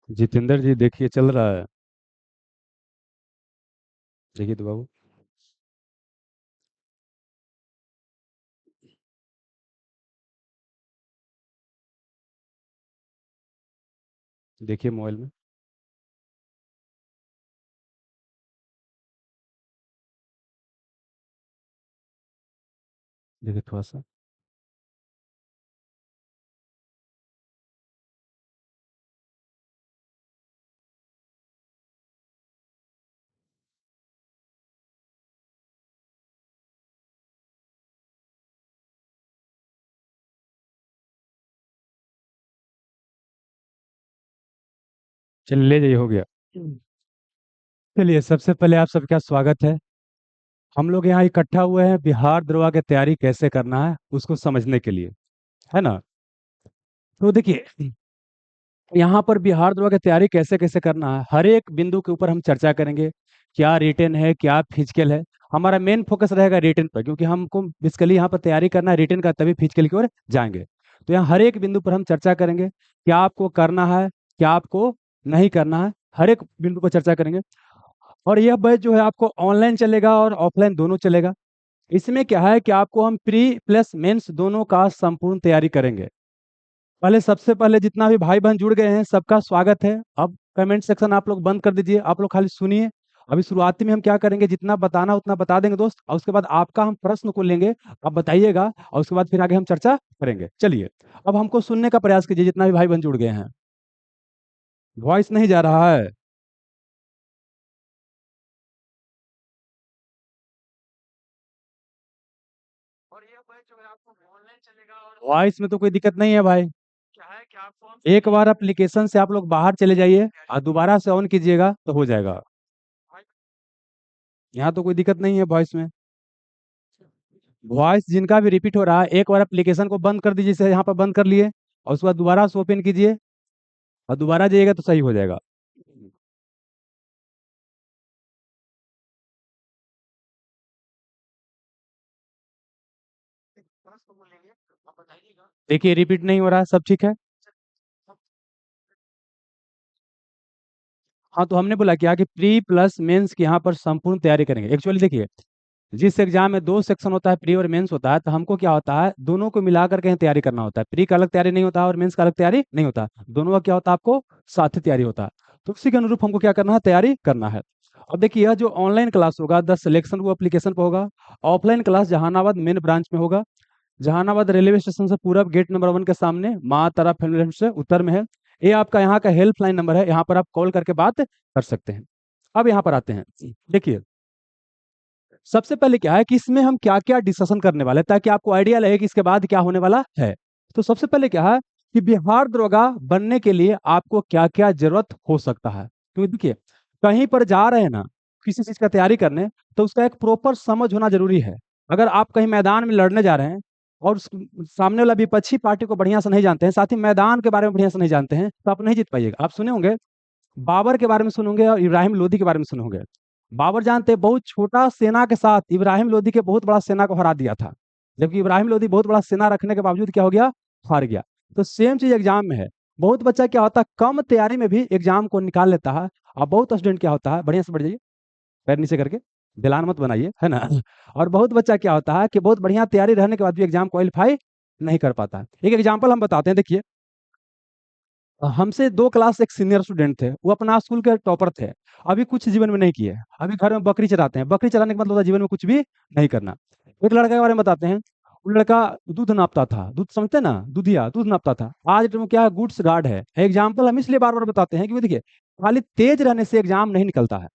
जितेंद्र जी देखिए चल रहा है। देखिए तो बाबू, देखिए मोबाइल में। देखिए थोड़ा सा। चलिए ले जाइए, हो गया। चलिए सबसे पहले आप सबका स्वागत है। हम लोग यहाँ इकट्ठा हुए हैं बिहार दरोगा की तैयारी कैसे करना है उसको समझने के लिए, है ना। तो देखिए, यहाँ पर बिहार दरोगा की तैयारी कैसे कैसे करना है, हर एक बिंदु के ऊपर हम चर्चा करेंगे। क्या रिटन है, क्या फिजिकल है। हमारा मेन फोकस रहेगा रिटन पर, क्योंकि हमको बेसिकली यहाँ पर तैयारी करना है रिटन का, तभी फिजिकल की ओर जाएंगे। तो यहाँ हर एक बिंदु पर हम चर्चा करेंगे, क्या आपको करना है, क्या आपको नहीं करना है, हर एक बिंदु पर चर्चा करेंगे। और यह बैच जो है आपको ऑनलाइन चलेगा और ऑफलाइन दोनों चलेगा। इसमें क्या है कि आपको हम प्री प्लस मेंस दोनों का संपूर्ण तैयारी करेंगे। पहले सबसे पहले जितना भी भाई बहन जुड़ गए हैं सबका स्वागत है। अब कमेंट सेक्शन आप लोग बंद कर दीजिए, आप लोग खाली सुनिए। अभी शुरुआती में हम क्या करेंगे, जितना बताना उतना बता देंगे दोस्त, और उसके बाद आपका हम प्रश्न को लेंगे, आप बताइएगा, और उसके बाद फिर आगे हम चर्चा करेंगे। चलिए, अब हमको सुनने का प्रयास कीजिए जितना भी भाई बहन जुड़ गए हैं। वॉइस नहीं जा रहा है। और ये बैच जो है आपको ऑनलाइन चलेगा और वॉइस में तो कोई दिक्कत नहीं है भाई। क्या है कि आपको एक बार एप्लीकेशन से आप लोग बाहर चले जाइए और दोबारा से ऑन कीजिएगा तो हो जाएगा। यहाँ तो कोई दिक्कत नहीं है वॉइस में। वॉइस जिनका भी रिपीट हो रहा है, एक बार एप्लीकेशन को बंद कर दीजिए, जैसे यहाँ पर बंद कर लिए, और उसके बाद दोबारा से ओपन कीजिए और दोबारा जाइएगा तो सही हो जाएगा। देखिए रिपीट नहीं हो रहा है, सब ठीक है। हाँ, तो हमने बोला क्या कि प्री प्लस मेंस की यहाँ पर संपूर्ण तैयारी करेंगे। एक्चुअली देखिए, जिस एग्जाम में दो सेक्शन होता है, प्री और मेंस होता है, तो हमको क्या होता है, दोनों को मिला करके तैयारी करना होता है। प्री का अलग तैयारी नहीं होता और मेंस का अलग तैयारी नहीं होता, दोनों का क्या होता है, आपको साथ ही तैयारी होता है। तो उसी के अनुरूप हमको क्या करना है, तैयारी करना है। अब देखिए, यह जो ऑनलाइन क्लास होगा द सिलेक्शन वो एप्लीकेशन पर होगा। Offline class Jahanabad main branch में होगा। जहानाबाद रेलवे स्टेशन से पूरब गेट नंबर 1 के सामने माँ तारा फिल्म से उत्तर में है। ये आपका यहाँ का हेल्पलाइन नंबर है, यहाँ पर आप कॉल करके बात कर सकते हैं। अब यहाँ पर आते हैं। देखिए, सबसे पहले क्या है कि इसमें हम क्या क्या डिस्कशन करने वाले हैं, ताकि आपको आइडिया लगे कि इसके बाद क्या होने वाला है। तो सबसे पहले क्या है कि बिहार दरोगा बनने के लिए आपको क्या क्या जरूरत हो सकता है। क्योंकि देखिए, कहीं पर जा रहे हैं ना, किसी चीज का तैयारी करने, तो उसका एक प्रॉपर समझ होना जरूरी है। अगर आप कहीं मैदान में लड़ने जा रहे हैं और सामने वाला विपक्षी पार्टी को बढ़िया से नहीं जानते हैं, साथ ही मैदान के बारे में बढ़िया से नहीं जानते हैं, तो आप नहीं जीत पाइएगा। आप सुने होंगे, बाबर के बारे में सुने होंगे और इब्राहिम लोदी के बारे में सुने होंगे। बाबर जानते हैं, बहुत छोटा सेना के साथ इब्राहिम लोदी के बहुत बड़ा सेना को हरा दिया था, जबकि इब्राहिम लोदी बहुत बड़ा सेना रखने के बावजूद क्या हो गया, हार गया। तो सेम चीज एग्जाम में है। बहुत बच्चा क्या होता है, कम तैयारी में भी एग्जाम को निकाल लेता है। और बहुत स्टूडेंट क्या होता है, बढ़िया से बढ़ जाइए, पैर नीचे करके, दिलान मत बनाइए, है ना। और बहुत बच्चा क्या होता है कि बहुत बढ़िया तैयारी रहने के बाद भी एग्जाम क्वालिफाई नहीं कर पाता है। एक एग्जाम्पल हम बताते हैं, देखिए, हमसे 2 क्लास एक सीनियर स्टूडेंट थे, वो अपना स्कूल के टॉपर थे। अभी कुछ जीवन में नहीं किए, अभी घर में बकरी चराते हैं। बकरी चराने का मतलब होता है जीवन में कुछ भी नहीं करना। एक लड़का के बारे में बताते हैं। वो लड़का दूध नापता था, दूध समझते हैं ना, दूधिया, दूध नापता था। आज वो क्या, गुड्स गार्ड है। एग्जाम्पल हम इसलिए बार बार बताते हैं कि देखिए, खाली तेज रहने से एग्जाम नहीं निकलता है।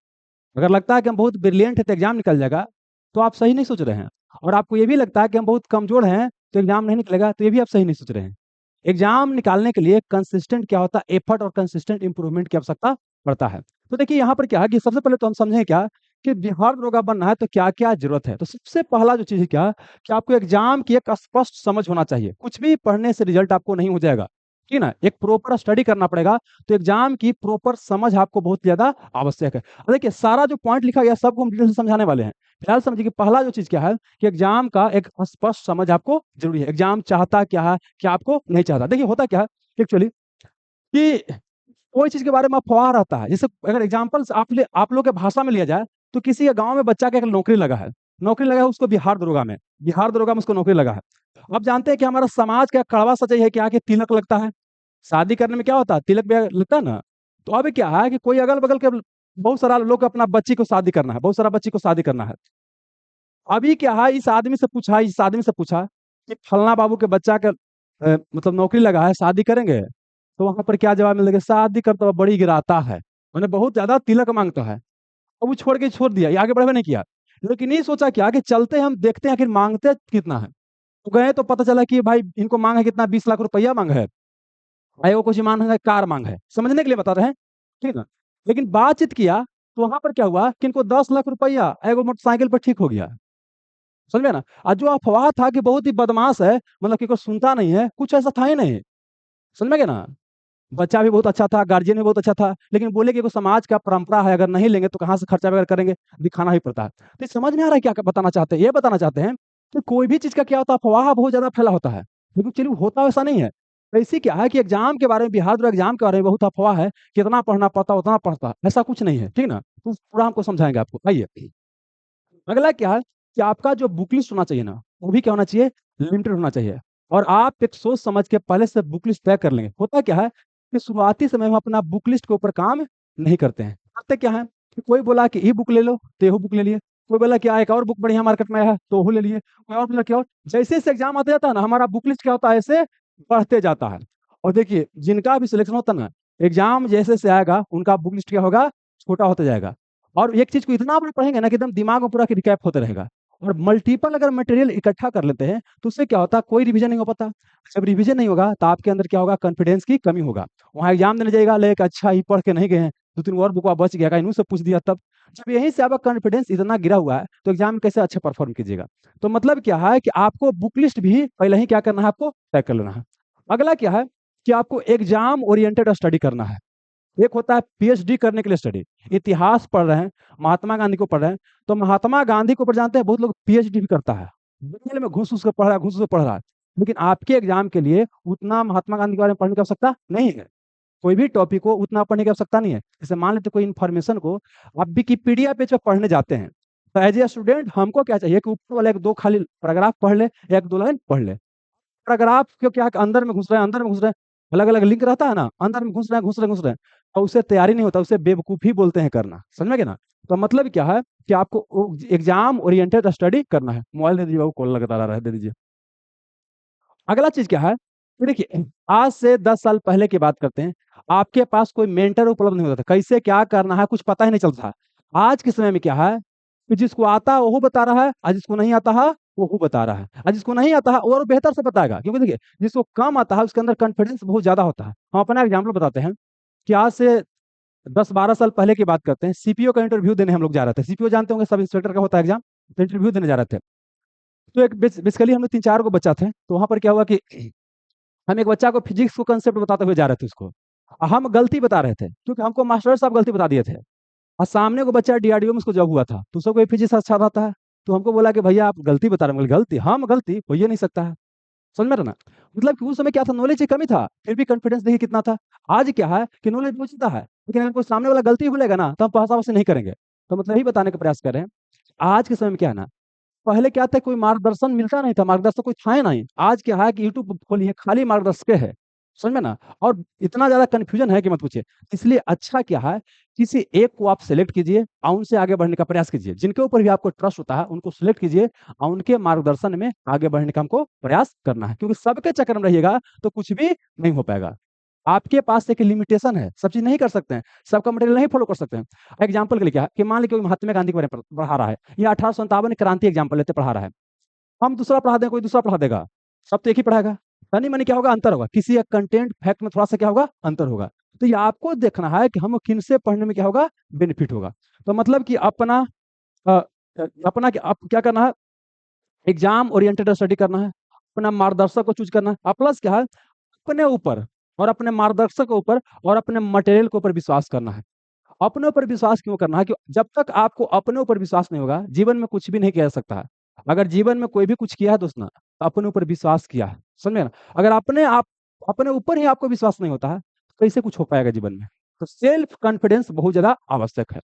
अगर लगता है कि हम बहुत ब्रिलियंट है तो एग्जाम निकल जाएगा, तो आप सही नहीं सोच रहे हैं। और आपको ये भी लगता है कि हम बहुत कमजोर हैं तो एग्जाम नहीं निकलेगा, तो ये भी आप सही नहीं सोच रहे हैं। एग्जाम निकालने के लिए कंसिस्टेंट क्या होता है, एफर्ट और कंसिस्टेंट इंप्रूवमेंट की आवश्यकता पड़ता है। तो देखिए, यहाँ पर क्या है कि सबसे पहले तो हम समझें क्या कि बिहार दरोगा बनना है तो क्या क्या जरूरत है। तो सबसे पहला जो चीज है क्या, कि आपको एग्जाम की एक स्पष्ट समझ होना चाहिए। कुछ भी पढ़ने से रिजल्ट आपको नहीं हो जाएगा। ठीक है ना, एक प्रॉपर स्टडी करना पड़ेगा। तो एग्जाम की प्रॉपर समझ आपको बहुत ज्यादा आवश्यक है। अब देखिए सारा जो पॉइंट लिखा गया सबको हम डिटेल से समझाने वाले हैं। फिलहाल समझिए कि पहला जो चीज क्या है कि एग्जाम का एक स्पष्ट समझ आपको जरूरी है। एग्जाम चाहता क्या है, क्या आपको नहीं चाहता। देखिए होता क्या है एक्चुअली कि कोई चीज के बारे में अफवाह रहता है। जैसे अगर एग्जाम्पल आप लोग के भाषा में लिया जाए तो किसी के गांव में बच्चा का एक नौकरी लगा है, नौकरी लगा है उसको बिहार दरोगा में उसको नौकरी लगा है। अब जानते हैं कि हमारा समाज का कड़वा सच है कि आके तिलक लगता है, शादी करने में क्या होता है तिलक भी लगता है ना। तो अब क्या है कि कोई अगल बगल के बहुत सारा लोग अपना बच्ची को शादी करना है, बहुत सारा बच्ची को शादी करना है। अभी क्या है इस आदमी से पूछा कि फलना बाबू के बच्चा का मतलब नौकरी लगा है, शादी करेंगे। तो वहां पर क्या जवाब मिलेगा, शादी करता हुआ बड़ी गिराता है, मैंने बहुत ज्यादा तिलक मांगता है। अब वो छोड़ दिया, ये आगे बढ़े नहीं किया। लेकिन ये सोचा कि आगे चलते हम देखते हैं आखिर मांगते कितना है। तो गए तो पता चला कि भाई इनको मांग है कितना, 20 लाख रुपया मांग है। भाई वो कुछ मांग है, कार मांग है, समझने के लिए बता रहे हैं, ठीक है। लेकिन बातचीत किया तो वहां पर क्या हुआ कि इनको 10 लाख रुपया एगो मोटरसाइकिल पर ठीक हो गया। समझ में ना। और जो अफवाह था कि बहुत ही बदमाश है, मतलब कि कोई सुनता नहीं है, कुछ ऐसा था ही नहीं। समझ में गए ना। बच्चा भी बहुत अच्छा था, गार्जियन भी बहुत अच्छा था, लेकिन बोले कि कोई समाज का परंपरा है, अगर नहीं लेंगे तो कहाँ से खर्चा वगैरह करेंगे, दिखाना ही पड़ता है। तो ये समझ में आ रहा है क्या बताना चाहते हैं, ये बताना चाहते हैं कि कोई भी चीज का क्या होता है, अफवाह बहुत ज्यादा फैला होता है। लेकिन चलिए होता वैसा नहीं है। तो इसी क्या है कि एग्जाम के बारे में, बिहार द्वारा एग्जाम के बारे में बहुत अफवाह है, कितना पढ़ना पड़ता उतना पढ़ता, ऐसा कुछ नहीं है, ठीक ना। तो पूरा हमको समझाएंगे आपको, आइए। अगला क्या है कि आपका जो बुक लिस्ट होना चाहिए ना, वो भी क्या होना चाहिए, लिमिटेड होना चाहिए। और आप एक सोच समझ के पहले से बुक लिस्ट तय कर लेंगे। होता क्या है कि शुरुआती समय में अपना बुक लिस्ट के ऊपर काम नहीं करते हैं। करते क्या है कि कोई बोला कि ये बुक ले लो तो ये बुक ले लिए, कोई बोला कि एक और बुक बढ़िया मार्केट में है तो वो ले लिए, कोई और बोला कि और जैसे जैसे एग्जाम आता जाता है ना, हमारा बुक लिस्ट क्या होता है, ऐसे बढ़ते जाता है। और देखिए जिनका भी सिलेक्शन होता है ना, एग्जाम जैसे से आएगा उनका बुक लिस्ट क्या होगा, छोटा होता जाएगा। और एक चीज को इतना आप पढ़ेंगे ना कि एकदम दिमाग में पूरा रिकैप होता रहेगा। और मल्टीपल अगर मटेरियल इकट्ठा कर लेते हैं तो उससे क्या होता है, कोई रिवीजन नहीं हो पाता। जब रिवीजन नहीं होगा तो आपके अंदर क्या होगा, कॉन्फिडेंस की कमी होगा। वहां एग्जाम देने जाएगा, लेकिन अच्छा ही पढ़ के नहीं गए हैं, 2 3 और बुक बच गया, इन्हों से पूछ दिया। तब जब यहीं से आपका कॉन्फिडेंस इतना गिरा हुआ है तो एग्जाम में कैसे अच्छा परफॉर्म कीजिएगा। तो मतलब क्या है कि आपको बुक लिस्ट भी पहले ही क्या करना है, आपको तय कर लेना है। अगला क्या है कि आपको एग्जाम ओरिएंटेड स्टडी करना है। एक होता है पीएचडी करने के लिए स्टडी, इतिहास पढ़ रहे हैं, महात्मा गांधी को पढ़ रहे हैं। तो महात्मा गांधी को पढ़ जानते हैं, बहुत लोग पीएचडी भी करता है, डिटेल में घुस घुस के पढ़ रहा है, घुस घुस के पढ़ रहा है। लेकिन आपके एग्जाम के लिए उतना महात्मा गांधी के बारे में पढ़ने की आवश्यकता नहीं है। कोई भी टॉपिक को उतना पढ़ने की आवश्यकता नहीं है। जैसे मान लेते कोई इन्फॉर्मेशन को आप विकिपीडिया पेज पर पढ़ने जाते हैं, तो एज ए स्टूडेंट हमको क्या चाहिए कि ऊपर वाला एक दो खाली पैराग्राफ पढ़ ले, एक दो लाइन पढ़ ले। पैराग्राफ क्यों, क्या अंदर में घुस रहे हैं, अंदर में घुस रहे हैं, अलग अलग लिंक रहता है ना, अंदर में घुस रहे हैं और उससे तैयारी नहीं होता, उसे बेवकूफी बोलते हैं करना। समझ में ना। तो मतलब क्या है कि आपको एग्जाम ओरिएंटेड स्टडी करना है। मोबाइल दे दीजिए बाबू, कॉल लगातार आ रहा है, दे दीजिए। अगला चीज क्या है कि देखिए आज से 10 साल पहले की बात करते हैं। आपके पास कोई मेंटर उपलब्ध नहीं होता था, कैसे क्या करना है कुछ पता ही नहीं चलता था। आज के समय में क्या है कि जिसको आता है वो बता रहा है, और जिसको नहीं आता है वो बता रहा है, और जिसको नहीं आता है और बेहतर से बताएगा। क्योंकि देखिए जिसको कम आता है उसके अंदर कॉन्फिडेंस बहुत ज्यादा होता है। हम अपना एग्जाम्पल बताते हैं कि आज से 10 12 साल पहले की बात करते हैं। सीपीओ का इंटरव्यू देने हम लोग जा रहे थे। सीपीओ जानते होंगे, सब इंस्पेक्टर का होता है एग्जाम। तो इंटरव्यू देने जा रहे थे। तो एक बेसिकली हम लोग 3 4 को बच्चा थे। तो वहां पर क्या हुआ कि हम एक बच्चा को फिजिक्स को कंसेप्ट बताते हुए जा रहे थे उसको, और हम गलती बता रहे थे क्योंकि हमको मास्टर साहब गलती बता दिए थे। और सामने को बच्चा डीआरडीओ में उसको जॉब हुआ था, तो उसको फिजिक्स अच्छा आता है। तो हमको बोला कि भैया आप गलती बता रहे हैं। गलती, हम गलती हो ही नहीं सकता है। समझ में रहा ना। मतलब कि उस समय क्या था, नॉलेज की कमी था, फिर भी कॉन्फिडेंस देखिए कितना था। आज क्या है कि नॉलेज पहुंचता है, लेकिन अगर कोई सामने वाला गलती बोलेगा ना तो हम पासा से नहीं करेंगे। तो मतलब यही बताने का प्रयास कर रहे हैं। आज के समय में क्या है ना, पहले क्या था, कोई मार्गदर्शन मिलता नहीं था, मार्गदर्शक कोई था ही नहीं। आज क्या है कि यूट्यूब खोलिए, खाली मार्गदर्शक है। समझ में ना। और इतना ज्यादा कंफ्यूजन है कि मत पूछिए। इसलिए अच्छा क्या है, किसी एक को आप सेलेक्ट कीजिए और उनसे आगे बढ़ने का प्रयास कीजिए। जिनके ऊपर भी आपको ट्रस्ट होता है उनको सिलेक्ट कीजिए और उनके मार्गदर्शन में आगे बढ़ने का हमको प्रयास करना है। क्योंकि सबके चक्कर में रहिएगा तो कुछ भी नहीं हो पाएगा। आपके पास एक लिमिटेशन है, सब चीज नहीं कर सकते हैं, सबका मटेरियल नहीं फॉलो कर सकते हैं। एग्जाम्पल के लिए क्या है कि मान लीजिए कोई महात्मा गांधी के बारे में पढ़ा रहा है, या 1857 क्रांति एग्जाम्पल लेते पढ़ा रहा है। हम दूसरा पढ़ा दें, कोई दूसरा पढ़ा देगा, सब तो एक ही पढ़ाएगा। तनी मनी क्या होगा, अंतर होगा, किसी एक कंटेंट फैक्ट में थोड़ा सा क्या होगा, अंतर होगा। तो ये आपको देखना है कि हम किन से पढ़ने में क्या होगा, बेनिफिट होगा। तो मतलब कि अपना अ, अपना क्या करना है, एग्जाम ओरिएंटेड स्टडी करना है, अपना मार्गदर्शक को चूज करना है। प्लस क्या है, अपने ऊपर और अपने मार्गदर्शक के ऊपर और अपने मटेरियल के ऊपर विश्वास करना है। अपने ऊपर विश्वास क्यों करना है? कि जब तक आपको अपने ऊपर विश्वास नहीं होगा, जीवन में कुछ भी नहीं किया जा सकता है। अगर जीवन में कोई भी कुछ किया है दोस्त ना, तो अपने ऊपर विश्वास किया है, समझे ना? अगर अपने ऊपर ही आपको विश्वास नहीं होता है, तो कैसे कुछ हो पाएगा जीवन में? तो सेल्फ कॉन्फिडेंस बहुत ज़्यादा आवश्यक है।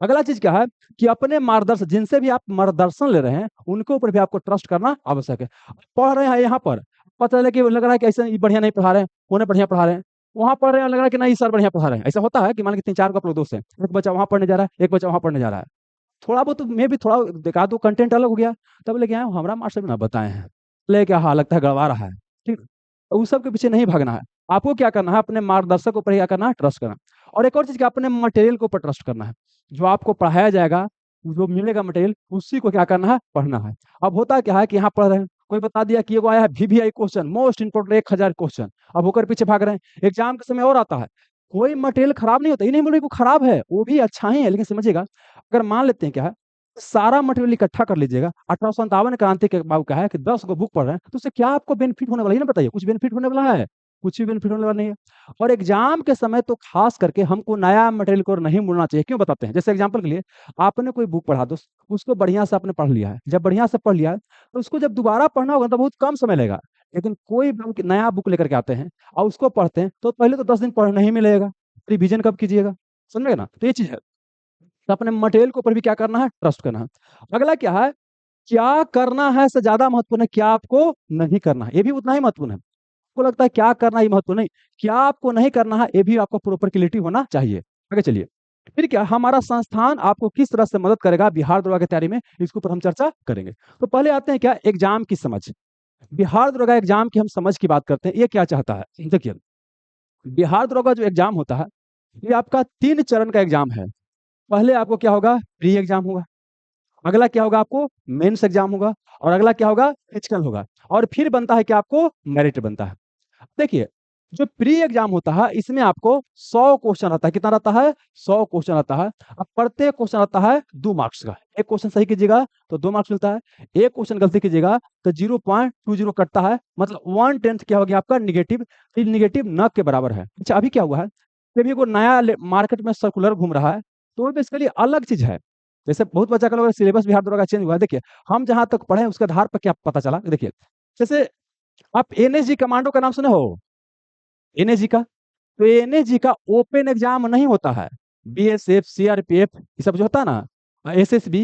अगला चीज़ क्या है कि अपने मार्गदर्शक जिनसे भी आप मार्गदर्शन ले रहे हैं, उनके ऊपर भी आपको ट्रस्ट करना आवश्यक है। पढ़ रहे हैं यहाँ पर, पता चला कि लग रहा है कि ऐसे ये बढ़िया नहीं पढ़ा रहे हैं, उन्हें बढ़िया पढ़ा रहे हैं। वहाँ पढ़ रहे हैं, लग रहा है कि नहीं सर बढ़िया पढ़ा रहे हैं। ऐसा होता है कि मान लीजिए 3-4 को आप लोग दोस्त हैं, एक बच्चा वहाँ पढ़ने जा रहा है, एक बच्चा वहाँ पढ़ने जा रहा है। थोड़ा बहुत मैं भी थोड़ा देखा तो कंटेंट अलग हो गया, तब लेके आए हमारा मास्टर भी ना बताए हैं। लेके हाँ लगता है गड़बड़ा रहा है, ठीक? तो उस सब के पीछे नहीं भागना है। आपको क्या करना है, अपने मार्गदर्शक के ऊपर क्या करना है, ट्रस्ट करना। और एक और चीज़ क्या, अपने मटेरियल के ऊपर ट्रस्ट करना है। जो आपको पढ़ाया जाएगा, जो मिलेगा मटेरियल, उसी को क्या करना है, पढ़ना है। अब होता क्या है कि यहाँ पढ़ रहे हैं, कोई बता दिया कि ये आया है VVI question, most important 1000 question, अब होकर पीछे भाग रहे हैं। एग्जाम के समय और आता है, कोई मटेरियल खराब नहीं होता, ये नहीं बोल रहे वो खराब है, वो भी अच्छा ही है, लेकिन समझिएगा, अगर मान लेते हैं क्या है, सारा मटेरियल इकट्ठा कर लीजिएगा, 1857 क्रांति के बाद क्या है कि 10 गो बुक पढ़ रहे हैं, तो उससे क्या आपको बेनिफिट होने वाला है, ये ना बताइए? कुछ बेनिफिट होने वाला है? कुछ भी बेनिफिट होने वाला नहीं है। और एग्जाम के समय तो खास करके हमको नया मटेरियल को नहीं मुड़ना चाहिए। क्यों बताते हैं? जैसे एग्जांपल के लिए, आपने कोई बुक पढ़ा दोस्त, उसको बढ़िया से आपने पढ़ लिया है। जब बढ़िया से पढ़ लिया है, तो उसको जब दोबारा पढ़ना होगा तो बहुत कम समय लगेगा। लेकिन कोई बुक नया बुक लेकर के आते हैं और उसको पढ़ते हैं, तो पहले तो 10 दिन पढ़ने ही मिलेगा, रिवीजन कब कीजिएगा? समझ गए ना? तो ये चीज़ है। तो अपने मटेरियल के ऊपर भी क्या करना है, ट्रस्ट करना है। अगला क्या है, क्या करना है से ज्यादा महत्वपूर्ण है क्या आपको नहीं करना है, ये भी उतना ही महत्वपूर्ण है। आपको लगता है क्या करना है ये महत्वपूर्ण नहीं, क्या आपको नहीं करना है ये भी आपको प्रॉपर क्लियरिटी होना चाहिए। आगे चलिए। फिर क्या, हमारा संस्थान आपको किस तरह से मदद करेगा बिहार दरोगा की तैयारी में, इसके ऊपर हम चर्चा करेंगे। तो पहले आते हैं क्या, एग्जाम की समझ। बिहार दरोगा एग्जाम की हम समझ की बात करते हैं, ये क्या चाहता है? देखिए, बिहार दरोगा जो एग्जाम होता है, ये आपका 3 चरण का एग्जाम है। पहले आपको क्या होगा, प्री एग्जाम होगा। अगला क्या होगा, आपको मेंस एग्जाम होगा। और अगला क्या होगा, फिजिकल होगा। और फिर बनता है कि आपको मेरिट बनता है। देखिए, जो प्री एग्जाम होता है, इसमें आपको 100 क्वेश्चन आता है। कितना रहता है? 100 क्वेश्चन आता है। अब प्रत्येक क्वेश्चन आता है 2 मार्क्स का। एक क्वेश्चन सही कीजिएगा तो 2 मार्क्स मिलता है, एक क्वेश्चन गलती कीजिएगा तो 0.20 कटता है, मतलब 1/10 क्या हो गया आपका, निगेटिव। ये निगेटिव न के बराबर है। अच्छा, अभी क्या हुआ है, अभी को नया मार्केट में सर्कुलर घूम रहा है, तो बेसिकली अलग चीज है। जैसे बहुत बच्चा का लोग सिलेबस बिहार दरोगा चेंज हुआ है। देखिए, हम जहां तक पढ़े उसके आधार पर क्या पता चला, देखिए, जैसे आप NSG कमांडो का नाम सुने हो, NSG का? तो NSG का ओपन एग्जाम नहीं होता है। BSF, CRPF ये सब जो होता है ना, SSB,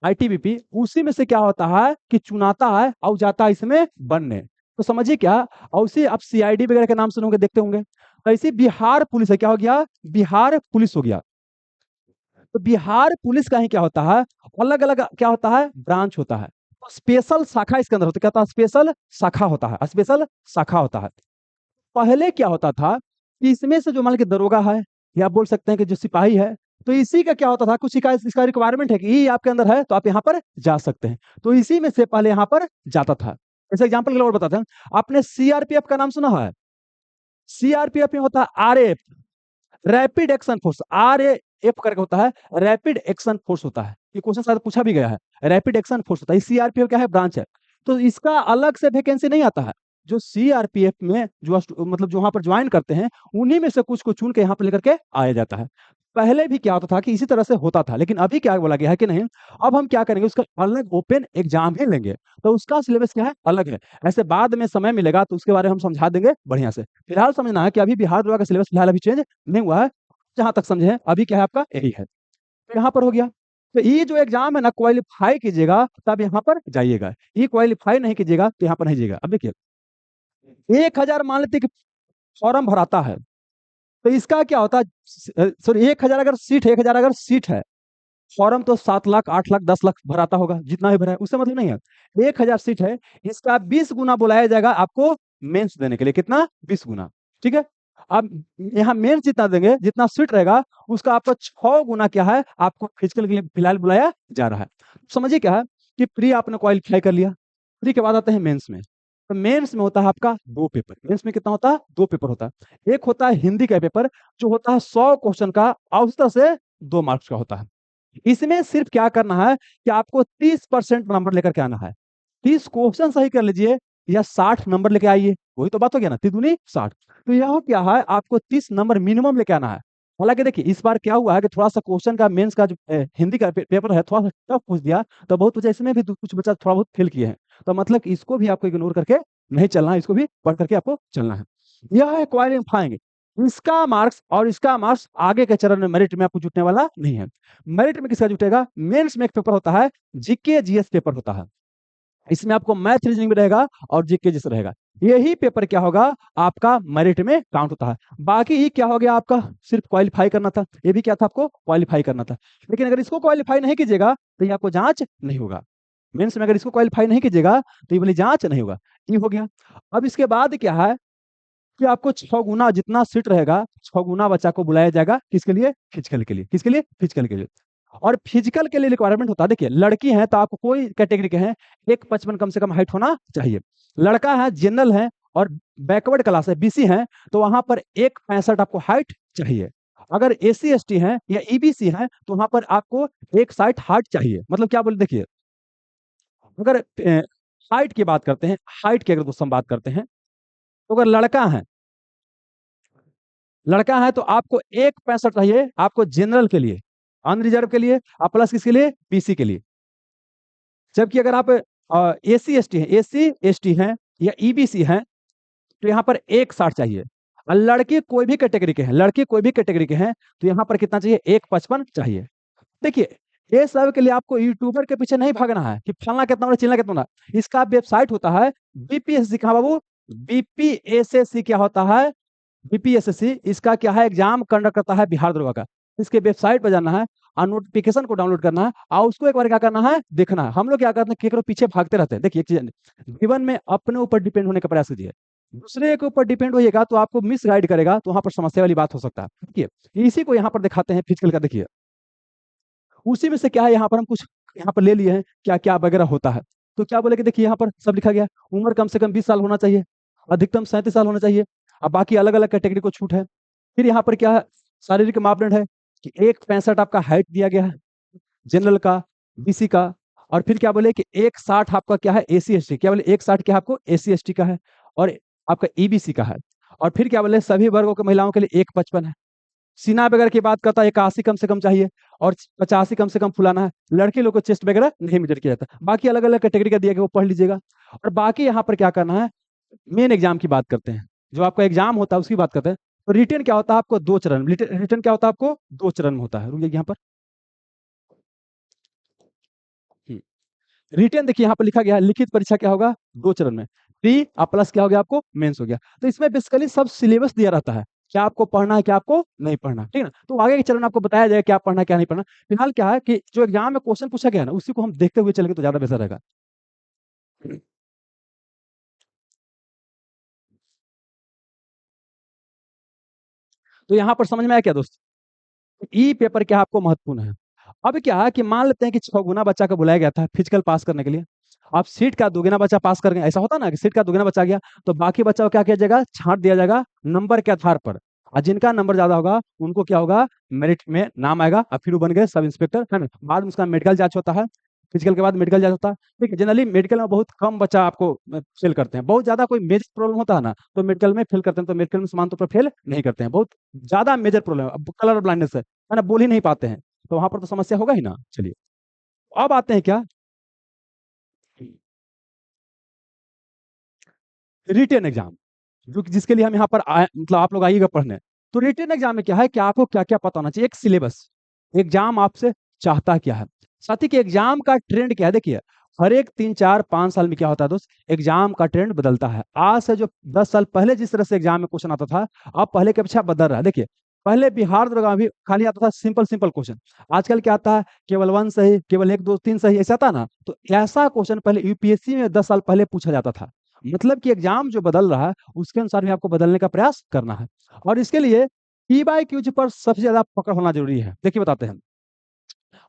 ITBP, उसी में से क्या होता है कि चुनाता है और जाता है इसमें बनने। तो समझिए क्या, और उसी आप CID वगैरह के नाम सुने होंगे, देखते होंगे। तो ऐसे बिहार पुलिस है, क्या हो गया, बिहार पुलिस हो गया। तो बिहार पुलिस का ही क्या होता है, अलग अलग क्या होता है, ब्रांच होता है। तो स्पेशल शाखा इसके अंदर होता है, क्या होता है, स्पेशल शाखा होता है, स्पेशल शाखा होता है। पहले क्या होता था कि इसमें से जो मान लीजिए दरोगा है, या आप बोल सकते हैं कि जो सिपाही है, तो इसी का क्या होता था, कुछ इसका रिक्वायरमेंट है कि ये आपके अंदर है तो आप यहाँ पर जा सकते हैं, तो इसी में से पहले यहाँ पर जाता था। जैसे एग्जाम्पल के लिए और बताते हैं, आपने CRPF का नाम सुना है? CRPF में होता है RAF, rapid action force. RAF करके होता है, रैपिड एक्शन फोर्स होता है। ये क्वेश्चन शायद पूछा भी गया है, रैपिड एक्शन फोर्स होता है। CRPF क्या है, ब्रांच है। तो इसका अलग से वैकेंसी नहीं आता है। जो CRPF में जो मतलब जो वहां पर ज्वाइन करते हैं, उन्हीं में से कुछ को चुन के यहाँ पर लेकर के आया जाता है। पहले भी क्या होता था कि इसी तरह से होता था, लेकिन अभी क्या बोला गया है कि नहीं, अब हम क्या करेंगे, उसका अलग ओपन एग्जाम ही लेंगे। तो उसका सिलेबस क्या है, अलग है। ऐसे बाद में समय मिलेगा तो उसके बारे में हम समझा देंगे बढ़िया से। फिलहाल समझना है कि अभी बिहार द्वारा का सिलेबस फिलहाल अभी चेंज नहीं हुआ है, जहां तक समझे हैं अभी क्या है आपका यही है। तो यहाँ पर हो गया। तो ये जो एग्जाम है ना, क्वालिफाई कीजिएगा तब यहाँ पर जाइएगा, ये क्वालिफाई नहीं कीजिएगा तो यहाँ पर नहीं जाइएगा। अब देखिए, 1000 मान लेते हैं कि फॉर्म भराता है, तो इसका क्या होता है, सॉरी 1000 अगर सीट है, 1000 अगर सीट है, फॉर्म तो 7 लाख 8 लाख 10 लाख भराता होगा, जितना भी भरा है उससे मतलब नहीं है। 1000 सीट है, इसका 20 गुना बुलाया जाएगा आपको मेंस देने के लिए। कितना? 20 गुना। ठीक है। अब यहाँ मेंस जितना देंगे, जितना सीट रहेगा, उसका आपका 6 गुना क्या है, आपको फिजिकल के लिए फिलहाल बुलाया जा रहा है। समझिए क्या है कि प्री आपने क्वालिफाई कर लिया, प्री के बाद आते हैं मेंस में। तो मेंस में होता है आपका 2 पेपर। मेंस में कितना होता है, 2 पेपर होता है। एक होता है हिंदी का पेपर, जो होता है 100 क्वेश्चन का, और उस तरह से 2 मार्क्स का होता है। इसमें सिर्फ क्या करना है कि आपको 30% नंबर लेकर के आना है। 30 क्वेश्चन सही कर लीजिए, या 60 नंबर लेके आइए, वही तो बात हो गया ना, 3 दूनी 60। तो यहाँ क्या है, आपको 30 नंबर मिनिमम लेके आना है। हालांकि देखिए इस बार क्या हुआ है कि थोड़ा सा क्वेश्चन का मेंस का जो हिंदी का पेपर है थोड़ा सा टफ पूछ दिया, तो बहुत बच्चा इसमें भी कुछ बच्चा थोड़ा बहुत फेल किए हैं। तो मतलब कि इसको भी आपको इग्नोर करके नहीं चलना है, इसको भी पढ़ करके आपको चलना है। यह है क्वालिफाइंग। इसका मार्क्स और इसका मार्क्स आगे के चरण में मेरिट में आपको जुटने वाला नहीं है। मेरिट में किसका जुटेगा, मेंस में एक पेपर होता है जीके जीएस पेपर होता है, इसमें आपको मैथ रीजनिंग भी रहेगा और जीके जैसे रहेगा। यही पेपर क्या होगा, आपका मेरिट में काउंट होता है। बाकी ही क्या हो गया, आपका सिर्फ क्वालिफाई करना था, ये भी क्या था, आपको क्वालिफाई करना था। लेकिन अगर इसको क्वालिफाई नहीं कीजिएगा तो ये आपको जांच नहीं होगा। मेंस में अगर इसको क्वालिफाई नहीं कीजिएगा तो ये वाली जांच नहीं होगा। ये हो गया। अब इसके बाद क्या है कि आपको 6 गुना जितना सीट रहेगा, 6 गुना बच्चा को बुलाया जाएगा, किसके लिए, फिजिकल के लिए। किसके लिए, फिजिकल के लिए। और फिजिकल के लिए रिक्वायरमेंट होता है, देखिए लड़की है तो आपको कोई कैटेगरी के हैं 1.55 कम से कम हाइट होना चाहिए। लड़का है, जनरल है और बैकवर्ड क्लास है, बीसी है, तो वहां पर 1.65 आपको हाइट चाहिए। अगर एसी एसटी है या ईबीसी है तो वहां पर आपको 1.60 हाइट चाहिए। मतलब क्या बोले, देखिए अगर हाइट की बात करते हैं, हाइट की अगर दोस्तों हम बात करते हैं, तो अगर लड़का है तो आपको 1.65 चाहिए, आपको जनरल के लिए, अनरिजर्व के लिए, और प्लस किसके लिए, बीसी के लिए। जबकि अगर आप एसी एसटी हैं, एसी एसटी हैं या ईबीसी हैं, तो यहाँ पर 1.60 चाहिए। और लड़के कोई भी कैटेगरी के हैं, लड़के कोई भी कैटेगरी के हैं, तो यहाँ पर कितना चाहिए, 1.55 चाहिए। देखिए ये सब के लिए आपको यूट्यूबर के पीछे नहीं भागना है कि फलना कितना होना, चिलना कितना होना। इसका वेबसाइट होता है बीपीएससी। कहा बाबू, बीपीएसएससी क्या होता है, बीपीएसएससी इसका क्या है, एग्जाम कंडक्ट करता है बिहार दरोगा का। इसके वेबसाइट पर जाना है और नोटिफिकेशन को डाउनलोड करना है और उसको एक बार क्या करना है, देखना है। हम लोग क्या करते हैं, केकरो पीछे भागते रहते हैं। देखिए एक चीज, जीवन में अपने ऊपर डिपेंड होने का प्रयास कीजिए। दूसरे के ऊपर डिपेंड होइएगा तो आपको मिस गाइड करेगा, तो वहां पर समस्या वाली बात हो सकता है। देखिए इसी को यहाँ पर दिखाते हैं फिजिकल का, देखिए उसी में से क्या है, यहाँ पर हम कुछ यहाँ पर ले लिए हैं क्या क्या वगैरह होता है। तो क्या बोले कि देखिए यहाँ पर सब लिखा गया है, उम्र कम से कम 20 साल होना चाहिए, अधिकतम 37 साल होना चाहिए। अब बाकी अलग अलग कैटेगरी को छूट है। फिर यहाँ पर क्या है, शारीरिक मापदंड है कि 1.65 आपका हाइट दिया गया है, जनरल का, बीसी का। और फिर क्या बोले कि 1.60 आपका क्या है, एसी एसटी, क्या बोले 1.60 क्या आपको एसी एसटी का है और आपका ईबीसी का है। और फिर क्या बोले, सभी वर्गों के महिलाओं के लिए 1.55 है। सीना वगैरह की बात करता है 81 कम से कम चाहिए और 85 कम से कम फुलाना है। लड़के लोग को चेस्ट वगैरह नहीं मेजर किया जाता। बाकी अलग अलग कैटेगरी का दिया गया, वो पढ़ लीजिएगा। और बाकी यहाँ पर क्या करना है, मेन एग्जाम की बात करते हैं, जो आपका एग्जाम होता है उसकी बात करते हैं। तो रिटर्न क्या होता है, आपको 2 चरण, रिटर्न क्या होता है, आपको 2 चरण में होता है। रुकिए यहाँ पर, रिटर्न देखिए यहाँ पर लिखा गया है, लिखित परीक्षा क्या होगा, 2 चरण में, प्री और प्लस क्या हो गया, आपको मेंस हो गया। तो इसमें बेसिकली सब सिलेबस दिया रहता है, क्या आपको पढ़ना है क्या आपको नहीं पढ़ना, ठीक है ना। तो आगे के चरण आपको बताया जाएगा क्या पढ़ना क्या नहीं पढ़ना। फिलहाल क्या है कि जो एग्जाम में क्वेश्चन पूछा गया है ना, उसी को हम देखते हुए चलेंगे तो ज्यादा बेहतर रहेगा। तो यहाँ पर समझ में आया क्या दोस्त, ई पेपर क्या आपको महत्वपूर्ण है। अब क्या है कि मान लेते हैं कि 6 गुना बच्चा को बुलाया गया था फिजिकल पास करने के लिए। आप सीट का 2 गुना बच्चा पास कर गए, ऐसा होता ना कि सीट का 2 गुना बच्चा गया, तो बाकी बच्चा को क्या किया जाएगा, छांट दिया जाएगा नंबर के आधार पर। और जिनका नंबर ज्यादा होगा उनको क्या होगा, मेरिट में नाम आएगा और फिर वो बन गए सब इंस्पेक्टर, है ना। बाद में उसका मेडिकल जांच होता है, फिजिकल के बाद मेडिकल जांच होता है। ठीक है, जनरली मेडिकल में बहुत कम बच्चा आपको फेल करते हैं। बहुत ज्यादा कोई मेजर प्रॉब्लम होता है ना तो मेडिकल में फेल करते हैं, तो मेडिकल में समान तौर पर फेल नहीं करते हैं। बहुत ज्यादा मेजर प्रॉब्लम है, कलर ब्लाइंडनेस है ना, बोल ही नहीं पाते हैं, तो वहां पर तो समस्या होगा ही ना। चलिए अब आते हैं क्या, रिटेन एग्जाम, जो कि जिसके लिए हम यहाँ पर आए, मतलब आप लोग आइएगा पढ़ने। तो रिटेन एग्जाम में क्या है कि आपको क्या क्या पता होना चाहिए, एक सिलेबस, एग्जाम आपसे चाहता क्या है, साथ ही कि एग्जाम का ट्रेंड क्या है। देखिए हर एक 3 4 5 साल में क्या होता है दोस्त, एग्जाम का ट्रेंड बदलता है। आज से जो 10 साल पहले जिस तरह से एग्जाम में क्वेश्चन आता था, अब पहले की अपेक्षा बदल रहा है। देखिए पहले बिहार दरोगा भी खाली आता था सिंपल सिंपल क्वेश्चन, आजकल क्या आता है, केवल 1 सही, केवल 1 2 3 सही, ऐसा आता ना। तो ऐसा क्वेश्चन पहले यूपीएससी में 10 साल पहले पूछा जाता था। मतलब कि एग्जाम जो बदल रहा है उसके अनुसार भी आपको बदलने का प्रयास करना है। और इसके लिए पी बाई क्यूज पर सबसे ज्यादा पकड़ होना जरूरी है। देखिए बताते हैं,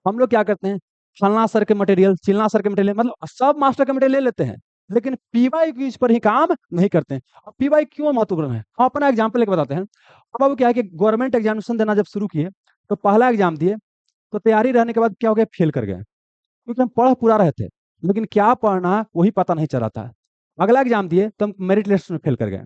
हम लोग क्या करते हैं, फलना सर के मटेरियल, चिलना सर के मटेरियल, मतलब सब मास्टर के मटेरियल ले लेते हैं, लेकिन पीवाई क्यूज पर ही काम नहीं करते हैं। अब पीवाई क्यों महत्वपूर्ण है, हम अपना एग्जाम्पल लेकर बताते हैं। अब अब क्या है कि गवर्नमेंट एग्जामिनेशन देना जब शुरू किए, तो पहला एग्जाम दिए, तो तैयारी रहने के बाद क्या हो गया, फेल कर गए, क्योंकि हम पढ़ पूरा रहे थे, लेकिन क्या पढ़ना है वही पता नहीं चला था। अगला एग्जाम दिए तो हम मेरिट लिस्ट में फेल कर गए।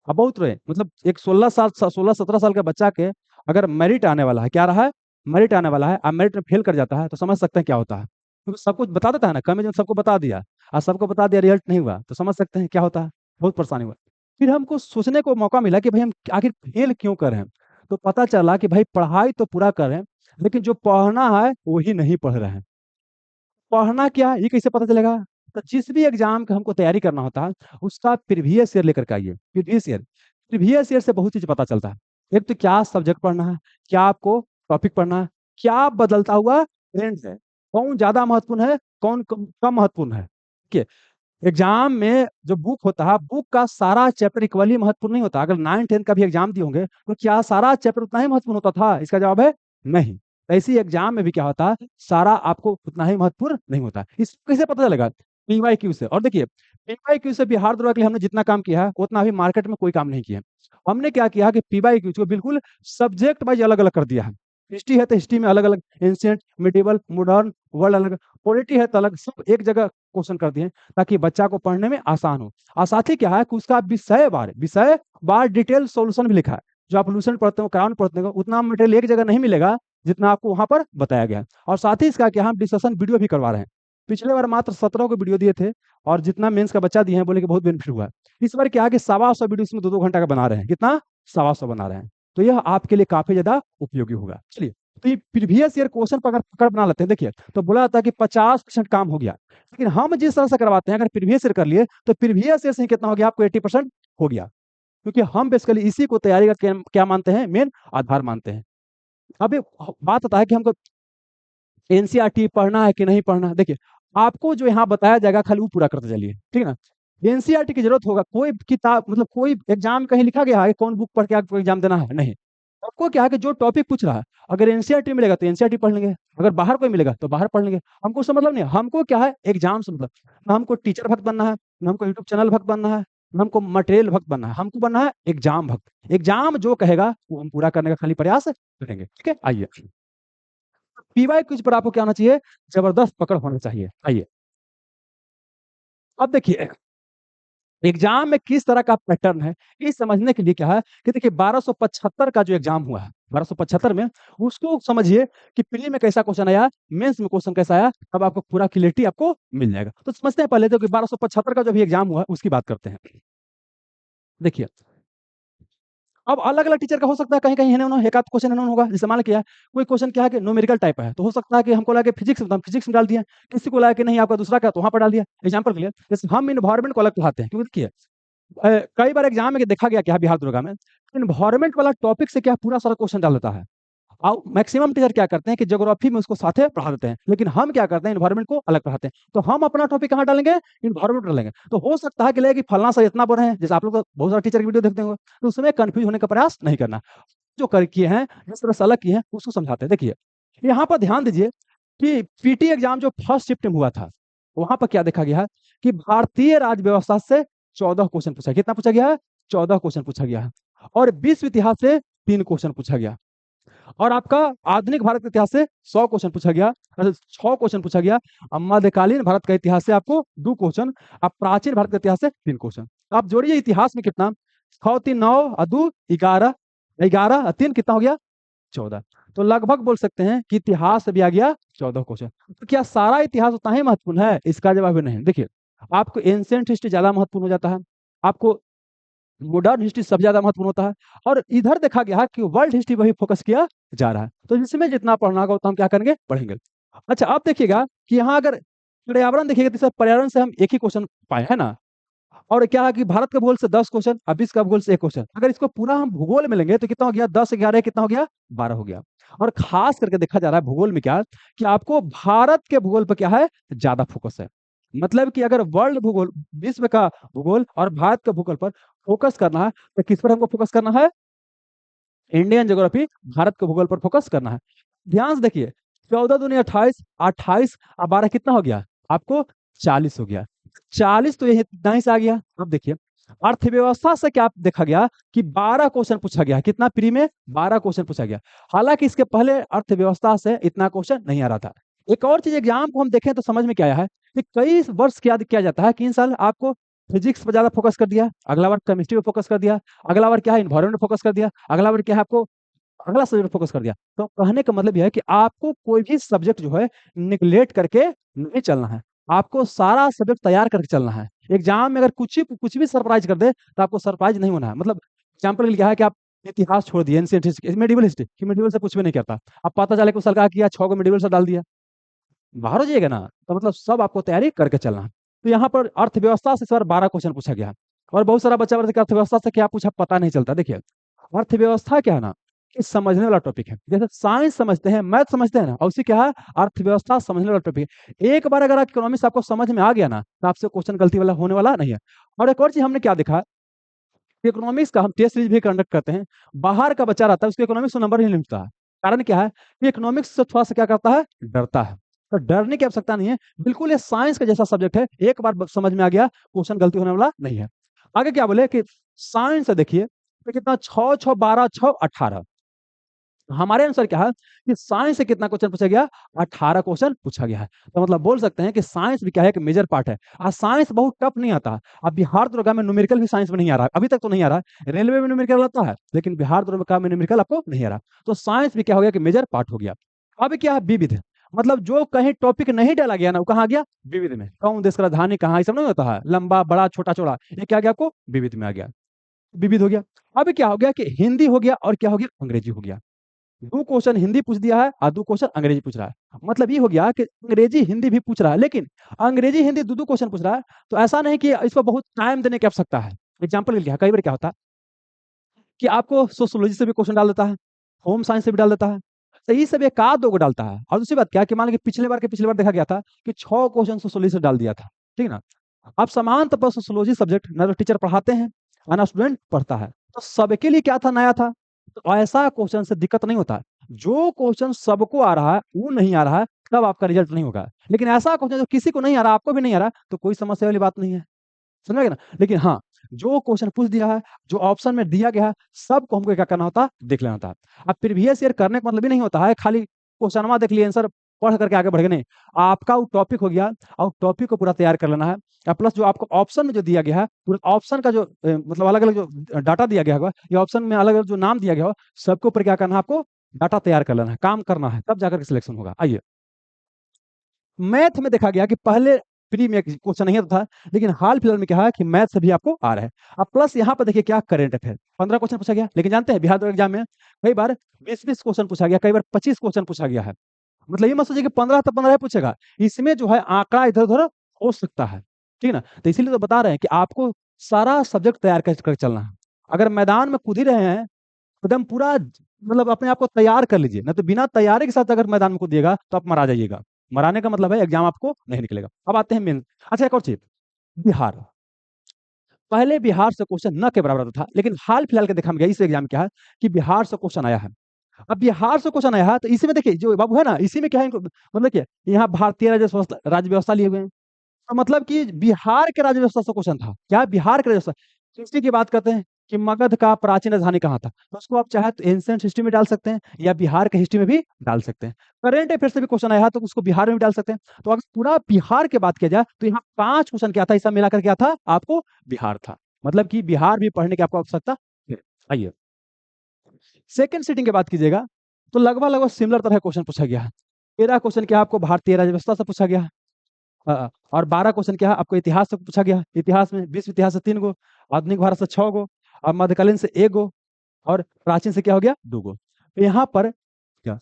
अब बहुत रहे, मतलब एक 16 17 साल के बच्चा के अगर मेरिट आने वाला है, क्या रहा है, मेरिट आने वाला है, अब मेरिट में फेल कर जाता है तो समझ सकते हैं क्या होता है, क्योंकि सब कुछ बता देता है ना, कमी जो सबको बता दिया, और सबको बता दिया, रिजल्ट नहीं हुआ तो समझ सकते हैं क्या होता है, बहुत परेशानी हुआ। फिर हमको सोचने को मौका मिला कि भाई हम आखिर फेल क्यों कर रहे हैं। तो पता चला कि भाई पढ़ाई तो पूरा कर रहे हैं, लेकिन जो पढ़ना है वही नहीं पढ़ रहे हैं। पढ़ना क्या है ये कैसे पता चलेगा, तो जिस भी एग्जाम का हमको तैयारी करना होता है उसका प्रीवियस ईयर लेकर के आइए। प्रीवियस ईयर से बहुत चीज पता चलता है। एक तो क्या सब्जेक्ट पढ़ना है, क्या आपको टॉपिक पढ़ना है, क्या बदलता हुआ ट्रेंड है, कौन ज्यादा महत्वपूर्ण है, कौन कम महत्वपूर्ण है। ठीक है, एग्जाम में जो बुक होता है, बुक का सारा चैप्टर इक्वली महत्वपूर्ण नहीं होता। अगर 9 10 का भी एग्जाम दिए होंगे तो क्या सारा चैप्टर उतना ही महत्वपूर्ण होता था, इसका जवाब है नहीं। ऐसी एग्जाम में भी क्या होता है, सारा आपको उतना ही महत्वपूर्ण नहीं होता। इस कैसे पता चलेगा, पीवाईक्यू से। और देखिए, पीवाईक्यू से बिहार दौरा के लिए हमने जितना काम किया है उतना अभी मार्केट में कोई काम नहीं किया है। हमने क्या किया कि पीवाईक्यू को बिल्कुल सब्जेक्ट वाइज अलग अलग कर दिया है। हिस्ट्री है तो हिस्ट्री में अलग अलग, एंशियंट, मिडिवल, मॉडर्न, वर्ल्ड अलग, पॉलिटी है तो अलग, सब एक जगह क्वेश्चन कर दिए ताकि बच्चा को पढ़ने में आसान हो। और साथ ही क्या है कि उसका विषय बार डिटेल सॉल्यूशन भी लिखा है। जो आप लूसेंट पढ़ते हो, क्राउन पढ़ते हो, उतना मटेरियल एक जगह नहीं मिलेगा जितना आपको वहां पर बताया गया है। और साथ ही इसका क्या, हम डिस्कशन वीडियो भी करवा रहे हैं। पिछले बार मात्र 17 को वीडियो दिए थे, और जितना मेंस का बच्चा दिए हैं बोले कि बहुत बेनिफिट हुआ है। इस बार क्या है कि 125 वीडियो इसमें 2 2 घंटा का बना रहे हैं। कितना, 125 बना रहे हैं। तो यह आपके लिए काफी ज्यादा उपयोगी होगा। चलिए, तो ये प्रीवियस ईयर क्वेश्चन पर अगर पकड़ बना लेते हैं, देखिए तो बोला जाता है कि 50% काम हो गया, लेकिन हम जिस तरह से करवाते हैं, अगर प्रीवियस ईयर कर लिए तो प्रीवियस ईयर से ही कितना हो गया, आपको 80% हो गया। क्योंकि हम बेसिकली इसी को तैयारी का क्या मानते हैं, मेन आधार मानते हैं। अब एक बात आता है कि हमको एनसीईआरटी पढ़ना है कि नहीं पढ़ना है। देखिए, आपको जो यहाँ बताया जाएगा खाली वो पूरा करते चलिए, ठीक है ना। एनसीईआरटी की जरूरत होगा, कोई किताब मतलब कोई एग्जाम कहीं लिखा गया है कौन बुक पढ़ के आपको एग्जाम देना है, नहीं। आपको क्या है कि जो टॉपिक पूछ रहा है, अगर एनसीईआरटी मिलेगा तो एनसीईआरटी पढ़ लेंगे, अगर बाहर कोई मिलेगा तो बाहर पढ़ लेंगे। हमको उससे मतलब नहीं, हमको क्या है, एग्जाम से मतलब। ना हमको टीचर भक्त बनना है, ना हमको यूट्यूब चैनल भक्त बनना है, ना हमको मटेरियल भक्त बनना है, हमको बनना है एग्जाम भक्त। एग्जाम जो कहेगा वो हम पूरा करने का खाली प्रयास करेंगे। ठीक है, आइए। पीवाई क्विज पर आपको क्या होना चाहिए, जबरदस्त पकड़ होना चाहिए। आइए, अब देखिए एग्जाम में किस तरह का पैटर्न है, ये समझने के लिए क्या है कि देखिए 1275 का जो एग्जाम हुआ है 1275 में, उसको समझिए कि प्री में कैसा क्वेश्चन आया, मेंस में क्वेश्चन कैसा आया, तब आपको पूरा क्लियरिटी आपको मिल जाएगा। तो समझते हैं पहले तो कि 1275 का जो भी एग्जाम हुआ है उसकी बात करते हैं। देखिए, अब अलग अलग टीचर का हो सकता है, कहीं कहीं इन्होंने एक आध क्वेश्चन इन्होंने होगा, जैसे मान किया कोई क्वेश्चन क्या है कि न्यूमेरिकल टाइप है, तो हो सकता है कि हमको लगे फिजिक्स में, फिजिक्स में डाल दिया। किसी को लगा कि नहीं आपका दूसरा क्या, तो वहां पर डाल दिया। एग्जाम्पल के लिए जैसे हम इन्वायरमेंट को अलग पढ़ाते हैं, क्योंकि देखिए कई बार एग्जाम में देखा गया क्या बिहार दुर्गा में, इन्वायरमेंट वाला टॉपिक से क्या पूरा सारा क्वेश्चन डाल देता है। और मैक्सिमम टीचर क्या करते हैं कि ज्योग्राफी में उसको साथे पढ़ा देते हैं, लेकिन हम क्या करते हैं, इन्वायरमेंट को अलग पढ़ाते हैं। तो हम अपना टॉपिक कहाँ डालेंगे, इन्वायरमेंट डालेंगे। तो हो सकता है कि लगे कि फलना सर इतना बोल रहे हैं, जैसे आप लोग तो बहुत सारे टीचर की वीडियो देखते होंगे, तो उसमें कंफ्यूज होने का प्रयास नहीं करना। जो कर किए हैं, जिस तरह से अलग किए हैं उसको समझाते हैं। देखिए, यहाँ पर ध्यान दीजिए कि पीटी एग्जाम जो फर्स्ट शिफ्ट में हुआ था, वहां पर क्या देखा गया है कि भारतीय राज्य व्यवस्था से 14 क्वेश्चन पूछा, कितना पूछा गया है, 14 क्वेश्चन पूछा गया है। और विश्व इतिहास से 3 क्वेश्चन पूछा गया। और आपका आधुनिक भारत के इतिहास से 100 क्वेश्चन पूछा गया, 6 क्वेश्चन पूछा गया। अब मध्यकालीन भारत का इतिहास से आपको 2 क्वेश्चन, अब प्राचीन भारत के इतिहास से 3 क्वेश्चन। आप जोड़िए इतिहास में कितना, 6 3 9 और 2 11, 11 और 3 कितना हो गया, 14। तो लगभग बोल सकते हैं कि इतिहास से भी आ गया 14 क्वेश्चन। तो क्या सारा इतिहास उतना ही महत्वपूर्ण है, इसका जवाब है नहीं। देखिए, आपको एंशिएंट हिस्ट्री ज्यादा महत्वपूर्ण हो जाता है, आपको मॉडर्न हिस्ट्री सबसे ज्यादा महत्वपूर्ण होता है, और इधर देखा गया है कि वर्ल्ड हिस्ट्री पर भी फोकस किया जा रहा है। तो जिसमें जितना पढ़ना होगा उतना हम क्या करेंगे, पढ़ेंगे। अच्छा, अब देखिएगा कि यहाँ अगर पर्यावरण देखिएगा तो सर पर्यावरण से हम एक ही क्वेश्चन पाए है ना। और क्या है कि भारत के भूगोल से 10 क्वेश्चन, अब विश्व का भूगोल से 1 क्वेश्चन। अगर इसको पूरा हम भूगोल में लेंगे तो कितना हो गया, 10 11 कितना हो गया, 12 हो गया। और खास करके देखा जा रहा है भूगोल में क्या, कि आपको भारत के भूगोल पर क्या है, ज्यादा फोकस है। मतलब कि अगर वर्ल्ड भूगोल, विश्व का भूगोल और भारत के भूगोल पर फोकस करना है, तो किस पर हमको फोकस करना है, इंडियन ज्योग्राफी, भारत के भूगोल पर फोकस करना है। ध्यान से देखिए, 14 दूनी 28, 28 और 12 कितना हो गया, आपको 40 हो गया। 40 तो यही इतना ही से आ गया। अब देखिए, अर्थव्यवस्था से क्या देखा गया कि 12 क्वेश्चन पूछा गया, कितना प्री में, 12 क्वेश्चन पूछा गया। हालांकि इसके पहले अर्थव्यवस्था से इतना क्वेश्चन नहीं आ रहा था। एक और चीज एग्जाम को हम देखें तो समझ में क्या आया है कि कई वर्ष क्या किया जाता है कि इन साल आपको फिजिक्स पर ज्यादा फोकस कर दिया, अगला बार केमिस्ट्री पे फोकस कर दिया, अगला बार क्या है इन्वायरमेंट पे फोकस कर दिया, अगला बार क्या है आपको अगला सब्जेक्ट फोकस कर दिया। तो कहने का मतलब यह है कि आपको कोई भी सब्जेक्ट जो है निगलेक्ट करके नहीं चलना है, आपको सारा सब्जेक्ट तैयार करके चलना है। एग्जाम में अगर कुछ भी सरप्राइज कर दे तो आपको सरप्राइज नहीं होना है। मतलब एग्जाम्पल के लिए क्या है कि आप इतिहास छोड़ दिए, एंशियंट हिस्ट्री, मेडिवल हिस्ट्री कि मेडिवल से कुछ भी नहीं करता, अब पता चले कुछ साल का किया 6 को मेडिवल से डाल दिया, बाहर हो जाएगा ना। तो मतलब सब आपको तैयारी करके चलना है। तो यहाँ पर अर्थव्यवस्था से सर 12 क्वेश्चन पूछा गया है। और बहुत सारा बच्चा बोलता है कि अर्थव्यवस्था से क्या पूछा पता नहीं चलता। देखिए अर्थव्यवस्था क्या है ना कि समझने वाला टॉपिक है, जैसे साइंस समझते हैं, मैथ समझते हैं ना, और उसी क्या है अर्थव्यवस्था समझने वाला टॉपिक है। एक बार अगर इकोनॉमिक्स आपको समझ में आ गया ना तो आपसे क्वेश्चन गलती वाला होने वाला नहीं है। और एक और चीज हमने क्या देखा, इकोनॉमिक्स का हम टेस्ट सीरीज भी कंडक्ट करते हैं, बाहर का बच्चा रहता है उसको इकोनॉमिक्स में नंबर ही नहीं मिलता है। कारण क्या है कि इकोनॉमिक्स से थोड़ा सा क्या करता है, डरता है। तो डरने की आवश्यकता नहीं है, बिल्कुल ये साइंस का जैसा सब्जेक्ट है, एक बार समझ में आ गया क्वेश्चन गलती होने वाला नहीं है। आगे क्या बोले कि साइंस से देखिए तो कितना 6 6 12 6 18, हमारे अनुसार क्या है कि साइंस से कितना क्वेश्चन पूछा गया, 18 क्वेश्चन पूछा गया है। तो मतलब बोल सकते हैं कि साइंस भी क्या है एक मेजर पार्ट है। आज साइंस बहुत टफ नहीं आता। अब बिहार दरोगा में न्यूमेरिकल भी साइंस में नहीं आ रहा, अभी तक तो नहीं आ रहा। रेलवे में न्यूमेरिकल आता है लेकिन बिहार दरोगा में न्यूमेरिकल आपको नहीं आ रहा। तो साइंस भी क्या हो गया कि मेजर पार्ट हो गया। अब क्या है विविध, मतलब जो कहीं टॉपिक नहीं डाला गया ना वो कहाँ गया, विविध में। कौन देश का राजधानी कहाँ, ये सब नहीं होता है, लंबा बड़ा छोटा चौड़ा, ये क्या गया आपको विविध में आ गया, विविध हो गया। अब क्या हो गया कि हिंदी हो गया और क्या हो गया अंग्रेजी हो गया। दो क्वेश्चन हिंदी पूछ दिया है और दो क्वेश्चन अंग्रेजी पूछ रहा है। मतलब ये हो गया कि अंग्रेजी हिंदी भी पूछ रहा है, लेकिन अंग्रेजी हिंदी दो दो क्वेश्चन पूछ रहा है। तो ऐसा नहीं कि इसको बहुत टाइम देने की आवश्यकता है। एग्जाम्पल के लिए कई बार क्या होता है कि आपको सोशोलॉजी से भी क्वेश्चन डाल देता है, होम साइंस से भी डाल देता है, सही से भी एक आध दो को डालता है। और दूसरी बात क्या कि मान लीजिए पिछले बार देखा गया था कि 6 क्वेश्चन सोशोलॉजी से डाल दिया था, ठीक है ना। अब समान तौर पर सोशोलॉजी सब्जेक्ट ना तो टीचर पढ़ाते हैं और ना स्टूडेंट पढ़ता है, तो सबके लिए क्या था, नया था। तो ऐसा क्वेश्चन से दिक्कत नहीं होता। जो क्वेश्चन सबको आ रहा है वो नहीं आ रहा है तब आपका रिजल्ट नहीं होगा। लेकिन ऐसा क्वेश्चन जो किसी को नहीं आ रहा, आपको भी नहीं आ रहा, तो कोई समस्या वाली बात नहीं है, समझ गए ना। लेकिन हाँ, जो क्वेश्चन पूछ दिया है, जो ऑप्शन में दिया गया है, सबको हमको क्या करना होता है, देख लेना होता है। अब प्रीवियस ईयर करने का मतलब ही नहीं होता है खाली क्वेश्चन देख लिए आंसर पढ़ करके आगे बढ़ गए, नहीं। आपका वो टॉपिक हो गया और टॉपिक को पूरा तैयार कर लेना है। और प्लस जो आपको ऑप्शन में जो दिया गया है, पूरे ऑप्शन का जो मतलब अलग अलग जो डाटा दिया गया होगा, ये ऑप्शन में अलग अलग जो नाम दिया गया हो, सबके ऊपर क्या करना है आपको, डाटा तैयार कर लेना है, काम करना है, तब जाकर के सिलेक्शन होगा। आइए मैथ में देखा गया कि पहले प्री में क्वेश्चन नहीं आता था, लेकिन हाल फिलहाल में क्या है कि मैथ से भी आपको आ रहा है। अब प्लस यहाँ पर देखिए क्या करेंट अफेयर 15 क्वेश्चन पूछा गया, लेकिन जानते हैं बिहार बोर्ड एग्जाम में कई बार 20 क्वेश्चन पूछा गया, कई बार 25 क्वेश्चन पूछा गया है। मतलब ये मत सोचिए कि 15 तो 15 ही पूछेगा, इसमें जो है आंकड़ा इधर उधर हो सकता है, ठीक है ना। तो इसीलिए तो बता रहे हैं कि आपको सारा सब्जेक्ट तैयार कर चलना है। अगर मैदान में कूद ही रहे हैं तो एकदम पूरा मतलब अपने आप को तैयार कर लीजिए, ना तो बिना तैयारी के साथ अगर मैदान में कूदिएगा तो आप मरा जाइएगा। मराने का मतलब है एग्जाम आपको नहीं निकलेगा। अब आते हैं मेन। अच्छा एक और चीज, बिहार, पहले बिहार से क्वेश्चन न के बराबर आता था, लेकिन हाल फिलहाल के देखा गया इस एग्जाम में क्या है कि बिहार से क्वेश्चन आया है। अब बिहार से क्वेश्चन आया है तो इसी में देखिए जो बाबू है ना, इसी में क्या है मतलब क्या, यहाँ भारतीय राज्य व्यवस्था लिए हुए हैं। तो मतलब कि बिहार के राज्य व्यवस्था से क्वेश्चन था, क्या बिहार के राज्य व्यवस्था। हिस्ट्री की बात करते हैं कि मगध का प्राचीन राजधानी कहाँ था, तो उसको आप चाहे तो एंशिएंट हिस्ट्री में डाल सकते हैं या बिहार के हिस्ट्री में भी डाल सकते हैं। करेंट अफेयर से भी क्वेश्चन आया है तो उसको बिहार में भी डाल सकते हैं। तो अगर पूरा बिहार की बात किया जाए तो यहाँ 5 क्वेश्चन क्या था, इस सब मिलाकर क्या था आपको, बिहार था। मतलब कि बिहार भी पढ़ने की आपको आवश्यकता है। आइए सेकंड सीटिंग की बात कीजिएगा तो लगभग लगभग सिमिलर तरह क्वेश्चन पूछा गया है। 13 क्वेश्चन क्या आपको भारतीय राज्य व्यवस्था से पूछा गया है, और 12 क्वेश्चन क्या है आपको इतिहास से पूछा गया है। इतिहास में विश्व इतिहास से 3 गो, आधुनिक भारत से 6 गो, और मध्यकालीन से 1 गो, और प्राचीन से क्या हो गया 2 गो। तो यहाँ पर क्या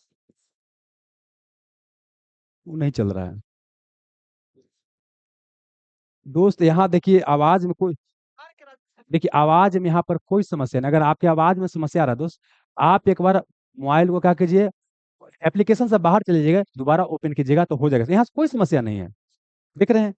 वो नहीं चल रहा है दोस्त, यहाँ देखिए आवाज में कोई, देखिए आवाज में यहाँ पर कोई समस्या नहीं। अगर आपकी आवाज में समस्या आ रहा है दोस्त, आप एक बार मोबाइल को क्या कीजिए, एप्लीकेशन से बाहर चले जाइएगा, दोबारा ओपन कीजिएगा तो हो जाएगा। यहाँ कोई समस्या नहीं है, देख रहे हैं।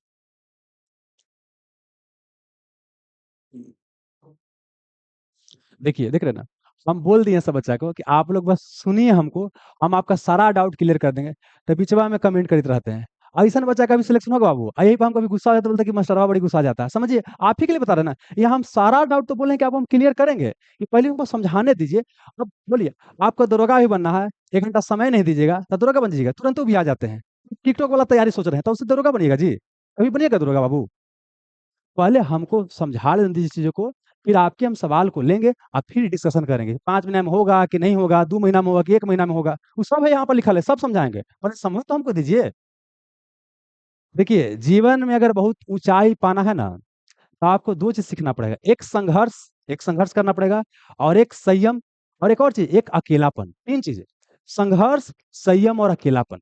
देखिए देख रहे हैं ना, हम बोल दिए सब बच्चा को कि आप लोग बस सुनिए हमको, हम आपका सारा डाउट क्लियर कर देंगे। तो बीचवा में कमेंट करते रहते हैं, ऐसा बच्चा का भी सिलेक्शन होगा बाबू, यही पर हम कभी गुस्सा हो जाता है, बोलते हैं कि मास्टरवा बड़ी गुस्सा आ जाता है। समझिए आप ही के लिए बता रहे हैं ना, ये हम सारा डाउट तो बोले कि आप हम क्लियर करेंगे, कि पहले हमको समझाने दीजिए। अब बोलिए आपको दरोगा भी बनना है, 1 घंटा समय नहीं दीजिएगा तो दरोगा बन जाइएगा, तुरंत वो भी आ जाते हैं। टिकटॉक वाला तैयारी सोच रहे हैं तो उससे दरोगा बनिएगा जी, अभी बनिएगा दरोगा बाबू। पहले हमको समझा लेने दीजिए चीज़ों को, फिर आपके हम सवाल को लेंगे और फिर डिस्कशन करेंगे। 5 महीने में होगा कि नहीं होगा, 2 महीना में होगा कि 1 महीना में होगा, वो सब है यहाँ पर लिखल है, सब समझाएँगे। पहले समझ तो हमको दीजिए। देखिए, जीवन में अगर बहुत ऊँचाई पाना है ना, तो आपको 2 चीज़ सीखना पड़ेगा। एक संघर्ष करना पड़ेगा और एक संयम और एक और चीज़, एक अकेलापन, 3 चीज़ें। संघर्ष, संयम और अकेलापन।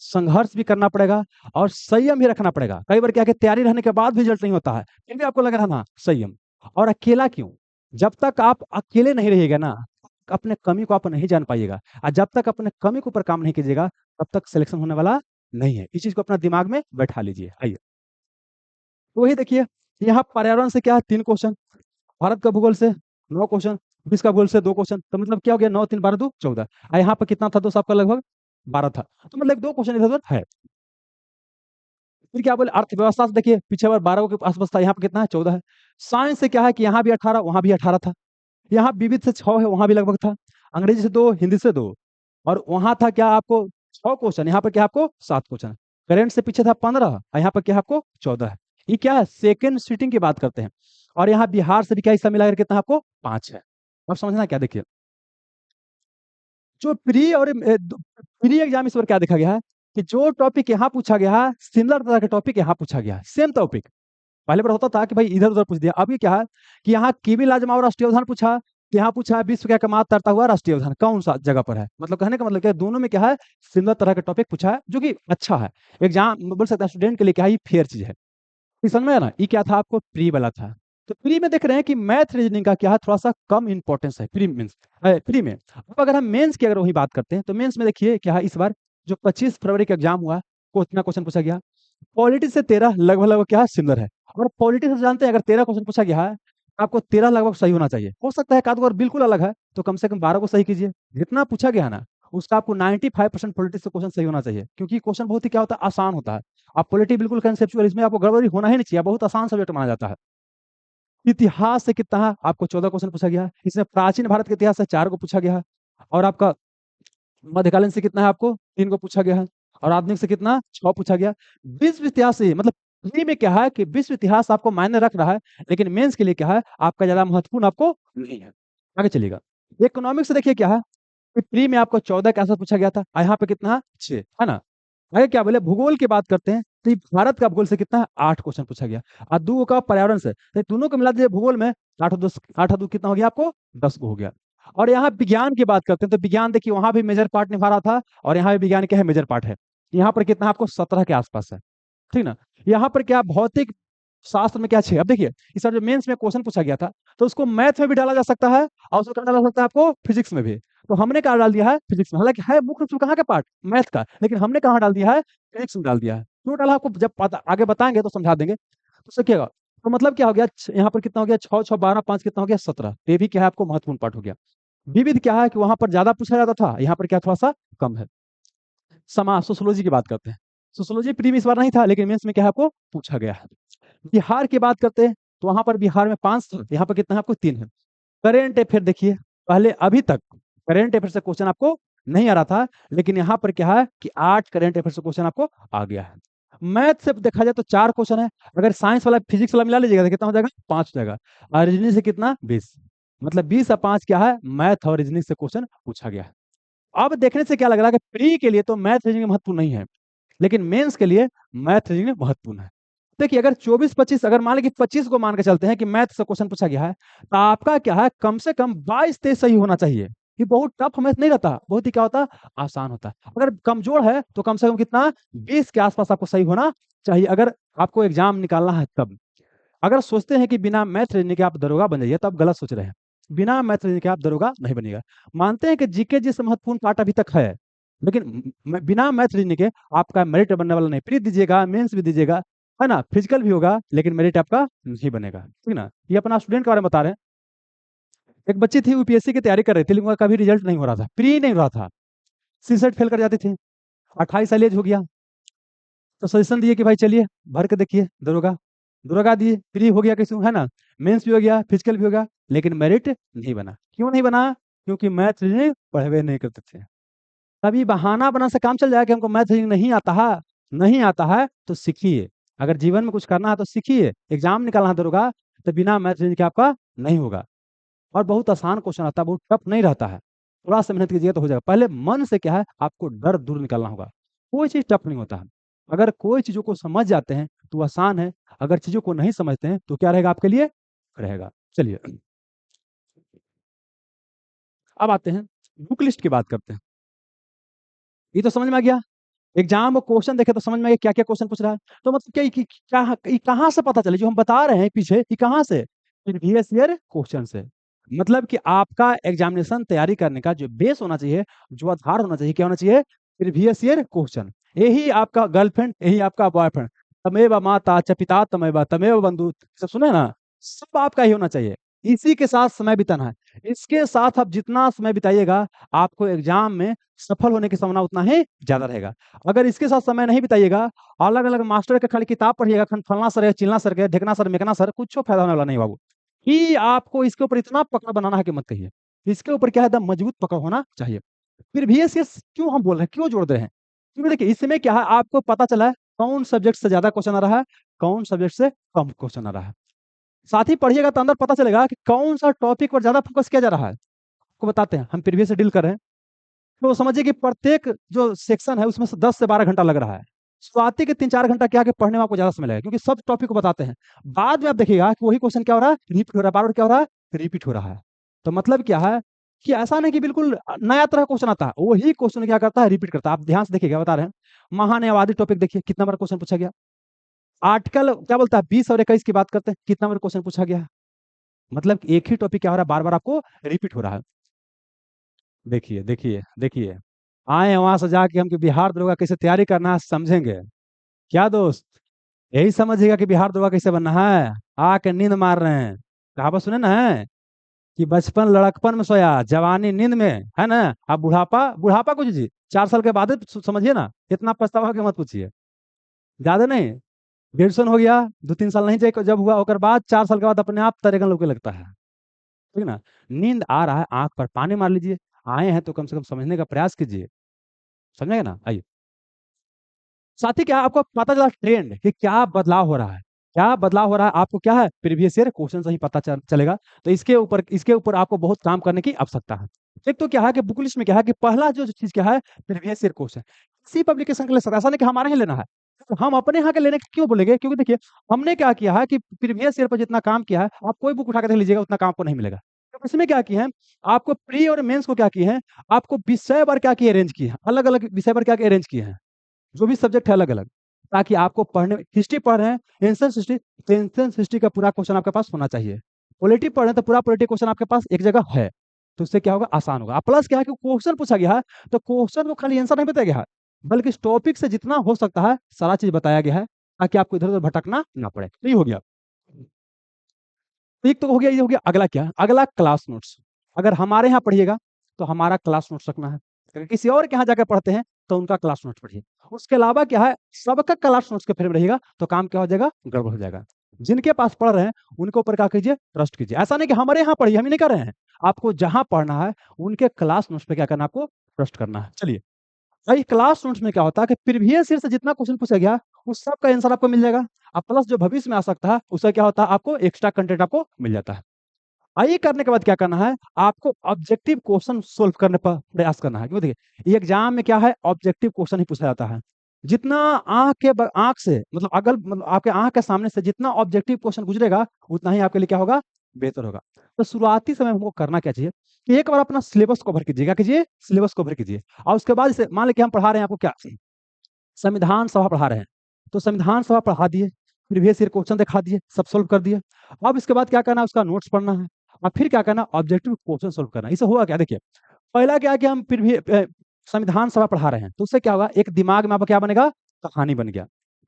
संघर्ष भी करना पड़ेगा और संयम भी रखना पड़ेगा। कई बार क्या है कि तैयारी रहने के बाद भी रिजल्ट नहीं होता है, फिर भी आपको लग रहा है ना संयम। और अकेला क्यों? जब तक आप अकेले नहीं रहिएगा ना, अपने कमी को आप नहीं जान पाइएगा और जब तक अपने कमी के ऊपर काम नहीं कीजिएगा, तब तक सिलेक्शन होने वाला नहीं है। इस चीज़ को अपना दिमाग में बैठा लीजिए। आइए, तो वही देखिए, यहाँ पर्यावरण से क्या है 3 क्वेश्चन, भारत का भूगोल से 9 क्वेश्चन, विश्व का भूगोल से 2 क्वेश्चन, तो मतलब क्या हो गया 9 3 12 2 14। यहाँ पर कितना था दोस्त आपका लगभग 12 था। तो मतलब 2 क्वेश्चन इधर-उधर है। फिर क्या बोले अर्थव्यवस्था से देखिए पीछे बार 12 के आसपास था, यहाँ पे कितना है 14 है। साइंस से क्या है कि यहाँ भी 18 वहाँ भी 18 था। यहाँ विविध से 6 है, वहाँ भी लगभग था। अंग्रेजी से 2, हिंदी से 2 और वहाँ था क्या आपको 6 क्वेश्चन, यहाँ पर क्या आपको 7 क्वेश्चन। करंट से पीछे था 15 और यहाँ पर क्या है आपको 14 है। ये क्या है सेकंड सीटिंग की बात करते हैं और यहाँ बिहार से भी क्या हिस्सा मिला कर कितना आपको 5 है। अब समझना क्या देखिए, जो प्री एग्जाम इस बार क्या देखा गया है कि जो टॉपिक यहाँ पूछा गया है, सिमिलर तरह का टॉपिक यहाँ पूछा गया है, सेम टॉपिक। पहले बार होता था कि भाई इधर-उधर पूछ दिया। अभी क्या है कि यहाँ कीवी लाजमाओ राष्ट्रीय उद्यान पूछा, तो यहाँ पूछा है विश्व का एकमात्र तैरता हुआ राष्ट्रीय उद्यान कौन-सा जगह पर है? मतलब कहने का मतलब क्या है दोनों में क्या है सिमिलर तरह का टॉपिक पूछा है, जो कि अच्छा है। एग्जाम बोल सकते हैं स्टूडेंट के लिए क्या है ये फेयर चीज़ है। ये समझ में आया ना? ये क्या था आपको प्री वाला था। तो प्री में देख रहे हैं कि मैथ रीजनिंग का क्या है थोड़ा-सा कम इम्पोर्टेंस है प्री में। अब अगर हम मेंस की अगर वही बात करते हैं, तो मेंस में देखिए क्या है इस बार जो 25 फरवरी का एग्जाम हुआ, को इतना क्वेश्चन पूछा गया। पॉलिटी से 13 लगभग-लगभग क्या है सिमिलर है और पॉलिटी से जानते हैं अगर 13 क्वेश्चन पूछा गया है, तो आपको 13 लगभग सही होना चाहिए। हो सकता है एक आध बार बिल्कुल अलग है, तो कम से कम 12 को सही कीजिए। जितना पूछा गया है ना, उसका आपको 95% पॉलिटिक्स से क्वेश्चन सही होना चाहिए, क्योंकि क्वेश्चन बहुत ही क्या होता है आसान होता है। अब पॉलिटी बिल्कुल कंसेप्चुअल इसमें आपको गड़बड़ी होना ही नहीं चाहिए, बहुत आसान सब्जेक्ट माना जाता है। इतिहास से कितना है? आपको 14 क्वेश्चन पूछा गया है। इसमें प्राचीन भारत के इतिहास से 4 को पूछा गया है और आपका मध्यकालीन से कितना है आपको 3 को पूछा गया है और आधुनिक से कितना 6 पूछा गया। विश्व इतिहास से मतलब प्री में क्या है कि विश्व इतिहास आपको मायने रख रहा है, लेकिन मेंस के लिए क्या है आपका ज़्यादा महत्वपूर्ण आपको नहीं है। आगे चलिएगा। इकोनॉमिक्स से देखिए क्या है कि प्री में आपको 14 के आसपास पूछा गया था और यहाँ पे कितना है 6 है ना? आगे क्या बोले भूगोल की बात करते हैं, तो ये भारत का भूगोल से कितना है 8 क्वेश्चन पूछा गया और 2 का पर्यावरण से। तो दोनों को मिला दीजिए भूगोल में 8 और 10 8 और 2 कितना हो गया आपको 10 को हो गया। और यहाँ विज्ञान की बात करते हैं, तो विज्ञान देखिए वहाँ भी मेजर पार्ट निभा रहा था और यहाँ भी विज्ञान क्या है मेजर पार्ट है। यहाँ पर कितना आपको 17 के आसपास है, ठीक ना? यहाँ पर क्या भौतिक शास्त्र में क्या 6 अब देखिए, इस बार जो मेंस में क्वेश्चन पूछा गया था, तो उसको मैथ में भी डाला जा सकता है और उसको डाला जा सकता है आपको फिजिक्स में भी। तो हमने कहाँ डाल दिया है फिजिक्स में, हालाँकि है मुख्य रूप से कहाँ का पार्ट मैथ का, लेकिन हमने कहाँ डाल दिया है फिजिक्स में डाल दिया है। क्यों डाला आपको जब पता आगे बताएँगे तो समझा देंगे। तो सीखिएगा, तो मतलब क्या हो गया यहाँ पर कितना हो गया 6 6 12 5 कितना हो गया 17 ये भी क्या है आपको महत्वपूर्ण पार्ट हो गया। विविध क्या है कि वहाँ पर ज़्यादा पूछा जाता था, यहाँ पर क्या थोड़ा-सा कम है। समाज सोशियोलॉजी की बात करते हैं। सोशियोलॉजी प्री में इस बार नहीं था, लेकिन मेंस में क्या है आपको पूछा गया है। बिहार की बात करते हैं, तो वहाँ पर बिहार में 5 था, यहाँ पर कितना है आपको 3 है। करेंट अफेयर देखिए, पहले अभी तक करेंट अफेयर से क्वेश्चन आपको नहीं आ रहा था, लेकिन यहाँ पर क्या है कि 8 करेंट अफेयर से क्वेश्चन आपको आ गया है। मैथ से देखा जाए तो 4 क्वेश्चन है, अगर साइंस वाला, फिजिक्स वाला मिला लीजिएगा तो कितना हो जाएगा 5 हो जाएगा और रीजनिंग से कितना 20 मतलब 20 और 5 क्या है मैथ और रीजनिंग से क्वेश्चन पूछा गया है। अब देखने से क्या लग रहा है कि प्री के लिए तो मैथ रीजनिंग महत्वपूर्ण नहीं है, लेकिन मेंस के लिए मैथ रीजनिंग महत्वपूर्ण है। देखिए अगर 24-25 अगर मान लें कि 25 को मान के चलते हैं कि मैथ से क्वेश्चन पूछा गया है, तो आपका क्या है कम से कम 22-23 सही होना चाहिए। ये बहुत टफ मैथ नहीं रहता, बहुत ही क्या होता है आसान होता है। अगर कमज़ोर है तो कम से कम कितना 20 के आस-पास आपको सही होना चाहिए, अगर आपको एग्ज़ाम निकालना है तब। अगर सोचते हैं कि बिना मैथ रीजनिंग के आप दरोगा बन जाइए, तो आप गलत सोच रहे हैं। बिना मैथ रीजनिंग के आप दरोगा नहीं बनिएगा। मानते हैं कि जीके जैसे महत्वपूर्ण पार्ट अभी तक है, लेकिन बिना मैथ रीजनिंग के आपका मेरिट बनने वाला नहीं। प्री दीजिएगा, मेंस भी दीजिएगा, है ना? फिजिकल भी होगा, लेकिन मेरिट आपका नहीं बनेगा, ठीक ना? ये अपना स्टूडेंट के बारे में बता रहे हैं। एक बच्ची थी यूपीएससी की तैयारी कर रही थी, लेकिन उसका कभी रिजल्ट नहीं हो रहा था, प्री नहीं हो रहा था। सीसेट फेल कर जाती थी, 28 साल एज हो गया, तो सजेशन दिए कि भाई चलिए भर के देखिए दरोगा। दरोगा दिए, फ्री हो गया कैसे है ना? मेंस भी हो गया, फिजिकल भी हो गया, लेकिन मेरिट नहीं बना। क्यों नहीं बना? क्योंकि मैथ रीजनिंग पढ़े हुए नहीं करते थे। तभी बहाना बनाने से काम चल जाएगा कि हमको मैथ रीजनिंग नहीं आता है तो सीखिए। अगर जीवन में कुछ करना है तो सीखिए, एग्जाम निकालना है दरोगा तो बिना मैथ रीजनिंग के आपका नहीं होगा। और बहुत आसान क्वेश्चन आता है, बहुत टफ नहीं रहता है, थोड़ा सा मेहनत कीजिएगा तो हो जाएगा। पहले मन से क्या है, आपको डर दूर निकालना होगा। कोई चीज टफ नहीं होता है, अगर कोई चीजों को समझ जाते हैं तो आसान है, अगर चीजों को नहीं समझते हैं तो क्या रहेगा आपके लिए, रहेगा। चलिए अब आते हैं बुक लिस्ट की बात करते हैं। ये तो समझ में आ गया, एग्जाम में क्वेश्चन देखे तो समझ में आ गया क्या क्या क्वेश्चन पूछ रहा है। तो मतलब क्या ये कहाँ से पता चले जो हम बता रहे हैं पीछे, ये कहाँ से, प्रीवियस ईयर क्वेश्चन से। मतलब कि आपका एग्जामिनेशन तैयारी करने का जो बेस होना चाहिए, जो आधार होना चाहिए, क्या होना चाहिए, प्रीवियस ईयर क्वेश्चन। यही आपका गर्लफ्रेंड, यही आपका बॉयफ्रेंड, तमेव माता च पिता तमेव तमेव बंधु, सब सुने ना, सब आपका ही होना चाहिए। इसी के साथ समय बिताना है, इसके साथ आप जितना समय बिताइएगा आपको एग्जाम में सफल होने की संभावना उतना ही ज्यादा रहेगा। अगर इसके साथ समय नहीं बिताइएगा, अलग अलग मास्टर के खाली किताब पढ़िएगा, फलना सर है, चिलना सर के, ढेकना सर, मेकना सर, कुछ फायदा होने वाला नहीं बाबू। कि आपको इसके ऊपर इतना पकड़ बनाना है कि मत कहिए, इसके ऊपर क्या है, एकदम मजबूत पकड़ होना चाहिए। फिर VSS क्यों हम बोल रहे हैं, क्यों जोड़ रहे हैं, क्योंकि देखिए इसमें क्या है, आपको पता चला है कौन सब्जेक्ट से ज्यादा क्वेश्चन आ रहा है, कौन सब्जेक्ट से कम क्वेश्चन आ रहा है। साथ ही पढ़िएगा तो अंदर पता चलेगा कि कौन सा टॉपिक पर ज्यादा फोकस किया जा रहा है। आपको बताते हैं, हम प्रीवियस से डील कर रहे हैं, तो समझिए कि प्रत्येक जो सेक्शन है उसमें से 10 से 12 घंटा लग रहा है। शुरुआती के 3-4 घंटा क्या कि पढ़ने में आपको ज्यादा समय लगेगा, क्योंकि सब टॉपिक को बताते हैं। बाद में आप देखिएगा कि वही क्वेश्चन क्या हो रहा है, रिपीट हो रहा है, बार बार क्या हो रहा है, रिपीट हो रहा है। तो मतलब क्या है कि ऐसा नहीं कि बिल्कुल नया तरह क्वेश्चन आता है, वही क्वेश्चन क्या करता है, रिपीट करता है। आप ध्यान से देखिएगा, बता रहे हैं, महान्यायवादी टॉपिक देखिए कितना बार क्वेश्चन पूछा गया। आर्टिकल क्या बोलता है, 20 और 21 की बात करते हैं, कितना बार क्वेश्चन पूछा गया। मतलब एक ही टॉपिक क्या हो रहा है, बार बार आपको रिपीट हो रहा है। देखिए देखिए देखिए, आए वहां से जाके हम कि बिहार दरोगा कैसे तैयारी करना है समझेंगे क्या दोस्त, यही समझिएगा कि बिहार दरोगा कैसे बनना है। आके नींद मार रहे हैं, कहावत सुने ना है कि बचपन लड़कपन में सोया, जवानी नींद में, है ना। अब बुढ़ापा, बुढ़ापा कुछ जी 4 साल के बाद ही समझिए ना, इतना पछतावा के मत पूछिए, ज्यादा नहीं, 150 हो गया, 2-3 साल नहीं जाए जब हुआ, ओकर बाद 4 साल के बाद अपने आप तरेगन लोग लगता है, ठीक ना। नींद आ रहा है, आंख पर पानी मार लीजिए, आए हैं तो कम से कम समझने का प्रयास कीजिए, समझेगा ना। आइए, साथ ही क्या आपको पता चला ट्रेंड कि क्या बदलाव हो रहा है, क्या बदलाव हो रहा है, आपको क्या है, प्रीवियस ईयर क्वेश्चन से ही पता चलेगा। तो इसके ऊपर आपको बहुत काम करने की आवश्यकता है। एक तो क्या है कि बुक लिस्ट में क्या है कि पहला जो चीज क्या है, प्रीवियस ईयर क्वेश्चन। किसी पब्लिकेशन के लिए ऐसा नहीं कि हमारे ही लेना है, तो हम अपने यहाँ के लेने के क्यों बोलेंगे, क्योंकि देखिए हमने क्या किया है कि प्रीवियस ईयर पर जितना काम किया है, आप कोई बुक उठा के देख लीजिएगा उतना काम आपको नहीं मिलेगा। तो इसमें क्या किया है, आपको प्री और मेंस को क्या किए हैं, आपको विषय पर क्या किए, अरेंज किए हैं, अलग अलग विषय पर क्या किए, अरेंज किए हैं, जो भी सब्जेक्ट है अलग अलग, ताकि आपको पढ़ने, हिस्ट्री पढ़ रहे हैं, एंशिएंट हिस्ट्री, तो एंशिएंट हिस्ट्री का पूरा क्वेश्चन आपके पास होना चाहिए। पॉलिटी पढ़ रहे हैं तो पूरा पॉलिटी क्वेश्चन आपके पास एक जगह है, तो उससे क्या होगा, आसान होगा। प्लस क्या है कि क्वेश्चन पूछा गया है, तो क्वेश्चन को खाली आंसर नहीं बताया गया है, बल्कि इस टॉपिक से जितना हो सकता है सारा चीज बताया गया है, ताकि आपको इधर उधर भटकना ना पड़े। तो ये हो गया, तो एक तो हो गया, ये हो गया। अगला क्या है, अगला क्लास नोट्स। अगर हमारे यहाँ पढ़िएगा तो हमारा क्लास नोट्स रखना है, अगर किसी और के यहाँ जाकर पढ़ते हैं तो उनका क्लास नोट्स पढ़िए। उसके अलावा क्या है, सबका क्लास नोट्स के फ्रेम रहिएगा तो काम क्या हो जाएगा, गड़बड़ हो जाएगा। जिनके पास पढ़ रहे हैं उनके ऊपर क्या कीजिए, ट्रस्ट कीजिए। ऐसा नहीं कि हमारे यहाँ पढ़िए, हम ही नहीं कर रहे हैं, आपको जहां पढ़ना है उनके क्लास नोट्स पे क्या करना है, आपको ट्रस्ट करना है। चलिए, भाई क्लास नोट्स में क्या होता है कि प्रीवियस ईयर से जितना क्वेश्चन पूछा गया उस सब का आंसर आपको मिल जाएगा। अब प्लस जो भविष्य में आ सकता है उसका क्या होता है, आपको एक्स्ट्रा कंटेंट आपको मिल जाता है। ये करने के बाद क्या करना है, आपको ऑब्जेक्टिव क्वेश्चन सोल्व करने पर प्रयास करना है। क्यों, देखिए एग्जाम में क्या है, ऑब्जेक्टिव क्वेश्चन ही पूछा जाता है। जितना आंख से मतलब अगल मतलब आपके आंख के सामने से जितना ऑब्जेक्टिव क्वेश्चन गुजरेगा उतना ही आपके लिए क्या होगा, बेहतर होगा। तो शुरुआती समय हमको करना क्या चाहिए कि एक बार अपना सिलेबस कवर कीजिएगा, कीजिए सिलेबस कवर कीजिए। और उसके बाद जैसे मान लीजिए हम पढ़ा रहे हैं आपको क्या, संविधान सभा पढ़ा रहे हैं, तो संविधान सभा पढ़ा दिए, प्रीवियस ईयर क्वेश्चन दिखा दिए, सब सोल्व कर दिए। अब इसके बाद क्या करना है, उसका नोट्स पढ़ना है, और फिर क्या करना, ऑब्जेक्टिव क्वेश्चन सोल्व करना है। इससे हुआ क्या, देखिए पहला क्या है कि हम संविधान सभा पढ़ा रहे हैं, तो उससे क्या होगा, एक दिमाग में आपका क्या बनेगा, कहानी बन गया।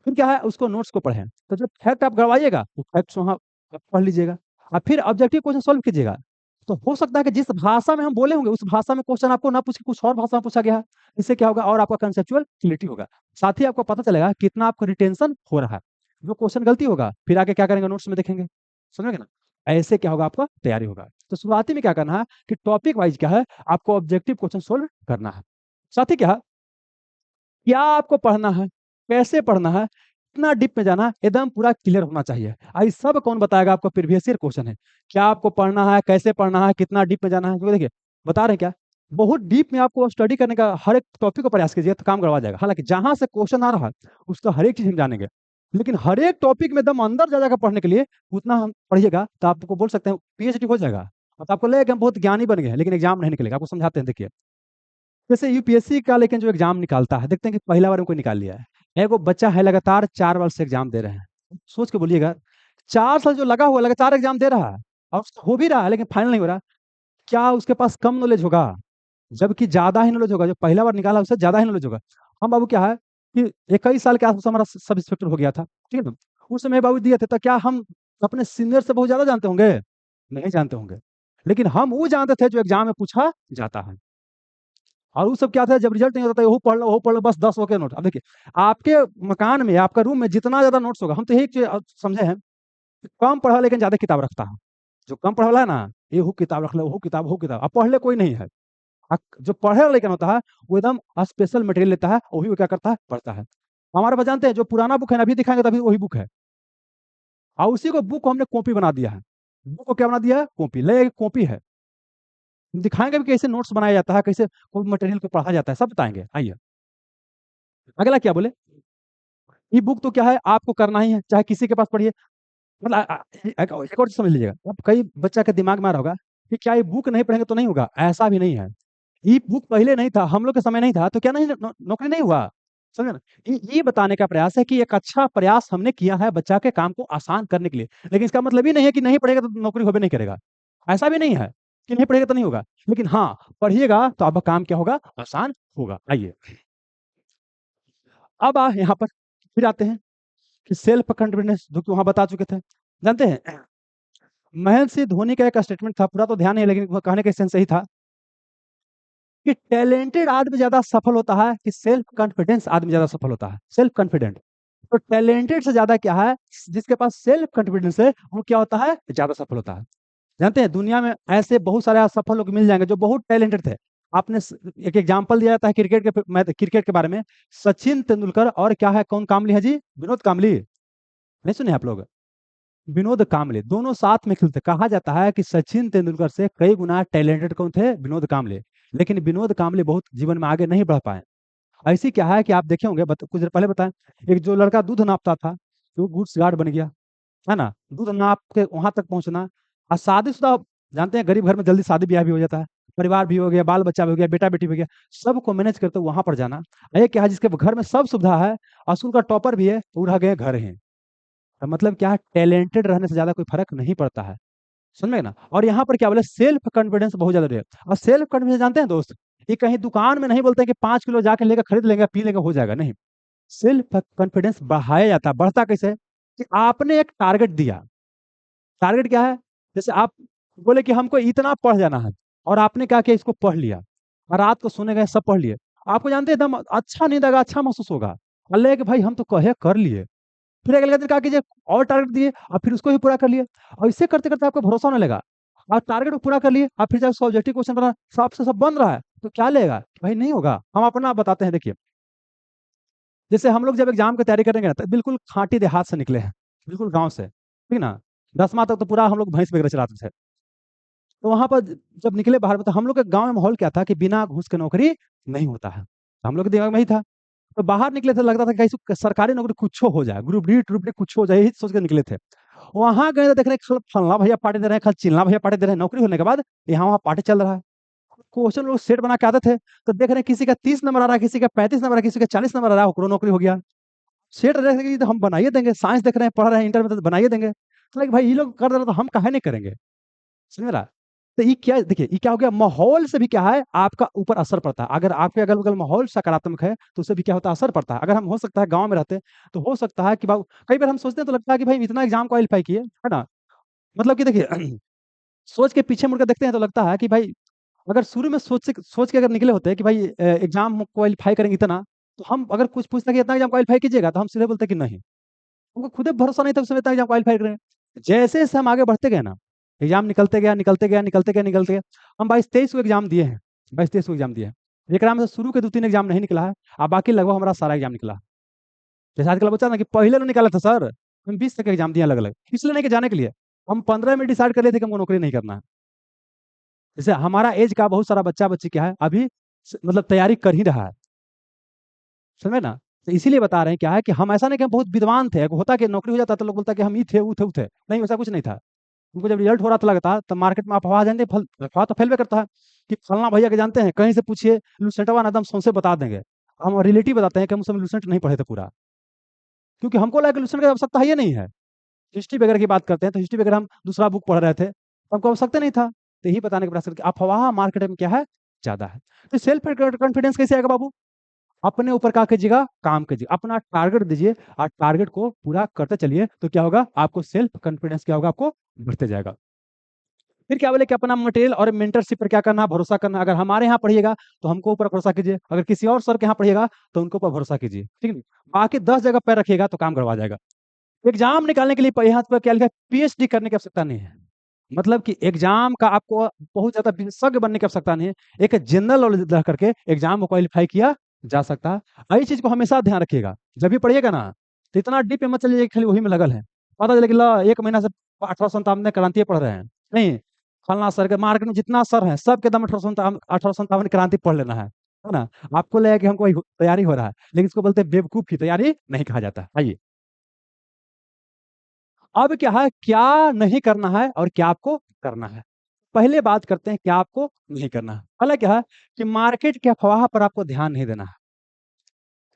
फिर क्या है, उसको नोट्स को पढ़ें, तो जब फैक्ट आप गड़वाइएगा वो फैक्ट्स वहाँ आप पढ़ लीजिएगा, और फिर ऑब्जेक्टिव क्वेश्चन सोल्व कीजिएगा। तो हो सकता है कि जिस भाषा में हम बोले होंगे उस भाषा में क्वेश्चन आपको ना पूछ के कुछ और भाषा में पूछा गया है। इससे क्या होगा, और आपका कंसेप्चुअल क्लियरिटी होगा। साथ ही आपको पता चलेगा कितना आपको रिटेंशन हो रहा है। जो क्वेश्चन गलती होगा फिर आके क्या करेंगे, नोट्स में देखेंगे, समझेंगे ना। ऐसे क्या होगा, आपका तैयारी होगा। तो शुरुआती में क्या करना है कि टॉपिक वाइज क्या है, आपको ऑब्जेक्टिव क्वेश्चन सोल्व करना है। साथ ही क्या आपको पढ़ना है, कैसे पढ़ना है, कितना डीप में जाना है, एकदम पूरा क्लियर होना चाहिए। आई सब कौन बताएगा आपको? प्रीवियस ईयर क्वेश्चन है। क्या आपको पढ़ना है, कैसे पढ़ना है, कितना डीप में जाना है, क्योंकि देखिए बता रहे हैं क्या, बहुत डीप में आपको स्टडी करने का हर एक टॉपिक को प्रयास कीजिए तो काम करवा जाएगा। हालांकि जहां से क्वेश्चन आ रहा है उसका हर एक चीज हम जानेंगे, लेकिन हर एक टॉपिक में एकदम अंदर जा जाकर पढ़ने के लिए उतना हम पढ़िएगा तो आपको बोल सकते हैं पीएचडी हो जाएगा। तो आपको लगेगा हम बहुत ज्ञानी बन गए हैं, लेकिन एग्जाम नहीं निकलेगा। आपको समझाते हैं, देखिए जैसे यूपीएससी का लेकिन जो एग्जाम निकालता है, देखते हैं कि पहला बार में कोई निकाल लिया है, एगो बच्चा है लगातार 4 वर्ष से एग्जाम दे रहे हैं। सोच के बोलिएगा, 4 साल जो लगा हुआ लगातार एग्जाम दे रहा है और उसका हो भी रहा है लेकिन फाइनल नहीं हो रहा, क्या उसके पास कम नॉलेज होगा? जबकि ज्यादा ही नॉलेज होगा। जो पहला बार निकाला उससे ज्यादा ही नॉलेज होगा। हम बाबू क्या है कि 21 साल के आसपास हमारा सब इंस्पेक्टर हो गया था, ठीक है ना? उस समय बाबू दिए थे, तो क्या हम अपने सीनियर से बहुत ज्यादा जानते होंगे? नहीं जानते होंगे। लेकिन हम वो जानते थे जो एग्जाम में पूछा जाता है। और वो सब क्या था, जब रिजल्ट नहीं होता था वो पढ़ लो वो पढ़ लो, बस 10 के नोट। अब देखिए आपके मकान में, आपका रूम में जितना ज्यादा नोट्स होगा, हम तो यही चीज़ समझे हैं कि कम पढ़ा लेकिन ज्यादा किताब रखता है। जो कम पढ़ा वाला है ना, ये वो किताब रख लो, वो किताब वो किताब, अब पढ़ ले कोई नहीं है। जो पढ़े वाला लेकिन होता है वो एकदम स्पेशल मटेरियल लेता है, वही वो क्या करता है, पढ़ता है। हमारे पास जानते हैं जो पुराना बुक है ना, अभी दिखाएंगे तभी वही बुक है, और उसी को बुक को हमने कॉपी बना दिया है। बुक को क्या बना दिया है? कॉपी। ले कॉपी है। हम दिखाएंगे भी कैसे नोट्स बनाया जाता है, कैसे कोई मटेरियल को पढ़ा जाता है, सब बताएंगे। आइए अगला क्या बोले, ये बुक तो क्या है, आपको करना ही है, चाहे किसी के पास पढ़िए। मतलब एक और चीज समझ लीजिएगा, अब कई बच्चा के दिमाग में आ रहा होगा कि क्या ये बुक नहीं पढ़ेंगे तो नहीं होगा। ऐसा भी नहीं है। ये बुक पहले नहीं था, हम लोग के समय नहीं था, तो क्या नहीं नौकरी नहीं हुआ? समझे ना? ये बताने का प्रयास है कि एक अच्छा प्रयास हमने किया है बच्चा के काम को आसान करने के लिए। लेकिन इसका मतलब ही नहीं है कि नहीं पढ़ेगा तो नौकरी होबे नहीं करेगा। ऐसा भी नहीं है कि नहीं पढ़ेगा तो नहीं होगा, लेकिन हाँ पढ़िएगा तो आपका काम क्या होगा, आसान होगा। आइए अब यहाँ पर फिर आते हैं कि सेल्फ कॉन्फिडेंस, जो कि वहां बता चुके थे। जानते हैं महेंद्र सिंह धोनी का एक स्टेटमेंट था, पूरा तो ध्यान नहीं, लेकिन वो कहने का सेंस सही था कि टैलेंटेड आदमी ज्यादा सफल होता है कि सेल्फ कॉन्फिडेंस आदमी ज्यादा सफल होता है। सेल्फ कॉन्फिडेंट तो टैलेंटेड से ज्यादा क्या है, जिसके पास सेल्फ कॉन्फिडेंस है वो क्या होता है, ज्यादा सफल होता है। जानते हैं दुनिया में ऐसे बहुत सारे असफल लोग मिल जाएंगे जो बहुत टैलेंटेड थे। आपने एक एग्जांपल दिया जाता है क्रिकेट के, मैं क्रिकेट के बारे में, सचिन तेंदुलकर और क्या है, कौन कामली है जी, विनोद कामली। नहीं सुने आप लोग? विनोद कामले, दोनों साथ में खेलते। कहा जाता है कि सचिन तेंदुलकर से कई गुना टैलेंटेड कौन थे, विनोद कामले। लेकिन विनोद कामले बहुत जीवन में आगे नहीं बढ़ पाए। ऐसी क्या है कि आप देखे होंगे, कुछ देर पहले बताएं, एक जो लड़का दूध नापता था वो गुड्स गार्ड बन गया, है ना? दूध नाप के वहां तक पहुंचना। और शादीशुदा, जानते हैं गरीब घर में जल्दी शादी ब्याह भी हो जाता है, परिवार भी हो गया, बाल बच्चा भी हो गया, बेटा बेटी भी हो गया, सबको मैनेज करते वहां पर जाना। ये क्या है, जिसके घर में सब सुविधा है और स्कूल का टॉपर भी है, वो रह गए घर ही। तो मतलब क्या है, टैलेंटेड रहने से ज्यादा कोई फर्क नहीं पड़ता है। समझ में ना? और यहाँ पर क्या बोले, सेल्फ कॉन्फिडेंस बहुत ज्यादा है। और सेल्फ कॉन्फिडेंस जानते हैं दोस्त, ये कहीं दुकान में नहीं बोलते कि 5 किलो जाके लेकर खरीद लेंगे पी लेंगे हो जाएगा, नहीं। सेल्फ कॉन्फिडेंस बढ़ाया जाता है। बढ़ता कैसे? कि आपने एक टारगेट दिया। टारगेट क्या है? जैसे आप बोले कि हमको इतना पढ़ जाना है, और आपने क्या किया, इसको पढ़ लिया और रात को सोने गए सब पढ़ लिए। आपको जानते हैं एकदम अच्छा नींद आएगा, अच्छा महसूस होगा, अल्लाह कि भाई हम तो कहे कर लिए। फिर अगले दिन कहा कीजिए, और टारगेट दिए और फिर उसको भी पूरा कर लिया। और इसे करते करते आपको भरोसा होने लगा, और टारगेट को पूरा कर लिए, और फिर जब सब्जेक्टिव क्वेश्चन बना, सब से सब बन रहा है, तो क्या लेगा भाई, नहीं होगा। हम अपना बताते हैं, देखिए जैसे हम लोग जब एग्जाम की तैयारी करेंगे ना, तो बिल्कुल खांटी देहात से निकले हैं, बिल्कुल गांव से, ठीक ना? 10वां तक तो पूरा हम लोग भैंस वगैरह चलाते थे। तो वहां पर जब निकले बाहर में, तो हम लोग के गांव में माहौल क्या था कि बिना घूस के नौकरी नहीं होता है। तो हम लोग के दिमाग में ही था। तो बाहर निकले थे, लगता था कि कैसे सरकारी नौकरी कुछ हो जाए, ग्रुप डी कुछ हो जाए, यही सोच के निकले थे। वहां गए तो देख रहे हैं फलना भैया पार्टी दे रहे हैं, कल चिल्ला भैया पार्टी दे रहे हैं। नौकरी होने के बाद यहाँ वहाँ पार्टी चल रहा है। क्वेश्चन लोग सेट बना के आते थे, तो देख रहे हैं किसी का 30 नंबर आ रहा है, किसी का 35 नंबर आ रहा है, किसी का 40 नंबर आ रहा है, ओकरो नौकरी हो गया। सेट रह गई तो हम बनाइए देंगे, साइंस देख रहे हैं, पढ़ रहे हैं, इंटर में तो बनाइए देंगे। तो like भाई ये लोग कर दे रहे तो हम काहे नहीं करेंगे? समझ रहा? तो ये क्या, देखिए ये क्या हो गया, माहौल से भी क्या है आपका ऊपर असर पड़ता है। अगर आपके अगल बगल माहौल सकारात्मक है तो उससे भी क्या होता है, असर पड़ता है। अगर हम हो सकता है गांव में रहते तो हो सकता है कि बाबू, कई बार हम सोचते हैं तो लगता है कि भाई इतना एग्जाम क्वालिफाई किए, है ना? मतलब कि देखिए सोच के पीछे मुड़कर देखते हैं तो लगता है कि भाई अगर शुरू में सोच के अगर निकले होते हैं कि भाई एग्जाम क्वालिफाई करेंगे इतना, तो हम अगर कुछ पूछता कि इतना एग्जाम क्वालिफाई कीजिएगा, तो हम सीधे बोलते कि नहीं। हमको खुद भरोसा नहीं था उस समय इतना एग्जाम क्वालिफाई करें। जैसे जैसे हम आगे बढ़ते गए ना, एग्जाम निकलते गया निकलते गया निकलते गया निकलते गया, हम 22-23 को एग्जाम दिए हैं। 22-23 को एग्जाम दिए हैं। एक में से शुरू के 2-3 एग्जाम नहीं निकला है, और बाकी लगभग हमारा सारा एग्जाम निकला। जैसे आजकल बच्चा ना कि पहले ने निकाला था सर, हम 20 तक एग्जाम दिए अलग अलग, इसलिए नहीं कि जाने के लिए, हम 15 में डिसाइड कर लिए थे कि हमको नौकरी नहीं करना है। जैसे हमारा एज का बहुत सारा बच्चा बच्ची क्या है अभी मतलब तैयारी कर ही रहा है, समझे ना। तो इसीलिए बता रहे हैं क्या है कि हम ऐसा नहीं कि हम बहुत विद्वान थे, अगर होता कि नौकरी हो जाता तो लोग बोलता कि हम ही थे वो थे, नहीं वैसा कुछ नहीं था। उनको जब रिजल्ट हो रहा था लगता तब मार्केट में अफवाह जानते, फल अफवाह तो फैलवे करता है कि फलना भैया के जानते हैं, कहीं से पूछिए लुसेंटवा ना एकदम सौंसे बता देंगे। हम रिलेटिव बताते हैं कि हम सब लुसेंट नहीं पढ़े थे पूरा, क्योंकि हमको लगा कि लुसेंट की आवश्यकता है ही नहीं है। हिस्ट्री वगैरह की बात करते हैं तो हिस्ट्री वगैरह हम दूसरा बुक पढ़ रहे थे, तो हमको आवश्यकता नहीं था। तो यही बताने के प्रयास करके अफवाह मार्केट में क्या है ज्यादा है। तो सेल्फ कॉन्फिडेंस कैसे आएगा बाबू, अपने ऊपर क्या कीजिएगा, काम कीजिए, अपना टारगेट दीजिए और टारगेट को पूरा करते चलिए, तो क्या होगा आपको सेल्फ कॉन्फिडेंस क्या होगा आपको बढ़ते जाएगा। फिर क्या बोले कि अपना मटेरियल और मेंटरशिप पर क्या करना, भरोसा करना। अगर हमारे यहाँ पढ़िएगा तो हमको ऊपर भरोसा कीजिए, अगर किसी और सर के यहाँ पढ़िएगा तो उनको ऊपर भरोसा कीजिए, ठीक है। बाकी 10 जगह पैर रखिएगा तो काम करवा जाएगा। एग्जाम निकालने के लिए यहाँ पर क्या लिखा है, पीएचडी करने की आवश्यकता नहीं है, मतलब कि एग्जाम का आपको बहुत ज्यादा विशेषज्ञ बनने की आवश्यकता नहीं है, एक जनरल नॉलेज रख करके एग्जाम को क्वालिफाई किया जा सकता है। यही चीज को हमेशा ध्यान रखिएगा, जब भी पढ़िएगा ना तो इतना डीप में मत चलिए खाली वही में लगल है, पता चले कि ला 1 महीना से 1857 क्रांति पढ़ रहे हैं, नहीं। फलना सर के मार्केट में जितना सर है सबके दम 1857 क्रांति पढ़ लेना है ना। आपको लगेगा कि हमको तैयारी हो रहा है, लेकिन इसको बोलते हैं बेवकूफ की तैयारी नहीं कहा जाता। आइए अब क्या है, क्या नहीं करना है और क्या आपको करना है। पहले बात करते हैं क्या आपको नहीं करना है। पहला क्या है कि मार्केट के अफवाह पर आपको ध्यान नहीं देना है।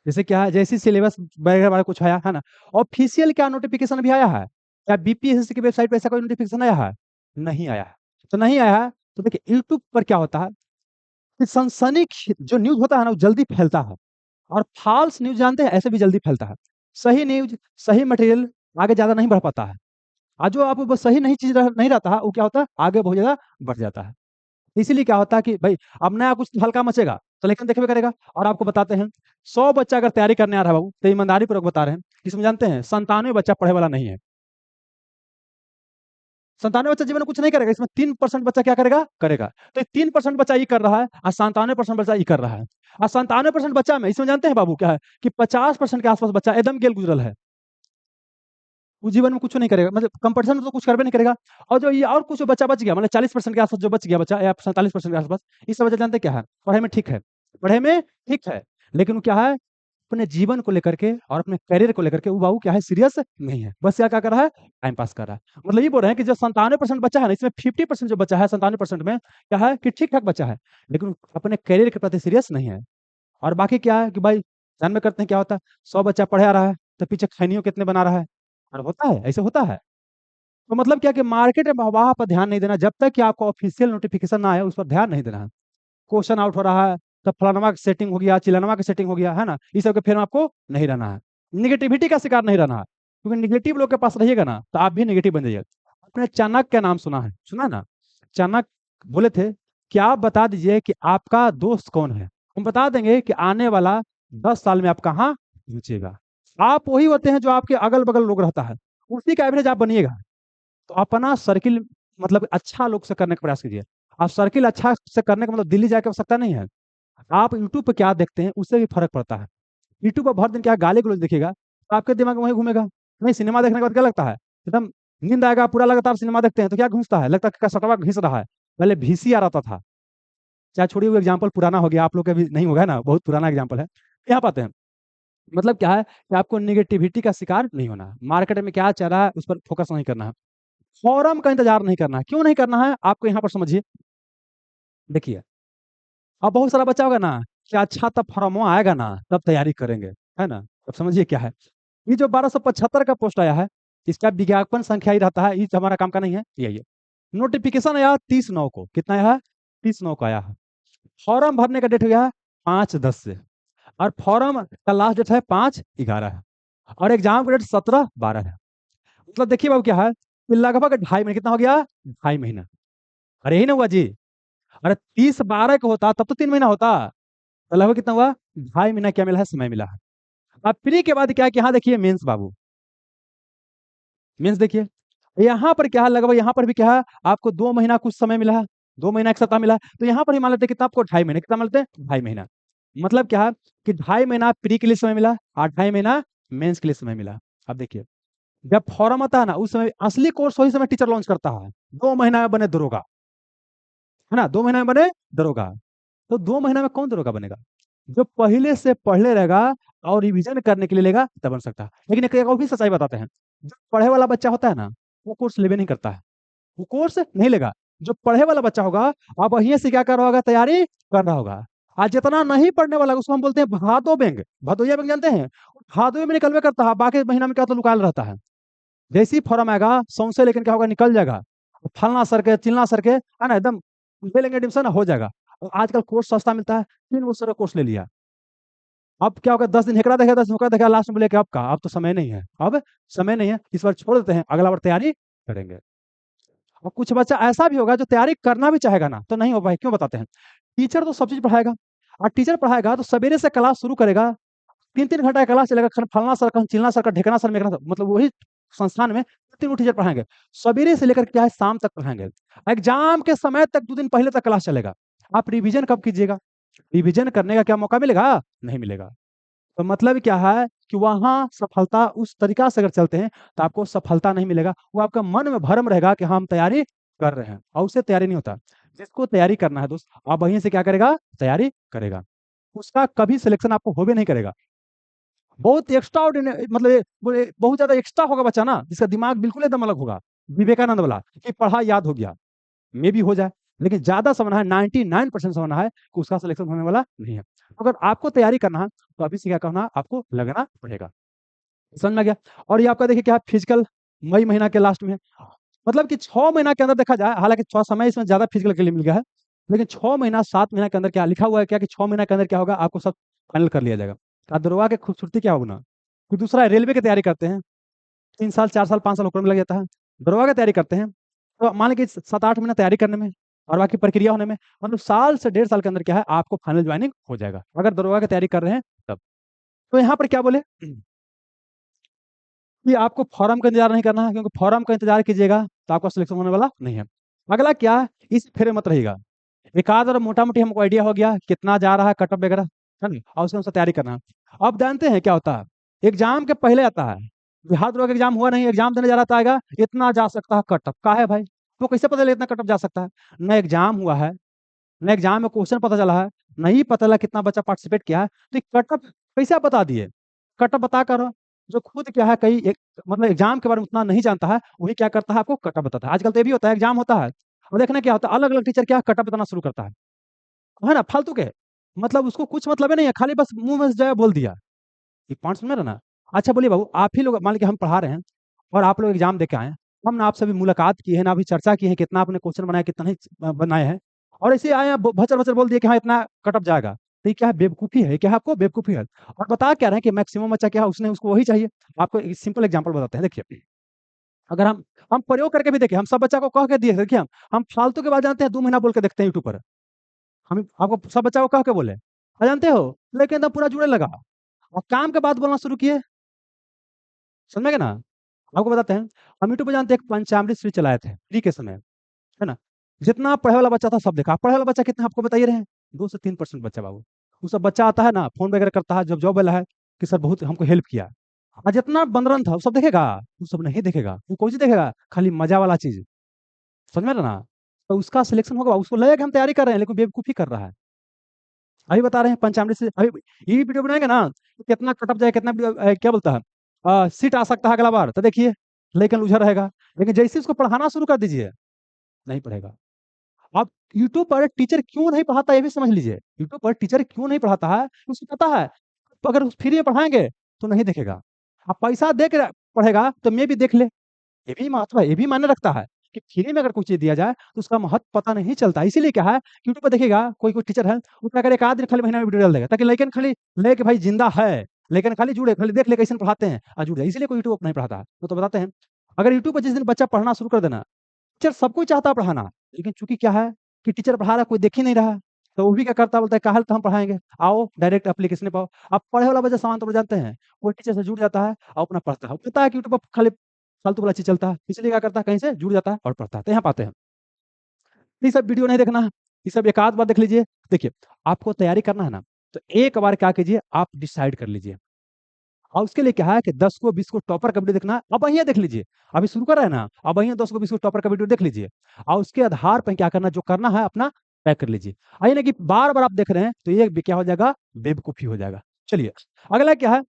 जैसे क्या है, जैसी सिलेबस वगैरह वाला कुछ आया है ना, ऑफिशियल क्या नोटिफिकेशन भी आया है, क्या बीपीएससी की वेबसाइट पे ऐसा कोई नोटिफिकेशन आया है, नहीं आया है। तो नहीं आया है तो देखिए यूट्यूब पर क्या होता है कि सनसनी जो न्यूज होता है ना वो जल्दी फैलता है, और फॉल्स न्यूज जानते हैं ऐसे भी जल्दी फैलता है। सही न्यूज सही मटेरियल आगे ज्यादा नहीं बढ़ पाता है, और जो आपको बस सही नहीं चीज नहीं रहता है वो क्या होता है आगे बहुत ज्यादा बढ़ जाता है। इसीलिए क्या होता है कि भाई अब नया कुछ हल्का मचेगा तो लेकिन देखबे करेगा। और आपको बताते हैं 100 बच्चा अगर तैयारी करने आ रहा है बाबू, तो ईमानदारी पूर्वक बता रहे हैं, इसमें जानते हैं 97 बच्चा पढ़े वाला नहीं है। 97 बच्चा जीवन में कुछ नहीं करेगा, इसमें 3% बच्चा क्या करेगा करेगा। तो 3% बच्चा ये कर रहा है और 97% बच्चा ये कर रहा है। और 97% बच्चा में इसमें जानते हैं बाबू क्या है कि 50% के आसपास बच्चा एकदम गेल गुजरल है, वो जीवन में कुछ नहीं करेगा, मतलब कंपटीशन में तो कुछ करबे नहीं करेगा। और जो ये और कुछ बच्चा बच गया, मतलब 40% के आसपास जो बच गया बच्चा, या 47% के आसपास, इस वजह जानते हैं क्या है, पढ़ाई में ठीक है, पढ़ाई में ठीक है, लेकिन वो क्या है अपने जीवन को लेकर के और अपने करियर को लेकर के वो बाबू क्या है सीरियस नहीं है, बस क्या क्या कर रहा है टाइम पास कर रहा है। मतलब ये बोल रहे हैं कि जो 97% बच्चा है ना, इसमें 50% जो बच्चा है 97% में क्या है कि ठीक ठाक बच्चा है, लेकिन अपने करियर के प्रति सीरियस नहीं है। और बाकी क्या है कि भाई ध्यान में करते हैं क्या होता है, 100 बच्चा पढ़े आ रहा है तो पीछे खैनियों कितने बना रहा है, और होता है ऐसे होता है। तो मतलब क्या कि मार्केट में वहां पर ध्यान नहीं देना, जब तक कि आपको ऑफिशियल नोटिफिकेशन ना आए उस पर ध्यान नहीं देना है। क्वेश्चन आउट हो रहा है तो फलानवा की सेटिंग हो गया, चिलानवा की सेटिंग हो गया है ना, इस सब के फेर में आपको नहीं रहना है। निगेटिविटी का शिकार नहीं रहना है, क्योंकि निगेटिव लोग के पास रहिएगा ना तो आप भी निगेटिव बन जाइएगा। आपने चाणक्य का नाम सुना है, सुना ना। चाणक्य बोले थे कि आप बता दीजिए कि आपका दोस्त कौन है, हम बता देंगे कि आने वाला 10 साल में आप कहाँ पहुंचेगा। आप वही होते हैं जो आपके अगल बगल लोग रहता है, उसी का एवरेज आप बनिएगा। तो अपना सर्किल मतलब अच्छा लोग से करने का प्रयास कीजिए। आप सर्किल अच्छा से करने का मतलब दिल्ली जाके आवश्यकता नहीं है। आप यूट्यूब पे क्या देखते हैं उससे भी फर्क पड़ता है। यूट्यूब पर भर दिन क्या गाली गलौज देखिएगा तो आपके दिमाग में वही घूमेगा। नहीं, सिनेमा देखने के बाद क्या लगता है एकदम नींद आएगा, पूरा लगातार सिनेमा देखते हैं तो क्या घूमता है, लगता है सटवा घिस रहा है। पहले VCR आता था, चाहे छोड़िए वो एग्जाम्पल पुराना हो गया, आप लोग का भी नहीं होगा ना, बहुत पुराना एग्जाम्पल है। यहाँ पाते हैं मतलब क्या है कि आपको निगेटिविटी का शिकार नहीं होना है, मार्केट में क्या चल रहा है उस पर फोकस नहीं करना है, फॉरम का इंतजार नहीं करना है। क्यों नहीं करना है आपको यहाँ पर समझिए। देखिए अब बहुत सारा बच्चा होगा ना कि अच्छा तब फॉर्मो आएगा ना तब तैयारी करेंगे, है ना। अब समझिए क्या है, ये जो 1275 का पोस्ट आया है इसका विज्ञापन संख्या ही रहता है, ये हमारा काम का नहीं है। ये नोटिफिकेशन आया 30/9 को, कितना आया है 30/9 को आया है। फॉर्म भरने का डेट हो गया है 5/10 से, और फॉर्म का लास्ट डेट है 5/11 है, और एग्जाम का डेट 17/12 है। मतलब देखिए बाबू क्या है कि लगभग 2.5 महीने, कितना हो गया 2.5 महीना। अरे यही ना हुआ जी, अरे 30/12 का होता तब तो 3 महीना होता, तो लगभग कितना हुआ 2.5 महीना क्या मिला है समय मिला है। अब प्री के बाद क्या है कि यहाँ देखिए मेंस बाबू, मेंस देखिए यहाँ पर क्या है, लगभग यहाँ पर भी क्या है आपको 2 महीना कुछ समय मिला है, 2 महीना 1 सप्ताह मिला है। तो यहाँ पर ही मान लेते हैं कितना आपको 2.5 महीने, कितना मिलते हैं 2.5 महीना। मतलब क्या है कि 2.5 महीना प्री के लिए समय मिला और 2.5 महीना मेंस के लिए समय मिला। अब देखिए, जब फॉर्म आता है ना, उस समय असली कोर्स वही समय टीचर लॉन्च करता है। 2 महीना में बने दरोगा, है ना, 2 महीना में बने दरोगा। तो 2 महीना में कौन दरोगा बनेगा? जो पहले से पढ़ले रहेगा और रिवीजन करने के लिए लेगा तब बन सकता है। लेकिन एक और भी सच्चाई बताते हैं, जो पढ़े वाला बच्चा होता है ना, वो कोर्स लेवे नहीं करता है, वो कोर्स नहीं लेगा। जो पढ़े वाला बच्चा होगा, अब वहीं से क्या कर रहा होगा, तैयारी कर रहा होगा। आज जितना नहीं पढ़ने वाला उसको हम बोलते हैं भादो बैंक, भदोइया बैंक जानते हैं, भादोई में निकलवे करता है, बाकी महीना में क्या तो लुकाल रहता है। जैसे ही फॉर्म आएगा सौंसे, लेकिन क्या होगा, निकल जाएगा, फलना सर के चिलना सर के, है ना, एकदम ले लेंगे एडमिशन, हो जाएगा। और आजकल कोर्स सस्ता मिलता है, 3 वर्ष का कोर्स ले लिया। अब क्या होगा, 10 दिन हेकड़ा देखेगा, 10 दिन देखेगा, लास्ट में बोले कि अब का, अब तो समय नहीं है, अब समय नहीं है, इस बार छोड़ देते हैं, अगला बार तैयारी करेंगे। और कुछ बच्चा ऐसा भी होगा जो तैयारी करना भी चाहेगा ना, तो नहीं हो पाए, क्यों बताते हैं? टीचर तो सब चीज पढ़ाएगा, और टीचर पढ़ाएगा तो सवेरे से क्लास शुरू करेगा, 3-3 घंटा का क्लास चलेगा, फलना सर का, चिलना सर का, ढेकना सर, मेघना सर, मतलब वही संस्थान में 3 टीचर पढ़ाएंगे, सवेरे से लेकर क्या है शाम तक पढ़ाएंगे। एग्जाम के समय तक 2 दिन पहले तक क्लास चलेगा। आप रिवीजन कब कीजिएगा? रिवीजन करने का क्या मौका मिलेगा? नहीं मिलेगा। तो मतलब क्या है कि वहाँ सफलता उस तरीका से अगर चलते हैं तो आपको सफलता नहीं मिलेगा। वो आपका मन में भ्रम रहेगा कि हम तैयारी कर रहे हैं, और उससे तैयारी नहीं होता। जिसको तैयारी करना है दोस्त, आप वहीं से क्या करेगा, तैयारी करेगा, उसका कभी सिलेक्शन आपको होबे नहीं करेगा। बहुत एक्स्ट्रा मतलब बहुत ज्यादा एक्स्ट्रा होगा बच्चा ना, जिसका दिमाग बिल्कुल एकदम अलग होगा, विवेकानंद वाला, कि पढ़ा याद हो गया, मे भी हो जाए, लेकिन ज्यादा समझना है, 99% समझना है कि उसका सिलेक्शन होने वाला नहीं है। अगर आपको तैयारी करना है तो अभी से क्या करना, आपको लगना पड़ेगा। समझ में आ गया? और ये आपका देखिए क्या फिजिकल, मई महीना के लास्ट में है। मतलब कि 6 महीना के अंदर देखा जाए, हालांकि थोड़ा समय इसमें ज्यादा फिजिकल के लिए मिल गया है, लेकिन 6 महीना 7 महीना के अंदर क्या लिखा हुआ है, क्या कि 6 महीना के अंदर क्या होगा, आपको सब फाइनल कर लिया जाएगा। दरोगा की खूबसूरती क्या होगा ना, कि दूसरा रेलवे की तैयारी करते हैं, 3 साल 4 साल 5 साल ऊपर में लग जाता है। दरोगा की तैयारी करते हैं तो मान लीजिए 7-8 महीना तैयारी करने में और बाकी प्रक्रिया होने में, मतलब साल से 1.5 साल के अंदर क्या है, आपको फाइनल ज्वाइनिंग हो जाएगा, अगर दरोगा की तैयारी कर रहे हैं तब। तो यहाँ पर क्या बोले कि आपको फॉर्म का इंतजार नहीं करना है, क्योंकि फॉर्म का इंतजार कीजिएगा तो आपका सिलेक्शन होने वाला नहीं है। अगला क्या है, इस फेरे मत रहिएगा। एक आध और मोटा मोटी हमको आइडिया हो गया कितना जा रहा है कटअप वगैरह, है ना, और उसके अनुसार तैयारी करना है। अब जानते हैं क्या होता है, एग्जाम के पहले आता है, बिहार दरोगा का एग्जाम हुआ नहीं, एग्जाम देने जा रहा था, आएगा इतना जा सकता है कटअप, का है भाई, तो कैसे पता चला इतना कटअप जा सकता है? न एग्जाम हुआ है, न एग्जाम में क्वेश्चन पता चला है, नहीं पता चला कितना बच्चा पार्टिसिपेट किया है, तो कटअप कैसे आप बता दिए? कटअप बता कर, जो खुद क्या है, कई मतलब एग्जाम के बारे में उतना नहीं जानता है, वही क्या करता है, आपको कटअप बताता है। आजकल तो ये भी होता है, एग्जाम होता है और देखना क्या होता है, अलग अलग टीचर क्या कटअप बताना शुरू करता है ना, फालतू के, मतलब उसको कुछ मतलब ही नहीं है, खाली बस मुंह में जो है बोल दिया। ये पॉइंट समझ रहे ना? अच्छा बोलिए बाबू, आप ही लोग मान लीजिए हम पढ़ा रहे हैं और आप लोग एग्जाम दे के आए हैं, हमने आपसे भी मुलाकात की है ना, अभी चर्चा की है, कितना आपने क्वेश्चन बनाया, कितना नहीं बनाए हैं, और ऐसे आए हैं भचर भचर बोल दिए कि हाँ इतना कटअप जाएगा, तो ये क्या है, बेवकूफी है, क्या है, आपको बेवकूफी है। और बता क्या रहे हैं कि मैक्सिमम बच्चा क्या है, उसने उसको वही चाहिए। आपको एक सिंपल एग्जांपल बताते हैं, देखिए, अगर हम प्रयोग करके भी देखें, हम सब बच्चा को कह के दिए, देखिए हम फालतू के बाद जानते हैं 2 महीना बोल के देखते हैं यूट्यूब पर, हम आपको सब बच्चा को कह के बोले, जानते हो, लेकिन एकदम पूरा जुड़े लगा, और काम के बाद बोलना शुरू किए, समझ में गए ना? आपको बताते हैं, हम यूट्यूब पे जानते हैं एक पंचामृत श्री चलाए थे फ्री के समय, है ना, जितना पढ़े वाला बच्चा था सब देखा। पढ़े वाला बच्चा कितना आपको बताइए रहे हैं, 2 से 3% बच्चा बाबू। वो सब बच्चा आता है ना, फोन वगैरह करता है, जब जॉब वाला है कि सर बहुत हमको हेल्प किया, और जितना बंदरन था वो सब देखेगा, वो सब नहीं देखेगा, वो कोई चीज देखेगा, खाली मजा वाला चीज, समझ में रहा ना? तो उसका सिलेक्शन होगा, उसको लगेगा कि हम तैयारी कर रहे हैं, लेकिन बेवकूफी कर रहा है। अभी बता रहे हैं पंचामृत से, अभी ये वीडियो बनाएंगे ना, तो कितना कटअप जाए, कितना क्या बोलता है, सीट आ सकता है अगला बार, तो देखिए, लेकिन उधर रहेगा। लेकिन जैसे उसको पढ़ाना शुरू कर दीजिए, नहीं पढ़ेगा। आप यूट्यूब पर टीचर क्यों नहीं पढ़ाता, ये भी समझ लीजिए, यूट्यूब पर टीचर क्यों नहीं पढ़ाता है, उसको पता है, तो अगर फ्री में पढ़ाएंगे तो नहीं देखेगा। आप पैसा दे के पढ़ेगा तो मैं भी देख ले, ये भी महत्व है, ये भी मायने रखता है, कि फ्री में अगर कुछ चीज दिया जाए तो उसका महत्व पता नहीं चलता। इसीलिए क्या है, यूट्यूब पर देखिएगा कोई कोई टीचर है, वो क्या करे, एक आध दिन खाली महीना में वीडियो डाल देगा, ताकि लेकिन खाली लेके भाई जिंदा है, लेकिन खाली जुड़े, खाली देख ले कैसे पढ़ाते हैं और जुड़ जाए। इसलिए कोई यूट्यूब नहीं पढ़ाता है। तो बताते हैं, अगर यूट्यूब पर जिस दिन बच्चा पढ़ना शुरू कर देना, टीचर सबको चाहता है पढ़ाना, लेकिन चूंकि क्या है कि टीचर पढ़ा रहा है, कोई देख ही नहीं रहा, तो वो भी क्या करता है, बोलता है काहल तो हम पढ़ाएंगे, आओ डायरेक्ट एप्लीकेशन पाओ। अब पढ़े वाला बच्चा सामान तो जानते हैं, वो टीचर से जुड़ जाता है और अपना पढ़ता है, पता है कि यूट्यूब पर खाली फालतू वाला चीज चलता है, इसलिए क्या करता है, कहीं से जुड़ जाता है और पढ़ता है। तो यहाँ पाते हैं, ये सब वीडियो नहीं देखना है, ये सब एक आध बार देख लीजिए। देखिए, आपको तैयारी करना है ना, तो एक बार क्या कीजिए, आप डिसाइड कर लीजिए, और उसके लिए क्या है कि 10 को 20 को टॉपर का वीडियो देखना है। अब वहीं देख लीजिए, अभी शुरू कर रहे हैं ना, अब वहीं 10 को 20 को टॉपर का वीडियो देख लीजिए और उसके आधार पर क्या करना, जो करना है अपना तय कर लीजिए। आइए ना कि बार बार आप देख रहे हैं तो ये क्या हो जाएगा, बेवकूफी हो जाएगा। चलिए अगला क्या है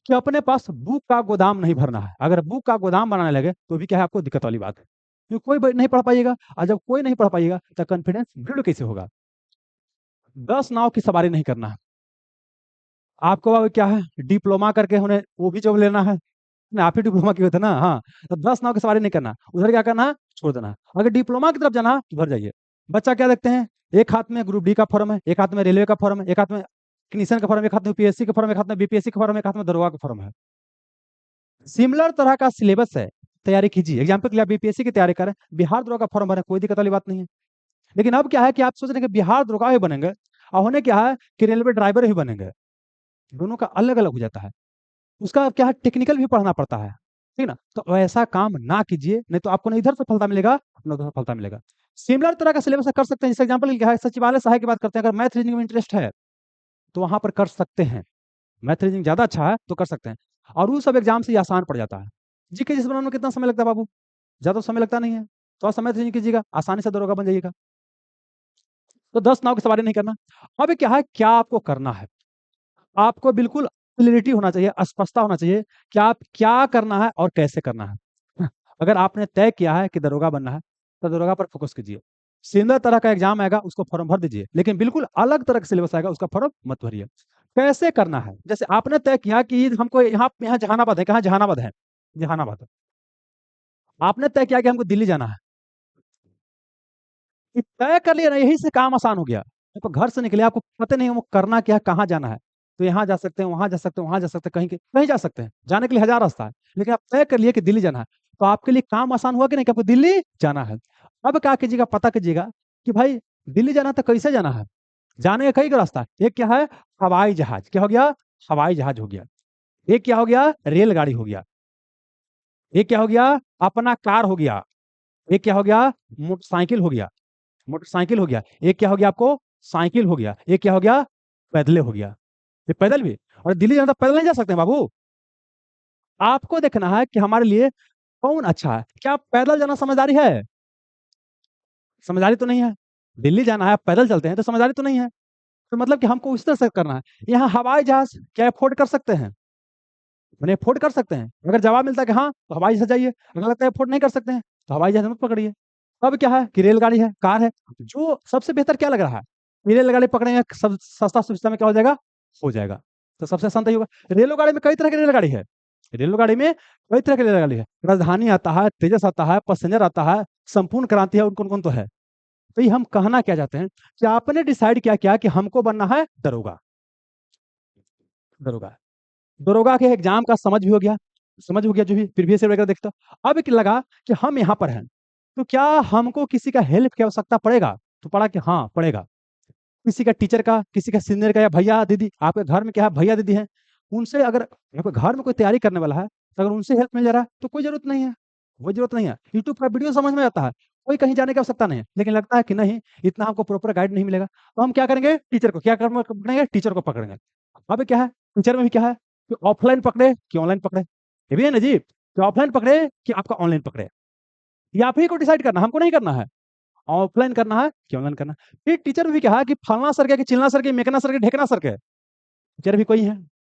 कि अपने पास बुक का गोदाम नहीं भरना है। अगर बुक का गोदाम बनाने लगे तो भी क्या है, आपको दिक्कत वाली बात है, क्योंकि कोई नहीं पढ़ पाइएगा, और जब कोई नहीं पढ़ पाइएगा तो कॉन्फिडेंस बिल्ड कैसे होगा। 10 नाव की सवारी नहीं करना है आपको। अब क्या है, डिप्लोमा करके उन्हें वो भी जॉब लेना है ना, आप ही डिप्लोमा किए थे ना, हाँ। तो 10 नाव की सवारी नहीं करना, उधर क्या करना है, छोड़ देना। अगर डिप्लोमा की तरफ जाना है, उधर जाइए। बच्चा क्या देखते हैं, एक हाथ में ग्रुप डी का फॉर्म है, एक हाथ में रेलवे का फॉर्म है, एक हाथ में टेक्नीशियन का फॉर्म, एक हाथ में पीएससी का फॉर्म, एक हाथ में बीपीएससी का फॉर्म, एक हाथ में दरोगा का फॉर्म है। सिमिलर तरह का सिलेबस है, तैयारी कीजिए। एग्जाम्पल के लिए आप बीपीएससी की तैयारी करें, बिहार दरोगा का फॉर्म भरें, कोई दिक्कत वाली बात नहीं है। लेकिन अब क्या है कि आप सोच रहे हैं कि बिहार दरोगा ही बनेंगे, और होने क्या है कि रेलवे ड्राइवर ही बनेंगे। दोनों का अलग अलग हो जाता है, उसका क्या है, टेक्निकल भी पढ़ना पड़ता है, ठीक ना। तो ऐसा काम ना कीजिए, नहीं तो आपको ना इधर सफलता मिलेगा ना उधर सफलता मिलेगा। सिमिलर तरह का सिलेबस कर सकते हैं। जैसे एग्जाम्पल क्या है, सचिवालय सहायक की बात करते हैं, अगर मैथ रीजनिंग में इंटरेस्ट है तो वहां पर कर सकते हैं। मैथ रीजनिंग ज्यादा अच्छा है तो कर सकते हैं, और वो सब एग्जाम से ही आसान पड़ जाता है। जी के जिस बनाने में कितना समय लगता है बाबू, ज्यादा समय लगता नहीं है। थोड़ा समय रीजनिंग कीजिएगा, आसानी से दरोगा बन जाइएगा। तो 10 नाव की सवारी नहीं करना। अब क्या है, क्या आपको करना है, आपको बिल्कुल क्लियरिटी होना चाहिए, स्पष्टता होना चाहिए कि आप क्या करना है और कैसे करना है। अगर आपने तय किया है कि दरोगा बनना है तो दरोगा पर फोकस कीजिए। सिमिलर तरह का एग्जाम आएगा, उसको फॉर्म भर दीजिए, लेकिन बिल्कुल अलग तरह का सिलेबस आएगा, उसका फॉर्म मत भरिए। कैसे करना है, जैसे आपने तय किया कि हमको यहाँ यहाँ जहानाबाद है, कहाँ जहानाबाद है, जहानाबाद है। आपने तय किया कि हमको दिल्ली जाना है, कि तय कर लिया ना, यही से काम आसान हो गया। तो घर से निकले, आपको पता नहीं वो करना क्या है, कहाँ जाना है, तो यहाँ जा सकते हैं, वहां जा सकते हैं, वहां जा सकते हैं, कहीं कहीं जा सकते हैं, जाने के लिए हजार रास्ता है। लेकिन आप तय कर लिए कि दिल्ली जाना है, तो आपके लिए काम आसान हुआ कि नहीं, कि आपको दिल्ली जाना है। अब क्या कीजिएगा, पता कीजिएगा कि भाई दिल्ली जाना तो कैसे जाना है। जाने का कई रास्ता है। एक क्या है, हवाई जहाज, क्या हो गया, हवाई जहाज हो गया। एक क्या हो गया, रेलगाड़ी हो गया। एक क्या हो गया, अपना कार हो गया। एक क्या हो गया, मोटरसाइकिल हो गया। मोटरसाइकिल हो गया। एक क्या हो गया आपको, साइकिल हो गया। एक क्या हो गया, पैदले हो गया। ये पैदल भी, और दिल्ली जाना तो पैदल नहीं जा सकते हैं बाबू। आपको देखना है कि हमारे लिए कौन अच्छा है। क्या पैदल जाना समझदारी है, समझदारी तो नहीं है। दिल्ली जाना है, आप पैदल चलते हैं तो समझदारी तो नहीं है। तो मतलब कि हमको उस तरह से करना है। यहाँ हवाई जहाज क्या अफोर्ड कर सकते हैं, मैंने अफोर्ड कर सकते हैं। अगर जवाब मिलता है कि हाँ, तो हवाई जहाज जाइए। अगर लगता है अफोर्ड नहीं कर सकते हैं तो हवाई जहाज मत पकड़िए। अब क्या है कि रेलगाड़ी है, कार है। जो सबसे बेहतर क्या लग रहा है, ये रेलगाड़ी पकड़ेंगे, सब सस्ता सुविधा में क्या हो जाएगा, हो जाएगा। तो सबसे आसान तो ये होगा। रेलगाड़ी में कई तरह की रेलगाड़ी है, रेलगाड़ी में कई तरह की रेलगाड़ी है। राजधानी आता है, तेजस आता है, पैसेंजर आता है, संपूर्ण क्रांति है, कौन कौन तो है। तो ये हम कहना क्या चाहते हैं कि आपने डिसाइड क्या किया कि हमको बनना है दरोगा। दरोगा, दरोगा के एग्जाम का समझ भी हो गया, समझ हो गया जो भी प्रीवियस ईयर वगैरह देखता। अब एक लगा कि हम यहाँ पर हैं, तो क्या हमको किसी का हेल्प की आवश्यकता पड़ेगा, तो पड़ा कि हाँ पड़ेगा। किसी का टीचर का, किसी का सीनियर का, या भैया दीदी, आपके घर में क्या है भैया दीदी हैं, उनसे अगर आपके घर में कोई तैयारी करने वाला है तो अगर उनसे हेल्प मिल जा रहा है तो कोई जरूरत नहीं है। वो जरूरत नहीं है, यूट्यूब का वीडियो समझ में आता है, कोई कहीं जाने की आवश्यकता नहीं है। लेकिन लगता है कि नहीं, इतना हमको प्रॉपर गाइड नहीं मिलेगा, तो हम क्या करेंगे, टीचर को क्या पकड़ेंगे, टीचर को पकड़ेंगे। अब क्या है, टीचर में भी क्या है कि ऑफलाइन पकड़े कि ऑनलाइन पकड़े, ये भी है ना जी, कि ऑफलाइन पकड़े कि आपका ऑनलाइन पकड़े, ये आप ही को डिसाइड करना, हमको नहीं करना है। ऑफलाइन करना है कि ऑनलाइन करना है। फिर टीचर भी क्या है कि फलना सर के, कि चिलना सर के, मेकना सर के, ढेकना सर के, टीचर भी कोई है।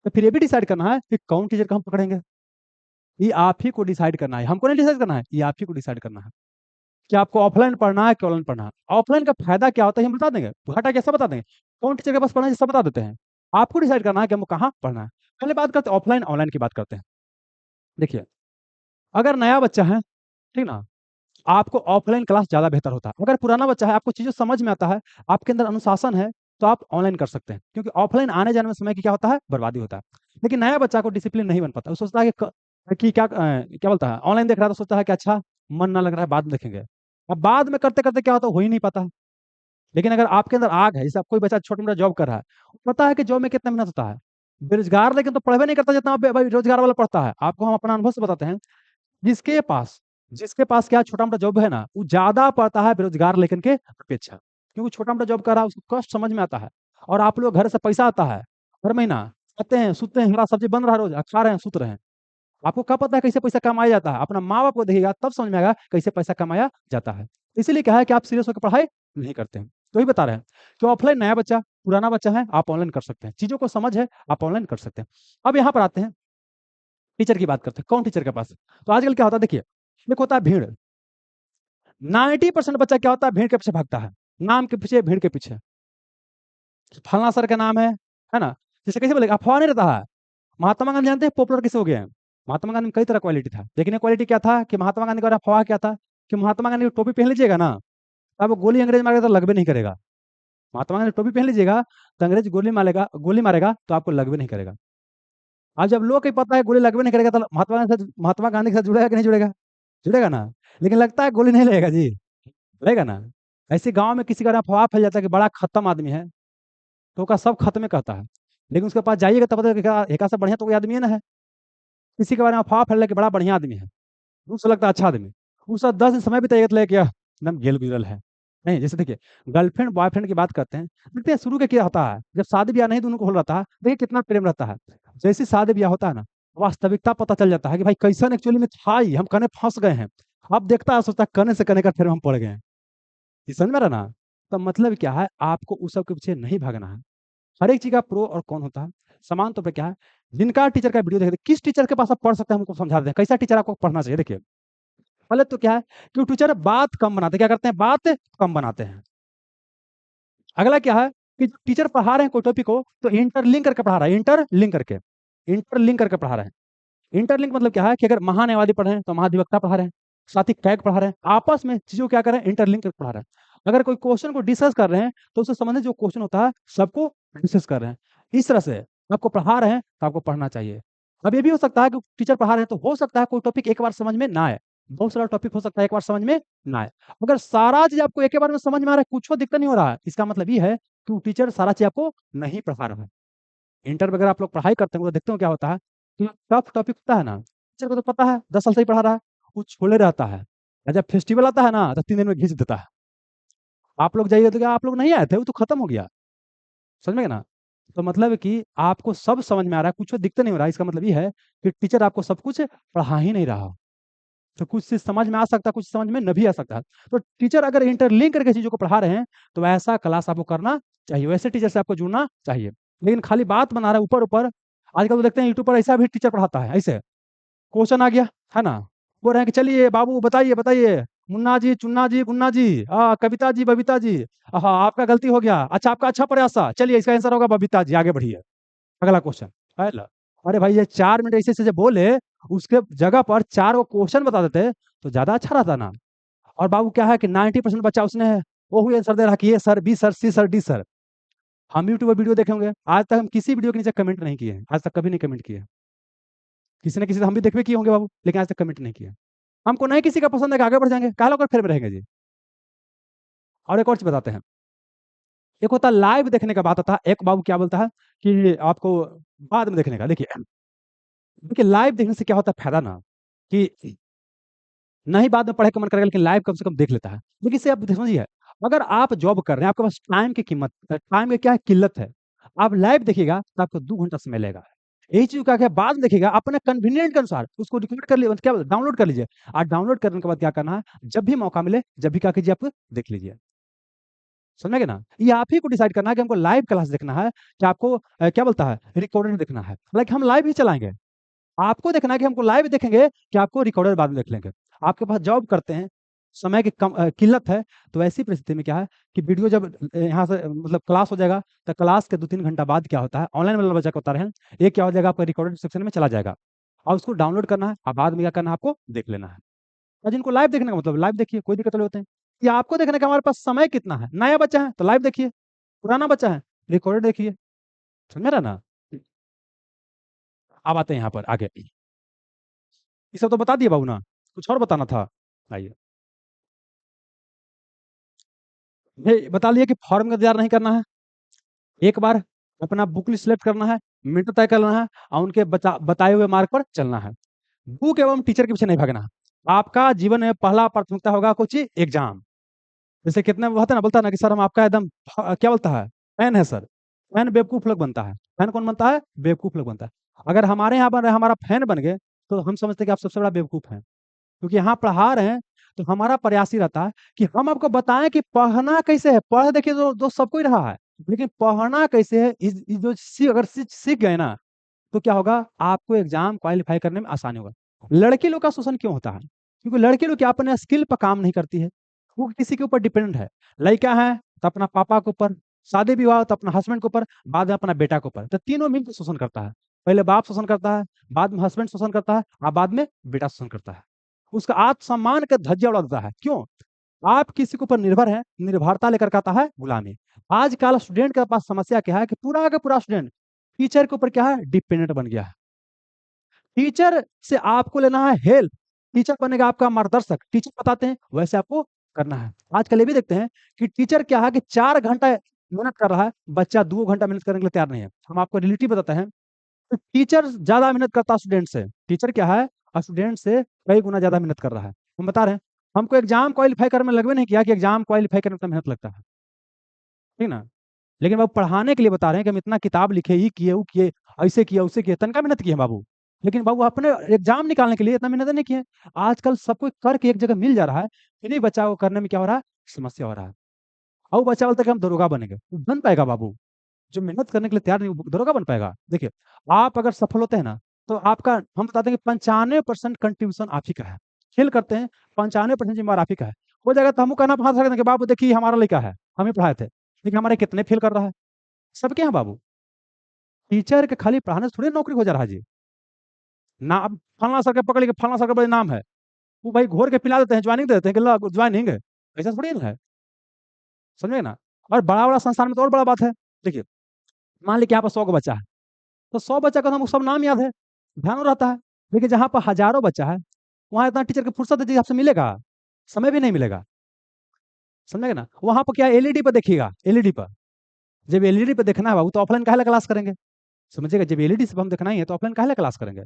तो फिर ये भी डिसाइड करना है कि कौन टीचर को हम पकड़ेंगे। ये आप ही को डिसाइड करना है, हमको नहीं डिसाइड करना है, ये आप ही को डिसाइड करना है कि आपको ऑफलाइन पढ़ना है कि ऑनलाइन पढ़ना है। ऑफलाइन का फायदा क्या होता है हम बता देंगे, घाटा कैसा बता देंगे, कौन टीचर के पास पढ़ना है सब बता देते हैं। आपको डिसाइड करना है कि हमको कहाँ पढ़ना है। पहले बात करते हैं ऑफलाइन ऑनलाइन की बात करते हैं। देखिए, अगर नया बच्चा है, ठीक ना, आपको ऑफलाइन क्लास ज़्यादा बेहतर होता है। अगर पुराना बच्चा है, आपको चीज़ें समझ में आता है, आपके अंदर अनुशासन है, तो आप ऑनलाइन कर सकते हैं, क्योंकि ऑफलाइन आने जाने में समय की क्या होता है, बर्बादी होता है। लेकिन नया बच्चा को डिसिप्लिन नहीं बन पाता, वो सोचता है कि क्या बोलता है, ऑनलाइन देख रहा है तो सोचता है कि अच्छा मन ना लग रहा है, बाद में देखेंगे। अब बाद में करते करते क्या होता है, हो ही नहीं पाता। लेकिन अगर आपके अंदर आग है, जैसे आप कोई बच्चा छोटा मोटा जॉब कर रहा है, पता है कि जॉब में कितना मेहनत होता है। बेरोजगार लेकिन तो पढ़वे नहीं करता जितना भाई रोजगार वाला पढ़ता है। आपको हम अपना अनुभव से बताते हैं, जिसके पास जिसके पास क्या छोटा मोटा जॉब है ना, वो ज्यादा पड़ता है बेरोजगार लेकिन के अपेक्षा, क्योंकि छोटा मोटा जॉब कर रहा है, उसको कष्ट समझ में आता है। और आप लोग घर से पैसा आता है हर महीना, खाते हैं, सूते हैं, हरा सब्जी बन रहा है रोज, खा रहे हैं, सूत रहे हैं। आपको क्या पता है कैसे पैसा कमाया जाता है? अपना माँ बाप को देखिएगा तब समझ में आएगा कैसे पैसा कमाया जाता है। इसीलिए क्या है कि आप सीरियस होकर पढ़ाई नहीं करते हैं। तो ही बता रहे हैं कि ऑफलाइन नया बच्चा, पुराना बच्चा है, आप ऑनलाइन कर सकते हैं। चीज़ों को समझ है, आप ऑनलाइन कर सकते हैं। अब यहाँ पर आते हैं, टीचर की बात करते हैं। कौन टीचर के पास? तो आजकल क्या होता है देखिए, एक होता है भीड़। 90% बच्चा क्या होता है? भीड़ के पीछे भागता है। नाम के पीछे, भीड़ के पीछे। फलाना सर का नाम है ना? जैसे कैसे बोलेगा, अफवाह नहीं रहता है। महात्मा गांधी जानते हैं पॉपुलर कैसे हो गए हैं? महात्मा गांधी में कई तरह क्वालिटी था, लेकिन ये क्वालिटी क्या था कि महात्मा गांधी का अफवाह क्या था कि महात्मा गांधी की टोपी पहन लीजिएगा ना, अब गोली अंग्रेज मारेगा तो लगबे नहीं करेगा। महात्मा गांधी टोपी पहन लीजिएगा तो अंग्रेज गोली मारेगा तो आपको लगबे नहीं करेगा। आज जब लोग को पता है गोली लगबे नहीं करेगा तो महात्मा गांधी के साथ जुड़ेगा कि नहीं जुड़ेगा? जुड़ेगा ना। लेकिन लगता है गोली नहीं लगेगा जी, लगेगा ना। ऐसे गांव में किसी का अफवाह फैल जाता है कि बड़ा खत्म आदमी है, तो का सब खत्म कहता है, लेकिन उसके पास जाइएगा तो पता है एक से बढ़िया तो कोई आदमी है ना है। किसी के बारे में अफवाह फैल कि बड़ा बढ़िया आदमी है, उससे लगता है अच्छा आदमी। उसका 10 दिन समय बिताइएगा तो लगेगा क्या एकदम गेल गुजरल है। नहीं, जैसे देखिए, गर्लफ्रेंड बॉयफ्रेंड की बात करते हैं, देखते हैं शुरू के क्या होता है, जब शादी ब्याह नहीं दोनों को हो रहता है, देखिए कितना प्रेम रहता है। जैसे शादी ब्याह होता है ना, वास्तविकता पता चल जाता है कि भाई कैसन एक्चुअली में था ही, हम कने फंस गए हैं। अब देखता है, सोचता है कने से कने का फिर हम पड़ गए हैं। ये समझ में रहा ना? तो मतलब क्या है, आपको उस सब के पीछे नहीं भागना है। हर एक चीज का प्रो और कौन होता है। समान तौर पे क्या है, जिनका टीचर का वीडियो देखते हैं, किस टीचर के पास आप पढ़ सकते हैं हमको समझा दें, कैसा टीचर आपको पढ़ना चाहिए। देखिए, पहले तो क्या है कि टीचर बात कम बनाते हैं, क्या करते हैं, बात कम बनाते हैं। अगला क्या है कि टीचर पढ़ा रहे हैं कोई टॉपिक को तो इंटरलिंक करके पढ़ा रहा है, इंटरलिंक करके पढ़ा रहे हैं। इंटरलिंक मतलब क्या है कि अगर महान्यायवादी पढ़ रहे हैं तो महाधिवक्ता पढ़ा रहे हैं, साथ ही कैग पढ़ा रहे हैं, आपस में चीजों क्या कर रहे हैं, इंटरलिंक करके पढ़ा रहे हैं। अगर कोई क्वेश्चन को डिस्कस कर रहे हैं तो उससे संबंधित जो क्वेश्चन होता है सबको डिस्कस कर रहे हैं। इस तरह से आपको पढ़ा रहे हैं तो आपको पढ़ना चाहिए। अब ये भी हो सकता है कि टीचर पढ़ा रहे हैं तो हो सकता है कोई टॉपिक एक बार समझ में ना आए, बहुत सारा टॉपिक हो सकता है एक बार समझ में ना आए। अगर सारा चीज आपको एक बार में समझ में आ रहा है, कुछ दिक्कत नहीं हो रहा है, इसका मतलब ये है कि वो टीचर सारा चीज आपको नहीं पढ़ा रहा है। इंटर में अगर आप लोग पढ़ाई करते हैं तो देखते हो क्या होता है कि टफ टॉपिक होता है ना, टीचर को तो पता है 10 साल से ही पढ़ा रहा है, वो छोड़े रहता है। और जब फेस्टिवल आता है ना तो 3 दिन में घिस देता है। आप लोग जाइए तो क्या आप लोग नहीं आए थे, वो तो खत्म हो गया। समझ में गए ना? तो मतलब है कि आपको सब समझ में आ रहा है, कुछ दिक्कत नहीं हो रहा है, इसका मतलब ये है कि टीचर आपको सब कुछ पढ़ा ही नहीं रहा। तो कुछ चीज समझ में आ सकता है, कुछ समझ में न भी आ सकता है। तो टीचर अगर इंटरलिंक करके चीजों को पढ़ा रहे हैं तो ऐसा क्लास आपको करना चाहिए, वैसे टीचर से आपको जुड़ना चाहिए। लेकिन खाली बात बना रहा है ऊपर ऊपर। आजकल तो देखते हैं यूट्यूब पर ऐसा भी टीचर पढ़ाता है, ऐसे क्वेश्चन आ गया है ना, बोल रहे हैं कि चलिए बाबू बताइए बताइए, मुन्ना जी चुन्ना जी गुन्ना जी, कविता जी बबीता जी, हाँ आपका गलती हो गया, अच्छा आपका अच्छा प्रयास था, चलिए इसका आंसर होगा बबीता जी, आगे बढ़िए अगला क्वेश्चन। है ला। अरे भाई ये 4 मिनट ऐसे ऐसे बोले, उसके जगह पर 4 को क्वेश्चन बता देते तो ज्यादा अच्छा रहता ना। और बाबू क्या है कि 90% बच्चा उसने है वो हुई आंसर दे रहा कि ए सर, बी सर, सी सर, डी सर। हम यूट्यूब वीडियो देखे होंगे, आज तक हम किसी वीडियो के नीचे कमेंट नहीं किए हैं, आज तक कभी नहीं कमेंट किए। किसी न किसी से हम भी देखबे किए होंगे बाबू, लेकिन आज तक कमेंट नहीं किया। हमको नहीं किसी का पसंद है कि आगे बढ़ जाएंगे, काहे लोग फिर में रहेंगे जी। और एक और चीज बताते हैं, एक होता है लाइव देखने का बात होता है, एक बाबू क्या बोलता है कि आपको बाद में देखने का। देखिए देखिए, लाइव देखने से क्या होता है फायदा ना, कि नहीं बाद में पढ़े का मन करेगा, लेकिन लाइव कम से कम देख लेता है। लेकिन इससे आप समझिए, अगर आप जॉब कर रहे हैं, आपके पास टाइम की कीमत, टाइम की क्या है, किल्लत है, आप लाइव देखिएगा तो आपको 2 घंटा समय लगेगा। यही चीज क्या है, बाद में देखिएगा अपने कन्वीनियंट के अनुसार उसको रिकॉर्ड कर लीजिए, क्या डाउनलोड कर लीजिए। और डाउनलोड करने के बाद क्या करना है, जब भी मौका मिले, जब भी क्या कीजिए, आप देख लीजिए। समझ गए ना? ये आप ही को डिसाइड करना है कि हमको लाइव क्लास देखना है कि आपको क्या बोलता है, रिकॉर्डेड देखना है। लाइक हम लाइव ही चलाएंगे, आपको देखना है कि हमको लाइव देखेंगे कि आपको रिकॉर्डेड बाद में देख लेंगे। आपके पास जॉब करते हैं, समय की कम किल्लत है, तो ऐसी परिस्थिति में क्या है कि वीडियो जब यहाँ से मतलब क्लास हो जाएगा तो क्लास के 2-3 घंटा बाद क्या होता है, ऑनलाइन वाला बच्चा को बता रहे हैं, एक क्या हो जाएगा, आपका रिकॉर्डेड सेक्शन में चला जाएगा और उसको डाउनलोड करना है और बाद में क्या करना है, आपको देख लेना है। और जिनको लाइव देखने का मतलब लाइव देखिए, कोई दिक्कत नहीं होते हैं। या आपको देखने का हमारे पास समय कितना है, नया बच्चा है तो लाइव देखिए, पुराना बच्चा है रिकॉर्डेड देखिए। समझ रहा ना? अब आते हैं यहाँ पर आगे, ये सब तो बता दिए बाबू ना, कुछ और बताना था। आइए, ये बता लिया कि फॉर्म का इंतजार नहीं करना है, एक बार अपना बुक लिस्ट सेलेक्ट करना है, मिनट तय करना है और उनके बताए हुए मार्ग पर चलना है। बुक एवं टीचर के पीछे नहीं भागना है। आपका जीवन में पहला प्राथमिकता होगा कुछ एग्जाम। जैसे कितने होता है ना, बोलता है ना कि सर हम आपका एकदम क्या बोलता है, फैन है सर, फैन बेवकूफ लोग बनता है। फैन कौन बनता है? बेवकूफ लोग बनता है। अगर हमारे यहाँ बन रहा है, हमारा फैन बन गए, तो हम समझते हैं कि आप सबसे बड़ा बेवकूफ हैं, क्योंकि यहाँ पढ़ा रहे हैं। तो हमारा प्रयास ही रहता है कि हम आपको बताएं कि पढ़ना कैसे है। पढ़ देखिए तो सबको ही रहा है, लेकिन पढ़ना कैसे है, इस जो अगर सीख गए ना, तो क्या होगा, आपको एग्जाम क्वालिफाई करने में आसानी होगा। लड़की लोग का शोषण क्यों होता है? क्योंकि लड़की लोग क्या अपने स्किल पर काम नहीं करती है, वो किसी के ऊपर डिपेंडेंट है। लड़का है तो अपना पापा के ऊपर, शादी विवाह तो अपना हस्बैंड के ऊपर, बाद में अपना बेटा के ऊपर, तो तीनों मिलकर शोषण करता है। पहले बाप शोषण करता है, बाद में हस्बैंड शोषण करता है, और बाद में बेटा शोषण करता है। उसका आत्मसम्मान का धज्जिया उड़ाता है। क्यों? आप किसी के ऊपर निर्भर है, निर्भरता लेकर के आता है गुलामी। आजकल स्टूडेंट के पास समस्या क्या है कि पूरा का पूरा स्टूडेंट टीचर के ऊपर क्या है, डिपेंडेंट बन गया है। टीचर से आपको लेना है हेल्प, टीचर बनेगा आपका मार्गदर्शक, टीचर बताते हैं वैसे आपको करना है। आजकल ये भी देखते हैं कि टीचर क्या है कि 4 घंटा मेहनत कर रहा है, बच्चा 2 घंटा मेहनत करने के लिए तैयार नहीं है। हम आपको रिलेटिव बताते हैं, तो टीचर ज्यादा मेहनत करता है स्टूडेंट से। टीचर क्या है, स्टूडेंट से कई गुना ज्यादा मेहनत कर रहा है। हम बता रहे हैं, हमको एग्जाम क्वालिफाई करने में लगभग नहीं किया कि एग्जाम क्वालिफाई करने में मेहनत लगता है, ठीक ना। लेकिन बाबू पढ़ाने के लिए बता रहे हैं कि हम इतना किताब लिखे, ये किए, वो किए, ऐसे किया, उससे किए, तनका मेहनत की है बाबू। लेकिन बाबू अपने एग्जाम निकालने के लिए इतना मेहनत नहीं किए। आजकल सब कुछ करके एक जगह मिल जा रहा है, फिर ही बच्चा को करने में क्या हो रहा है, समस्या हो रहा है। अब वो बच्चा बोलता है कि हम दरोगा बनेंगे, वो बन पाएगा बाबू? जो मेहनत करने के लिए तैयार नहीं, वो दरोगा बन पाएगा? देखिए, आप अगर सफल होते हैं ना, तो आपका, हम बताते हैं कि 95% कंट्रीब्यूशन आप ही का है। खेल करते हैं, 95% जिम्मेवार आप ही का है। हो जाएगा तो हम कहना पा सकते हैं कि बाबू देखिए हमारा लड़का है, हम ही पढ़ाए थे, लेकिन हमारे कितने फेल कर रहा है। सबके हैं बाबू। टीचर के खाली पढ़ाने से थोड़ी नौकरी हो जा रहा है जी। ना अब फलाना सर के पकड़ के, फलाना सर का बड़े नाम है, वो भाई घोर के पिला देते हैं, ज्वाइनिंग दे देते हैं कि ला ज्वाइनिंग है। ऐसा थोड़ी ना है, समझे ना। और बड़ा बड़ा संस्थान में तो और बड़ा बात है। देखिए, मान लीजिए यहाँ पर 100 बच्चा है, तो 100 बच्चा का हमको सब नाम याद है, ध्यान रहता है। लेकिन जहाँ पर हजारों बच्चा है, वहाँ इतना टीचर की फुर्सत है आपसे मिलेगा? समय भी नहीं मिलेगा, समझेगा ना। वहाँ पर क्या, एलईडी पर देखिएगा, एलईडी पर। जब एलईडी पर देखना है बाबू, तो ऑफलाइन काहे क्लास करेंगे? समझिएगा, जब एलईडी से हम देखना ही है तो ऑफलाइन काहे क्लास करेंगे?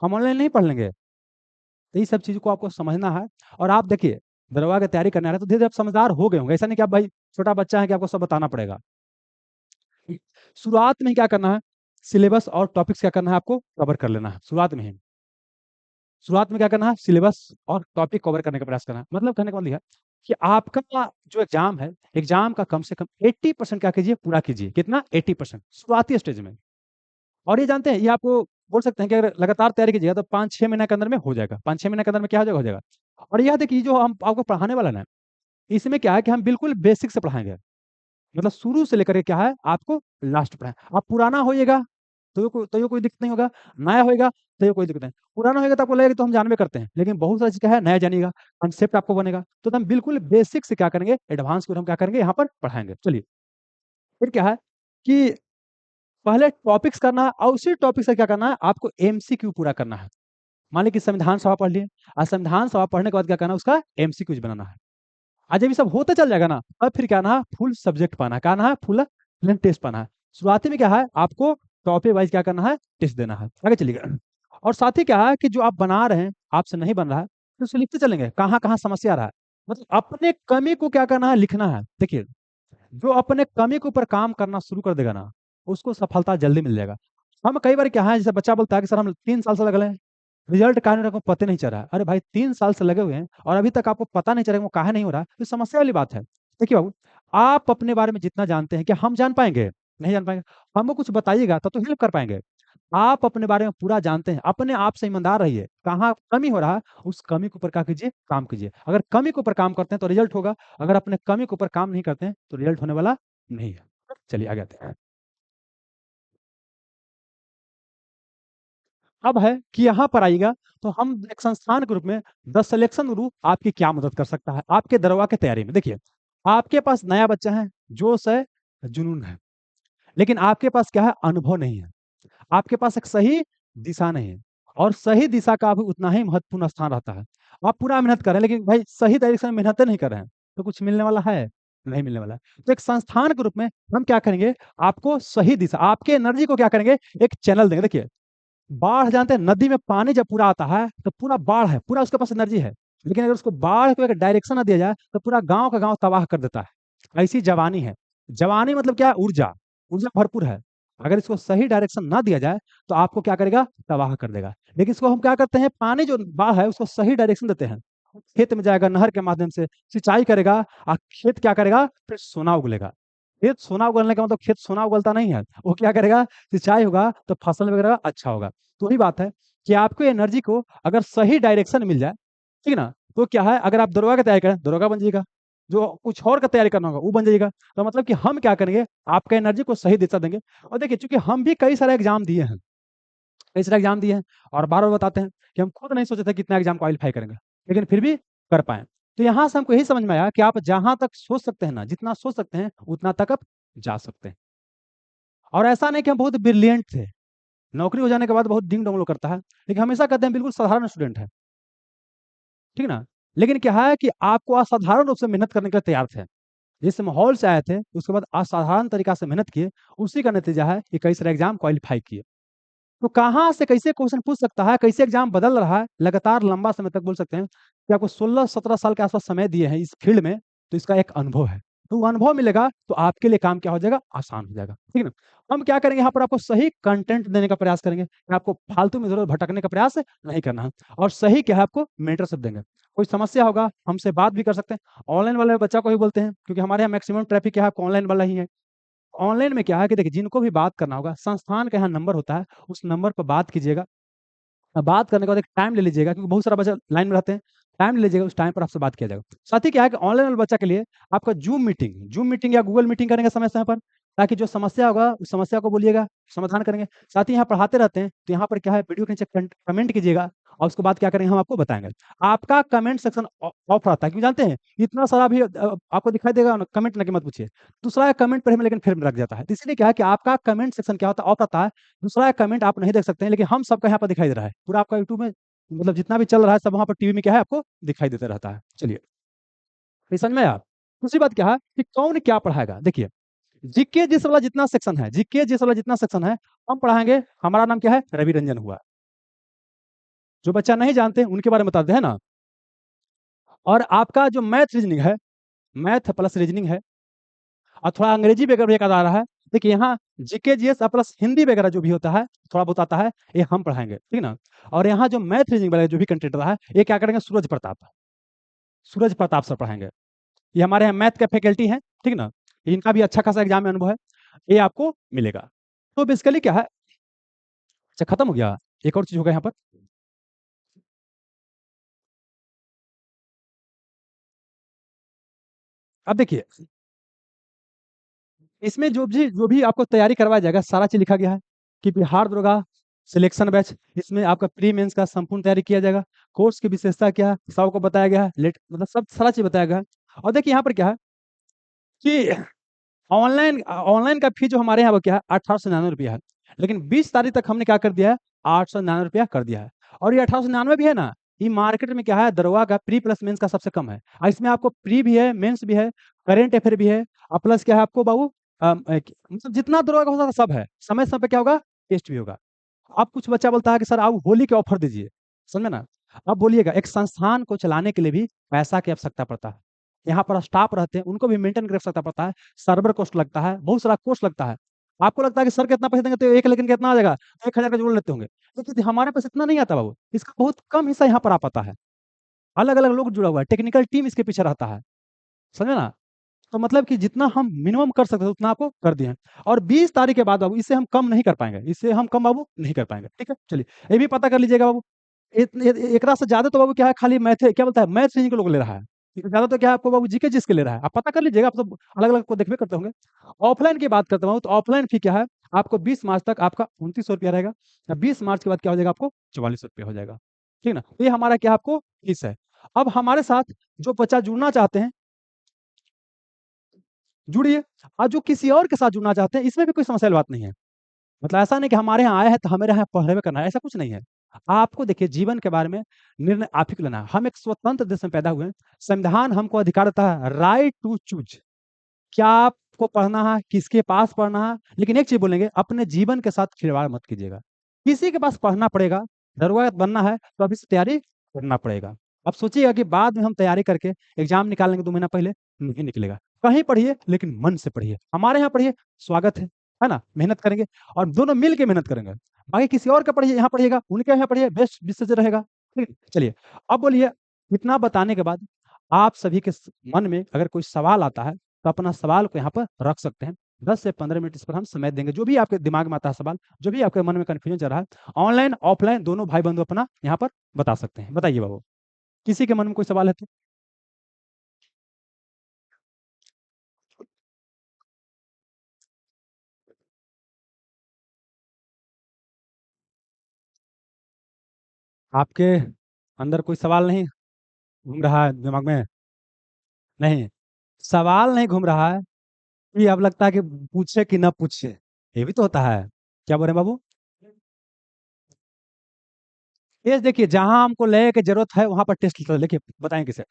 हम ऑनलाइन नहीं पढ़ लेंगे। तो ये सब चीज़ को आपको समझना है। और आप देखिए, दरोगा की तैयारी करने आ रहे हैं, तो धीरे धीरे आप समझदार हो गए होंगे। ऐसा नहीं कि आप भाई छोटा बच्चा है कि आपको सब बताना पड़ेगा। शुरुआत में ही क्या करना है, सिलेबस और टॉपिक्स क्या करना है, आपको कवर कर लेना है शुरुआत में ही। शुरुआत में क्या करना है, सिलेबस और टॉपिक कवर करने का प्रयास करना है। मतलब कहने का मतलब यह है कि आपका जो एग्जाम है, एग्जाम का कम से कम 80% क्या कीजिए, पूरा कीजिए। कितना? 80% शुरुआती स्टेज में। और ये जानते हैं, ये आपको बोल सकते हैं कि अगर लगातार तैयारी कीजिएगा तो 5-6 महीने के अंदर में हो जाएगा। 5-6 महीने के अंदर में क्या हो जाएगा? और यह देखिए, जो हम आपको पढ़ाने वाला ना, इसमें क्या है कि हम बिल्कुल बेसिक से पढ़ाएंगे। मतलब शुरू से लेकर के क्या है, आपको लास्ट पढ़ाएं। आप पुराना होइएगा तो ये कोई दिक्कत नहीं होगा, नया होएगा तो ये कोई दिक्कत नहीं। पुराना होएगा तो आपको लगेगा तो हम जानवे करते हैं, लेकिन बहुत सारी चीज क्या है, नया जानिएगा, कंसेप्ट आपको बनेगा। तो हम बिल्कुल बेसिक से क्या करेंगे, एडवांस को हम क्या करेंगे, यहाँ पर पढ़ाएंगे। चलिए, फिर क्या है कि पहले टॉपिक्स करना है, और उसी टॉपिक से क्या करना है, आपको एमसीक्यू पूरा करना है। मान लीजिए कि संविधान सभा पढ़ लिए, और संविधान सभा पढ़ने के बाद क्या करना है, उसका एमसीक्यूज बनाना है। आज जब ये सब होते चल जाएगा ना, अब फिर क्या ना, फुल सब्जेक्ट पाना है, क्या ना है, फुल टेस्ट पाना है। शुरुआती में क्या है, आपको टॉपिक वाइज क्या करना है, टेस्ट देना है। आगे चलिएगा। और साथ ही क्या है कि जो आप बना रहे हैं, आपसे नहीं बन रहा है, तो उसे लिखते चलेंगे, कहाँ कहाँ समस्या आ रहा है। मतलब अपने कमी को क्या करना है, लिखना है। देखिए, जो अपने कमी के ऊपर काम करना शुरू कर देगा ना, उसको सफलता जल्दी मिल जाएगा। हम कई बार क्या है, जैसे बच्चा बोलता है कि सर हम 3 साल से लगे हैं, रिजल्ट काहे नहीं, को पता नहीं चल रहा है। अरे भाई, 3 साल से लगे हुए हैं और अभी तक आपको पता नहीं चल रहा है वो काहे नहीं हो रहा है, तो समस्या वाली बात है। देखिए बाबू, आप अपने बारे में जितना जानते हैं, क्या हम जान पाएंगे? नहीं जान पाएंगे। हमको कुछ बताइएगा तब तो हेल्प कर पाएंगे। आप अपने बारे में पूरा जानते हैं, अपने आप से ईमानदार रहिए। कहाँ कमी हो रहा है, उस कमी के ऊपर क्या कीजिए, काम कीजिए। अगर कमी के ऊपर काम करते हैं तो रिजल्ट होगा, अगर अपने कमी के ऊपर काम नहीं करते हैं तो रिजल्ट होने वाला नहीं है। चलिए आगे आते हैं। अब है कि यहाँ पर आइएगा, तो हम एक संस्थान के रूप में द सिलेक्शन ग्रुप आपकी क्या मदद कर सकता है आपके दरोगा की तैयारी में। देखिए, आपके पास नया बच्चा है, जोश है, जुनून है, लेकिन आपके पास क्या है, अनुभव नहीं है। आपके पास एक सही दिशा नहीं है, और सही दिशा का भी उतना ही महत्वपूर्ण स्थान रहता है। आप पूरा मेहनत कर रहे हैं, लेकिन भाई सही तरीके से मेहनत नहीं कर रहे हैं, तो कुछ मिलने वाला है? नहीं मिलने वाला है। तो एक संस्थान के रूप में हम क्या करेंगे, आपको सही दिशा, आपके एनर्जी को क्या करेंगे, एक चैनल देंगे। देखिए, बाढ़ जानते हैं, नदी में पानी जब पूरा आता है तो पूरा बाढ़ है, पूरा उसके पास एनर्जी है, लेकिन अगर उसको बाढ़ को एक डायरेक्शन ना दिया जाए तो पूरा गांव का गांव तबाह कर देता है। ऐसी जवानी है। जवानी मतलब क्या है, ऊर्जा, ऊर्जा भरपूर है। अगर इसको सही डायरेक्शन ना दिया जाए तो आपको क्या करेगा, तबाह कर देगा। लेकिन इसको हम क्या करते हैं, पानी जो बाढ़ है उसको सही डायरेक्शन देते हैं, खेत में जाएगा, नहर के माध्यम से सिंचाई करेगा, और खेत क्या करेगा, फिर सोना उगलेगा। खेत सोना उगलने का मतलब खेत सोना उगलता नहीं है, वो क्या करेगा, सिंचाई होगा तो फसल वगैरह अच्छा होगा। तो वही बात है कि आपको एनर्जी को अगर सही डायरेक्शन मिल जाए, ठीक है ना, तो क्या है, अगर आप दरोगा की तैयारी करें, दरोगा बन जाएगा। जो कुछ और का तैयारी करना होगा वो बन जाएगा। तो मतलब कि हम क्या करेंगे, आपका एनर्जी को सही दिशा देंगे। और देखिए, चूंकि हम भी कई सारे एग्जाम दिए हैं, कई सारे एग्जाम दिए हैं, और बार बार बताते हैं कि हम खुद नहीं सोचे थे कितना एग्जाम क्वालिफाई करेंगे, लेकिन फिर भी कर पाए। तो यहाँ से हमको यही समझ में आया कि आप जहां तक सोच सकते हैं ना, जितना सोच सकते हैं उतना तक आप जा सकते हैं। और ऐसा नहीं कि हम बहुत ब्रिलियंट थे, नौकरी हो जाने के बाद बहुत डिंग डोंगलो करता है, लेकिन हमेशा कहते हैं बिल्कुल साधारण स्टूडेंट है, ठीक ना। लेकिन क्या है कि आपको असाधारण रूप से मेहनत करने के लिए तैयार थे। जिस माहौल से आए थे उसके बाद असाधारण तरीका से मेहनत किए, उसी का नतीजा है कि कई सारे एग्जाम क्वालिफाई किए। तो कहाँ से कैसे क्वेश्चन पूछ सकता है, कैसे एग्जाम बदल रहा है लगातार लंबा समय तक, बोल सकते हैं कि आपको 16-17 साल के आसपास समय दिए हैं इस फील्ड में, तो इसका एक अनुभव है। तो वो अनुभव मिलेगा तो आपके लिए काम क्या हो जाएगा, आसान हो जाएगा, ठीक है ना। हम क्या करेंगे, यहाँ पर आपको सही कंटेंट देने का प्रयास करेंगे कि आपको फालतू में जरूर भटकने का प्रयास नहीं करना है, और सही क्या है आपको मेंटरशिप देंगे। कोई समस्या होगा हमसे बात भी कर सकते हैं। ऑनलाइन वाले बच्चा को ही बोलते हैं, क्योंकि हमारे यहाँ मैक्सिमम ट्रैफिक क्या है, ऑनलाइन वाला ही है। ऑनलाइन में क्या है कि देखिए, जिनको भी बात करना होगा, संस्थान का यहाँ नंबर होता है, उस नंबर पर बात कीजिएगा। बात करने के बाद एक टाइम ले लीजिएगा, क्योंकि बहुत सारा बच्चा लाइन में रहते हैं। टाइम ले लीजिएगा, उस टाइम पर आपसे बात किया जाएगा। साथ ही क्या है कि ऑनलाइन वाले बच्चा के लिए आपका जूम मीटिंग या गूगल मीटिंग करेंगे समय समय पर, ताकि जो समस्या होगा उस समस्या को बोलिएगा, समाधान करेंगे। साथ ही यहाँ पढ़ाते रहते हैं, तो यहाँ पर क्या है, वीडियो के नीचे कमेंट कीजिएगा, और उसके बाद क्या करेंगे, हम आपको बताएंगे। आपका कमेंट सेक्शन ऑफ रहता है, क्यों जानते हैं, इतना सारा भी आपको दिखाई देगा, कमेंट लगे मत पूछिए। दूसरा कमेंट पर हमें लेकिन फिर रख जाता है, तो इसलिए क्या है कि आपका कमेंट सेक्शन क्या होता है, ऑफ रहता है। दूसरा कमेंट आप नहीं देख सकते हैं, लेकिन हम सबका यहाँ पर दिखाई दे रहा है, पूरा आपका यूट्यूब में, मतलब जितना भी चल रहा है सब वहां पर टीवी में क्या है, आपको दिखाई देता रहता है। चलिए, ये समझ में आया। दूसरी बात क्या है कि कौन क्या पढ़ाएगा, देखिए, जीके जिस वाला जितना सेक्शन है, जीके जिस वाला जितना सेक्शन है, हम पढ़ाएंगे। हमारा नाम क्या है, रवि रंजन हुआ। जो बच्चा नहीं जानते उनके बारे में बताते हैं ना। और आपका जो मैथ रीजनिंग है, मैथ प्लस रीजनिंग है, और थोड़ा अंग्रेजी वगैरह भी एक आ रहा है। देखिए, यहाँ जीके जीएस प्लस हिंदी वगैरह जो भी होता है, थोड़ा बहुत आता है, ये हम पढ़ाएंगे, ठीक ना। और यहाँ जो मैथ रीजनिंग वाला जो भी कंटेंट रहा है, ये क्या करेंगे, सूरज प्रताप सर पढ़ाएंगे। ये हमारे यहाँ मैथ के फैकल्टी हैं, ठीक ना। इनका भी अच्छा खासा एग्जाम में अनुभव है, ये आपको मिलेगा। तो बेसिकली क्या है, अच्छा खत्म हो गया, एक और चीज होगा यहाँ पर। अब देखिए, इसमें जो भी आपको तैयारी करवाया जाएगा, सारा चीज लिखा गया है कि बिहार दरोगा सिलेक्शन बैच, इसमें आपका प्री मेंस का संपूर्ण तैयारी किया जाएगा। कोर्स की विशेषता क्या है, सबको बताया गया है, लेट मतलब सब सारा चीज बताया गया है। और देखिए यहाँ पर क्या है कि ऑनलाइन ऑनलाइन का फी जो हमारे यहाँ पर क्या है, 1899 रुपया है। लेकिन 20 तारीख तक हमने क्या कर दिया है, 899 रुपया कर दिया है। और ये 1899 भी है ना, ये मार्केट में क्या है, दरोगा का प्री प्लस मेंस का सबसे कम है। और इसमें आपको प्री भी है, मेंस भी है, करेंट अफेयर भी है, और प्लस क्या है आपको बाबू, मतलब जितना दरोगा का होता है सब है। समय समय पे क्या होगा, टेस्ट भी होगा। अब कुछ बच्चा बोलता है कि सर आप होली के ऑफर दीजिए, समझे ना। अब बोलिएगा, एक संस्थान को चलाने के लिए भी पैसा की आवश्यकता पड़ता है। यहाँ पर स्टाफ रहते हैं, उनको भी मेंटेन कर सकता पड़ता है, सर्वर कॉस्ट लगता है, बहुत सारा कॉस्ट लगता है। आपको लगता है कि सर कितना पैसा देंगे तो एक, लेकिन कितना आ जाएगा, 1,000 का जोड़ लेते होंगे, लेकिन हमारे पास इतना नहीं आता बाबू, इसका बहुत कम हिस्सा यहाँ पर आ पाता है। अलग अलग लोग जुड़ा हुआ है, टेक्निकल टीम इसके पीछे रहता है, समझे ना। तो मतलब कि जितना हम मिनिमम कर सकते हैं उतना आपको कर दिए हैं। और 20 तारीख के बाद बाबू इससे हम कम नहीं कर पाएंगे, इससे हम कम बाबू नहीं कर पाएंगे, ठीक है। चलिए, ये भी पता कर लीजिएगा बाबू। एकरा से ज्यादा तो बाबू क्या है, खाली मैथ क्या बोलता है, मैथ से को लोग ले रहा है। इससे ज्यादा तो क्या है आपको बाबू, जीके जिसके ले रहा है, आप पता कर लीजिएगा, आप तो अलग अलग को देखबे करते होंगे। ऑफलाइन की बात करता हूँ, तो ऑफलाइन फी क्या है, आपको 20 मार्च तक आपका 2900 रुपया रहेगा, या 20 मार्च के बाद क्या हो जाएगा, आपको 4400 रुपया हो जाएगा, ठीक है ना। तो ये हमारा क्या आपको फीस है। अब हमारे साथ जो बच्चा जुड़ना चाहते हैं, जुड़िए। और जो किसी और के साथ जुड़ना चाहते हैं, इसमें भी कोई समस्या वाली बात नहीं है। मतलब ऐसा नहीं कि हमारे यहाँ आया है तो हमारे यहाँ पढ़ाई करना है, ऐसा कुछ नहीं है। आपको देखिए, जीवन के बारे में निर्णय आप ही को लेना है। हम एक स्वतंत्र देश में पैदा हुए हैं, संविधान हमको अधिकार देता है, राइट टू चूज, क्या आपको पढ़ना है, किसके पास पढ़ना है। लेकिन एक चीज बोलेंगे, अपने जीवन के साथ खिलवाड़ मत कीजिएगा। किसी के पास पढ़ना पड़ेगा, दरोगा बनना है तो अभी से तैयारी करना पड़ेगा। अब सोचिएगा कि बाद में हम तैयारी करके एग्जाम निकालेंगे 2 महीना पहले, नहीं निकलेगा। कहीं पढ़िए लेकिन मन से पढ़िए, हमारे यहाँ पढ़िए, स्वागत है। है ना, मेहनत करेंगे और दोनों मिल के मेहनत करेंगे। बाकी किसी और का पढ़िए, यहाँ पढ़िएगा, उनके यहाँ पढ़िए, बेस्ट विषय रहेगा। ठीक है? चलिए, अब बोलिए, इतना बताने के बाद आप सभी के मन में अगर कोई सवाल आता है तो अपना सवाल को यहाँ पर रख सकते हैं। 10 से 15 मिनट इस पर हम समय देंगे। जो भी आपके दिमाग में आता है सवाल, जो भी आपके मन में कंफ्यूजन चल रहा है, ऑनलाइन ऑफलाइन दोनों भाई बंधु अपना यहाँ पर बता सकते हैं। बताइए बाबू, किसी के मन में कोई सवाल है तो। आपके अंदर कोई सवाल नहीं घूम रहा है दिमाग में? नहीं, सवाल नहीं घूम रहा है, ये अब लगता है कि पूछे कि ना पूछे, ये भी तो होता है। क्या बोल रहे हैं बाबू? ये देखिए, जहां हमको लगे कि जरूरत है वहां पर टेस्ट लेते हैं। देखिए बताएं किसे।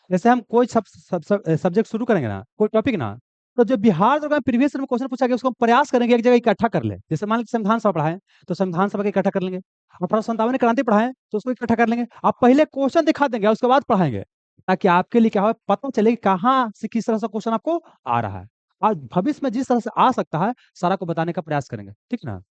जैसे हम कोई सब्जेक्ट शुरू करेंगे ना, कोई टॉपिक ना, तो जो बिहार दरगाह प्रीवियस में क्वेश्चन पूछा गया उसको हम प्रयास करेंगे एक जगह इकट्ठा कर ले। जैसे मान लीजिए संविधान सभा पढ़ाएं तो संविधान सभा को इकट्ठा कर लेंगे। 1857 क्रांति पढ़ाएं तो उसको इकट्ठा कर लेंगे। आप पहले क्वेश्चन दिखा देंगे उसके बाद पढ़ाएंगे, ताकि आपके लिए क्या हो, पता चले कि कहाँ से किस तरह से क्वेश्चन आपको आ रहा है और भविष्य में जिस तरह से आ सकता है सारा को बताने का प्रयास करेंगे। ठीक ना?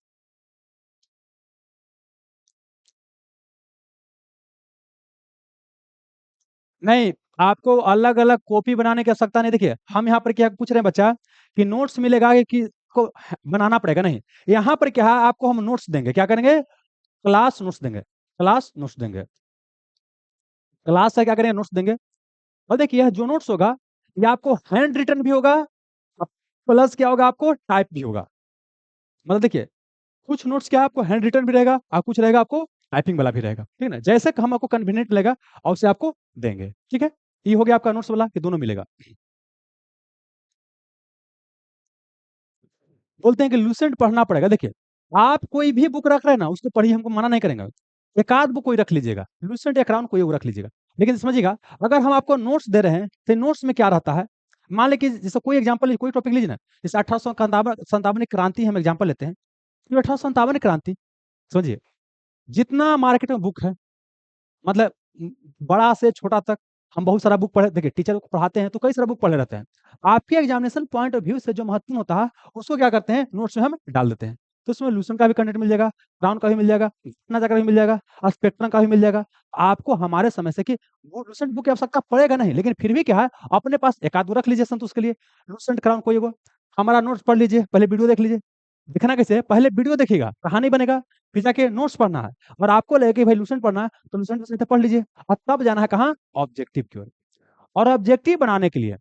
नहीं, आपको अलग अलग कॉपी बनाने की आवश्यकता नहीं। देखिए, हम यहाँ पर क्या पूछ रहे हैं बच्चा, कि नोट्स मिलेगा कि को बनाना पड़ेगा? नहीं, यहाँ पर क्या है, आपको हम नोट्स देंगे। क्या करेंगे? क्लास नोट्स देंगे। क्लास नोट्स देंगे। क्लास से क्या करेंगे? नोट्स देंगे। और देखिए, यह जो नोट्स होगा ये आपको हैंड रिटन भी होगा, प्लस क्या होगा, आपको टाइप भी होगा। मतलब देखिए, कुछ नोट्स क्या है, आपको हैंड रिटन भी रहेगा और कुछ रहेगा आपको टाइपिंग वाला भी रहेगा। ठीक है ना? जैसे कि हम आपको कन्वीनियंट लगेगा और उसे आपको देंगे। ठीक है? ये हो गया आपका नोट्स वाला, ये दोनों मिलेगा। बोलते हैं कि लूसेंट पढ़ना पड़ेगा। देखिए, आप कोई भी बुक रख रहे हैं ना, उसको पढ़िए, हमको मना नहीं करेंगे। एक आध बुक कोई रख लीजिएगा, लूसेंट या क्राउन कोई रख लीजिएगा। लेकिन समझिएगा, अगर हम आपको नोट्स दे रहे हैं तो नोट्स में क्या रहता है, मान लीजिए जैसे कोई एग्जांपल, कोई टॉपिक लीजिए ना, जैसे 1857 क्रांति हम एग्जांपल लेते हैं। तो 1857 क्रांति, समझिए, जितना मार्केट में बुक है, मतलब बड़ा से छोटा तक, हम बहुत सारा बुक पढ़े। देखिए, टीचर को पढ़ाते हैं तो कई सारा बुक पढ़े रहते हैं। आपके एग्जामिनेशन पॉइंट ऑफ व्यू से जो महत्वपूर्ण होता है उसको क्या करते हैं, नोट्स में हम डाल देते हैं। तो उसमें लूसेंट का भी कंटेंट मिल जाएगा, क्राउन का भी मिल जाएगा, इतना का भी मिल जाएगा और स्पेक्ट्रम का भी मिल जाएगा। आपको हमारे समय से कि वो लूसेंट बुक की आवश्यकता पड़ेगा नहीं, लेकिन फिर भी क्या है, अपने पास एक आध रख लीजिए संतोष के लिए। लूसेंट क्राउन कोई एगो, हमारा नोट्स पढ़ लीजिए, पहले वीडियो देख लीजिए। दिखना कैसे है, पहले वीडियो देखिएगा, कहानी बनेगा, फिर जाके नोट्स पढ़ना है। और आपको लगे कि भाई लूसेंट पढ़ना है तो लूसेंट से पढ़ लीजिए और तब जाना है कहाँ, ऑब्जेक्टिव की ओर। और ऑब्जेक्टिव बनाने के लिए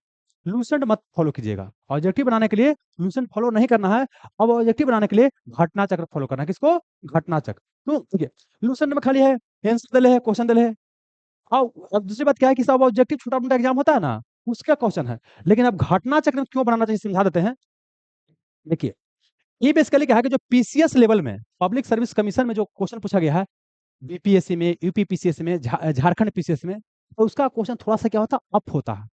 लूसेंट मत फॉलो कीजिएगा। ऑब्जेक्टिव बनाने के लिए लूसेंट फॉलो नहीं करना है। अब ऑब्जेक्टिव बनाने के लिए घटना चक्र फॉलो करना है। किसको? घटना चक्र। तो देखिए, लूसेंट में खाली है आंसर दिले है, क्वेश्चन दिले है। अब दूसरी बात क्या है कि सब ऑब्जेक्टिव छोटा मोटा एग्जाम होता है ना, उसका क्वेश्चन है। लेकिन अब घटना चक्र क्यों बनाना चाहिए समझा देते हैं। देखिए, ये बेसिकली क्या है कि जो पीसीएस लेवल में, पब्लिक सर्विस कमीशन में जो क्वेश्चन पूछा गया है, बीपीएससी में, यूपीपीसीएस में, झारखंड पीसीएस में, तो उसका क्वेश्चन थोड़ा सा क्या होता है, अप होता है।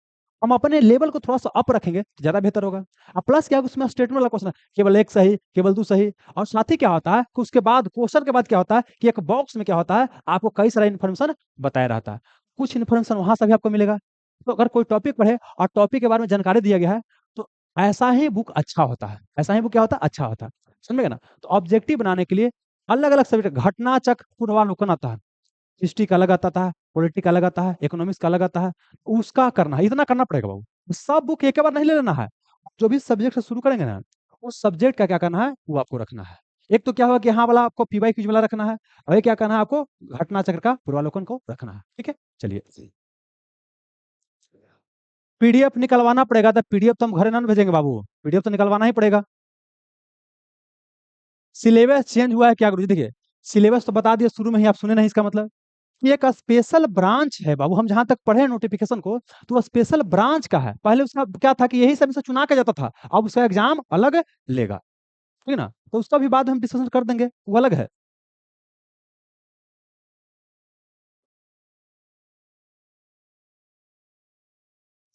हम अपने लेवल को थोड़ा सा अप रखेंगे तो ज्यादा बेहतर होगा। और प्लस क्या है, उसमें स्टेटमेंट वाला क्वेश्चन है, केवल एक सही, केवल दो सही। और साथ ही क्या होता है कि उसके बाद क्वेश्चन के बाद क्या होता है कि एक बॉक्स में क्या होता है, आपको कई सारा इन्फॉर्मेशन बताया रहता है। कुछ इन्फॉर्मेशन वहां से भी आपको मिलेगा। तो अगर कोई टॉपिक पढ़े और टॉपिक के बारे में जानकारी दिया गया है तो ऐसा ही बुक अच्छा होता है। ऐसा ही बुक क्या होता है, अच्छा होता है। समझेगा ना? तो ऑब्जेक्टिव बनाने के लिए अलग अलग सब्जेक्ट, घटना चक्र पूर्वावलोकन आता है, हिस्ट्री का अलग आता था, पॉलिटिक्स का अलग आता है, इकोनॉमिक्स का अलग आता है। उसका करना है, इतना करना पड़ेगा बाबू। सब बुक एक बार नहीं ले लेना है। जो भी सब्जेक्ट से शुरू करेंगे ना, उस सब्जेक्ट का क्या करना है वो आपको रखना है। एक तो क्या होगा कि हाँ वाला आपको पीवाई क्यूज वाला रखना है, और एक क्या करना है आपको, घटना चक्र का पूर्वावलोकन को रखना है। ठीक है? चलिए, पीडीएफ निकलवाना पड़ेगा। तो पीडीएफ तो हम घर ना भेजेंगे बाबू, पीडीएफ तो निकलवाना ही पड़ेगा। सिलेबस चेंज हुआ है क्या गुरु जी? देखिए, सिलेबस तो बता दिया शुरू में ही, आप सुने नहीं, इसका मतलब ये एक स्पेशल ब्रांच है बाबू। हम जहां तक पढ़े नोटिफिकेशन को, तो वो स्पेशल ब्रांच का है। पहले उसका क्या था कि यही सब से चुना के जाता था, अब उसका एग्जाम अलग लेगा। ठीक है ना? तो उसका भी बाद में हम डिस्कशन कर देंगे, वो अलग है।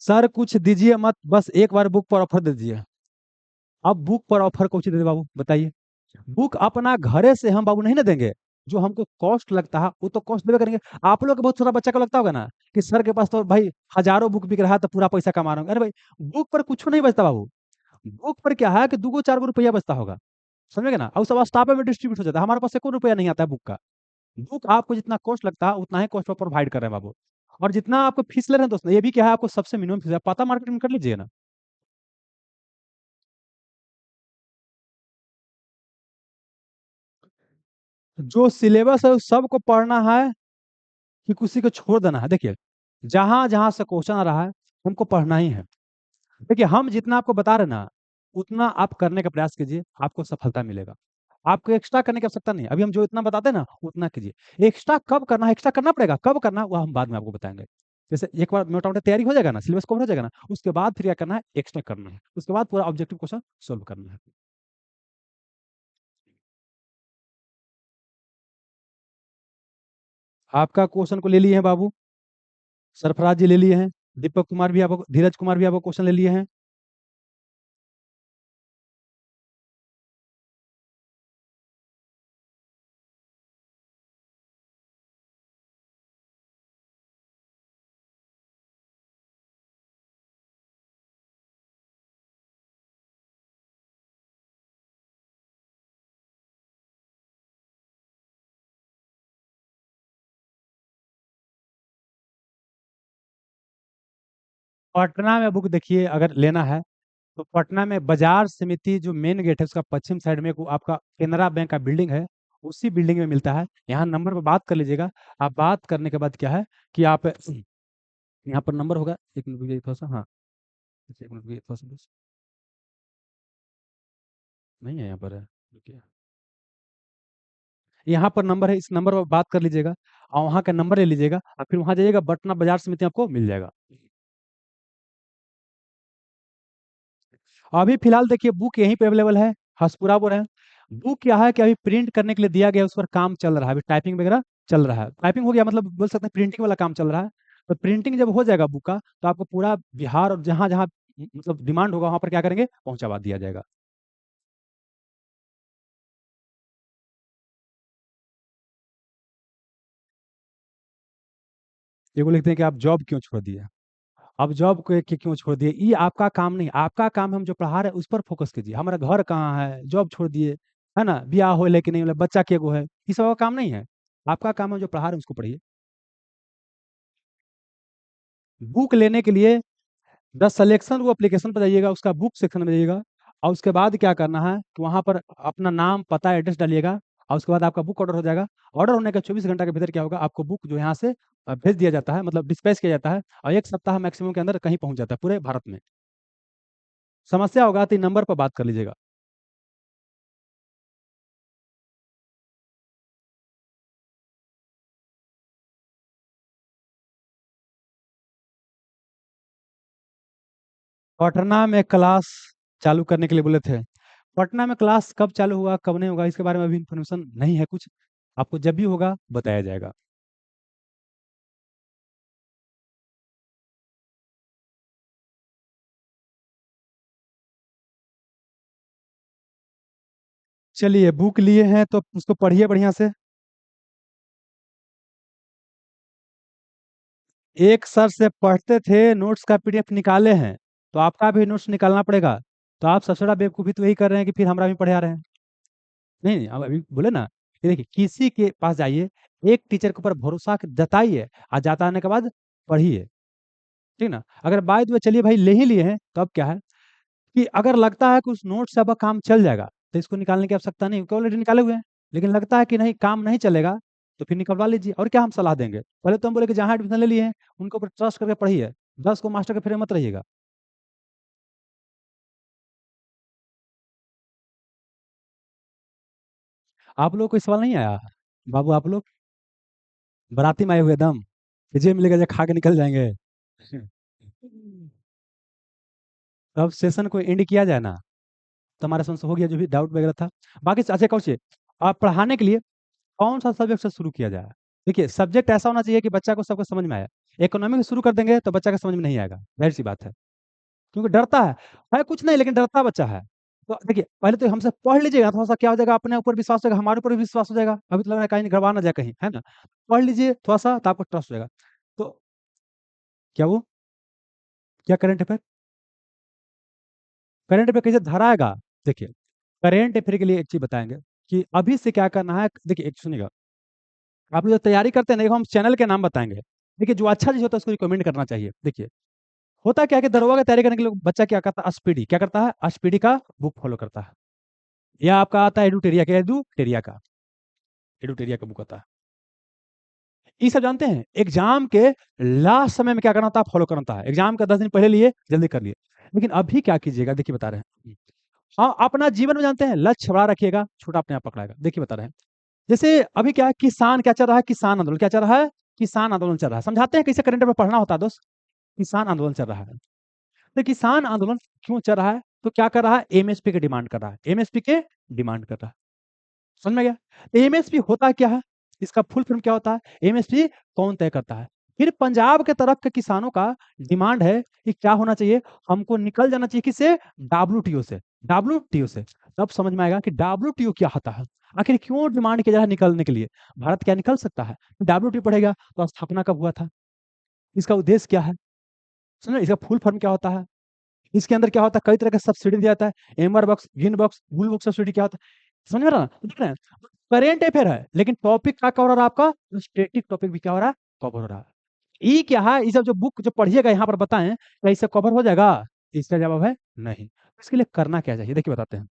सर कुछ दीजिए मत, बस एक बार बुक पर ऑफर दे दीजिए। अब बुक पर ऑफर कौन सी दे दे बाबू, बताइए। बुक अपना घरे से हम बाबू नहीं ना देंगे। जो हमको कॉस्ट लगता है वो तो कॉस्ट देवे करेंगे। आप लोग के बहुत छोटा बच्चा को लगता होगा ना कि सर के पास तो भाई हजारों बुक बिक रहा है तो पूरा पैसा कमा रहा हूँ। अरे भाई, बुक पर कुछ नहीं बचता बाबू। बुक पर क्या है कि 2 4 रुपया बचता होगा, समझ गए ना, और सब स्टाफ में डिस्ट्रीब्यूट हो जाता है, हमारे पास 1 रुपया नहीं आता है बुक का। बुक आपको जितना कॉस्ट लगता है उतना ही कॉस्ट पर प्रोवाइड कर रहे हैं बाबू। और जितना आपको फीस ले रहे हैं दोस्त, ये भी क्या है, आपको सबसे मिनिमम फीस है, पता मार्केट में कर लीजिए ना। जो सिलेबस है उस सबको पढ़ना है कि किसी को छोड़ देना है? देखिए, जहां जहां से क्वेश्चन आ रहा है हमको पढ़ना ही है। देखिए, हम जितना आपको बता रहे हैं ना, उतना आप करने का प्रयास कीजिए, आपको सफलता मिलेगा। आपको एक्स्ट्रा करने की आवश्यकता नहीं है। अभी हम जो इतना बताते हैं ना उतना कीजिए। एक्स्ट्रा कब करना है, एक्स्ट्रा करना पड़ेगा, कब करना है वो हम बाद में आपको बताएंगे। जैसे एक बार मोटा मोटा तैयारी हो जाएगा ना, सिलेबस कवर हो जाएगा ना, उसके बाद फिर क्या करना है, एक्स्ट्रा करना है, उसके बाद पूरा ऑब्जेक्टिव क्वेश्चन सोल्व करना है। आपका क्वेश्चन को ले लिए हैं बाबू, सरफराज जी ले लिए हैं, दीपक कुमार भी आपको, धीरज कुमार भी आपको क्वेश्चन ले लिए हैं। पटना में बुक देखिए, अगर लेना है तो पटना में बाजार समिति जो मेन गेट है उसका पश्चिम साइड में आपका केनरा बैंक का बिल्डिंग है, उसी बिल्डिंग में मिलता है। यहाँ नंबर पर बात कर लीजिएगा। आप बात करने के बाद क्या है कि आप यहाँ पर नंबर होगा, 1 मिनट रुकिए थोड़ा सा, हाँ 1 मिनट रुकिए थोड़ा सा बस। नहीं है यहाँ पर है, रुकिए। यहाँ पर नंबर है, इस नंबर पर बात कर लीजिएगा और वहाँ का नंबर ले लीजिएगा और फिर वहाँ जाइएगा, पटना बाजार समिति आपको मिल जाएगा। अभी फिलहाल देखिए बुक यहीं पे अवेलेबल है, हसपुरा बोल रहे हैं। बुक क्या है कि अभी प्रिंट करने के लिए दिया गया है, उस पर काम चल रहा है, अभी टाइपिंग वगैरह चल रहा है। टाइपिंग हो गया मतलब बोल सकते हैं प्रिंटिंग वाला काम चल रहा है। तो प्रिंटिंग जब हो जाएगा बुक का, तो आपको पूरा बिहार और जहाँ जहाँ मतलब डिमांड होगा वहां पर क्या करेंगे, पहुंचावा दिया जाएगा। ये को लिखते हैं कि आप जॉब क्यों छोड़ दिए। अब जॉब को क्यों छोड़ दिए, ये आपका काम नहीं, आपका काम हम जो पढ़ा रहे हैं उस पर फोकस कीजिए। हमारा घर कहाँ है, जॉब छोड़ दिए, है ना, ब्याह हो लेकिन नहीं, मतलब बच्चा के गो है, ये सब का काम नहीं है। आपका काम है जो पढ़ा रहे हैं उसको पढ़िए। बुक लेने के लिए द सिलेक्शन वो एप्लीकेशन पर जाइएगा, उसका बुक सेक्शन में जाइएगा और उसके बाद क्या करना है कि वहां पर अपना नाम पता एड्रेस डालिएगा और उसके बाद आपका बुक ऑर्डर हो जाएगा। ऑर्डर होने के 24 घंटा के भीतर क्या होगा, आपको बुक जो यहाँ से भेज दिया जाता है, मतलब डिस्पैच किया जाता है, और 1 सप्ताह मैक्सिमम के अंदर कहीं पहुंच जाता है पूरे भारत में। समस्या होगा तो इन नंबर पर बात कर लीजिएगा। पटना में क्लास चालू करने के लिए बोले थे। पटना में क्लास कब चालू होगा कब नहीं होगा इसके बारे में अभी इंफॉर्मेशन नहीं है कुछ, आपको जब भी होगा बताया जाएगा। चलिए, बुक लिए हैं तो उसको पढ़िए बढ़िया से। एक सर से पढ़ते थे, नोट्स का पीडीएफ निकाले हैं, तो आपका भी नोट्स निकालना पड़ेगा। तो आप सबसे बड़ा बेवकूफ़ी तो यही कर रहे हैं कि फिर हमरा भी पढ़े आ रहे हैं। नहीं नहीं, अब अभी बोले ना कि देखिए, किसी के पास जाइए, एक टीचर के ऊपर भरोसा जताइए और जताने के बाद पढ़िए, ठीक ना। अगर बाय द वे चलिए भाई ले ही लिए हैं, तो अब क्या है कि अगर लगता है कि उस नोट से अब काम चल जाएगा तो इसको निकालने की आवश्यकता नहीं, क्योंकि ऑलरेडी निकाले हुए हैं। लेकिन लगता है कि नहीं काम नहीं चलेगा, तो फिर निकलवा लीजिए। और क्या हम सलाह देंगे, पहले तो हम बोले कि जहाँ एडमिशन ले लिए हैं उनके ऊपर ट्रस्ट करके पढ़िए, 10 को मास्टर के फेरे मत रहिएगा। आप लोग कोई सवाल नहीं आया बाबू, आप लोग बाराती में आए हुए दम कि जे मिलेगा जे खा के निकल जाएंगे। अब सेशन को एंड किया जाए ना, तो हमारा समझ हो गया जो भी डाउट वगैरह था। बाकी अच्छा कौन आप पढ़ाने के लिए कौन सा सब्जेक्ट से शुरू किया जाए। देखिए, सब्जेक्ट ऐसा होना चाहिए कि बच्चा को सबको समझ में आए। इकोनॉमिक्स शुरू कर देंगे तो बच्चा का समझ में नहीं आएगा, जाहिर सी बात है, क्योंकि डरता है कुछ नहीं लेकिन डरता बच्चा है। तो देखिए, पहले तो हमसे पढ़ लीजिएगा, थोड़ा सा क्या हो जाएगा, अपने ऊपर विश्वास होगा, हमारे ऊपर भी विश्वास हो जाएगा। अभी तो लग रहा है कहीं नहीं गड़बड़ा ना जाए कहीं, है ना। पढ़ लीजिए थोड़ा सा तो आपको ट्रस्ट हो जाएगा। तो क्या वो क्या करंट अफेयर, करंट अफेयर कैसे धराएगा? देखिए, करंट अफेयर के लिए एक चीज बताएंगे कि अभी से क्या करना है। देखिए, एक सुनिएगा, आप लोग जो तैयारी करते हैं ना, देखो हम चैनल के नाम बताएंगे। देखिए, जो अच्छा चीज होता है उसको रिकमेंड करना चाहिए। देखिए, होता क्या है कि दरोगा की तैयारी करने के लिए बच्चा क्या करता है, स्पीडी क्या करता है, स्पीडी का बुक फॉलो करता है। या आपका आता है एडुटेरिया का, एडुटेरिया का बुक आता है। ये सब जानते हैं, एग्जाम के लास्ट समय में क्या करना था, फॉलो करना था। एग्जाम का 10 दिन पहले लिए, जल्दी कर लिए। लेकिन अभी क्या कीजिएगा, देखिए बता रहे हैं। हाँ, अपना जीवन में जानते हैं, लक्ष्य बड़ा रखिएगा, छोटा अपने आप पकड़ाएगा। देखिए बता रहे हैं, जैसे अभी क्या है, किसान क्या चल रहा है, किसान आंदोलन क्या चल रहा है, किसान आंदोलन चल रहा है। समझाते हैं कैसे करंट में पढ़ना होता है दोस्त। किसान आंदोलन चल रहा है, तो किसान आंदोलन क्यों चल रहा है, तो क्या कर रहा है, एमएसपी की डिमांड कर रहा है, एमएसपी के डिमांड कर रहा है। समझ में गया? एमएसपी होता क्या है, इसका फुल फॉर्म क्या होता है, एमएसपी कौन तय करता है। फिर पंजाब के तरफ के किसानों का डिमांड है कि क्या होना चाहिए, हमको निकल जाना चाहिए किससे, डब्ल्यूटीओ से, डब्ल्यूटीओ से। तब समझ में आएगा कि डब्ल्यूटीओ क्या होता है, आखिर क्यों डिमांड किया जा रहा है निकलने के लिए। भारत क्या निकल सकता है, डब्ल्यूटीओ पढ़ेगा तो स्थापना कब हुआ था, इसका उद्देश्य क्या है, समझ, इसका फुल फॉर्म क्या होता है, इसके अंदर क्या होता है, कई तरह का सब्सिडी दिया जाता है, एमआर बॉक्स, गिन बॉक्स, बुल बॉक्स सब्सिडी क्या होता है। समझ में रहा ना, तो देख रहे हैं, करेंट अफेयर है लेकिन टॉपिक क्या कवर हो रहा है आपका, स्टैटिक टॉपिक भी क्या हो रहा है, कवर हो रहा है। ये क्या है, ये सब जो बुक जो पढ़िएगा यहाँ पर बताएं, क्या इससे कवर हो जाएगा, इसका जवाब है नहीं। इसके लिए करना क्या चाहिए, देखिए बताते हैं।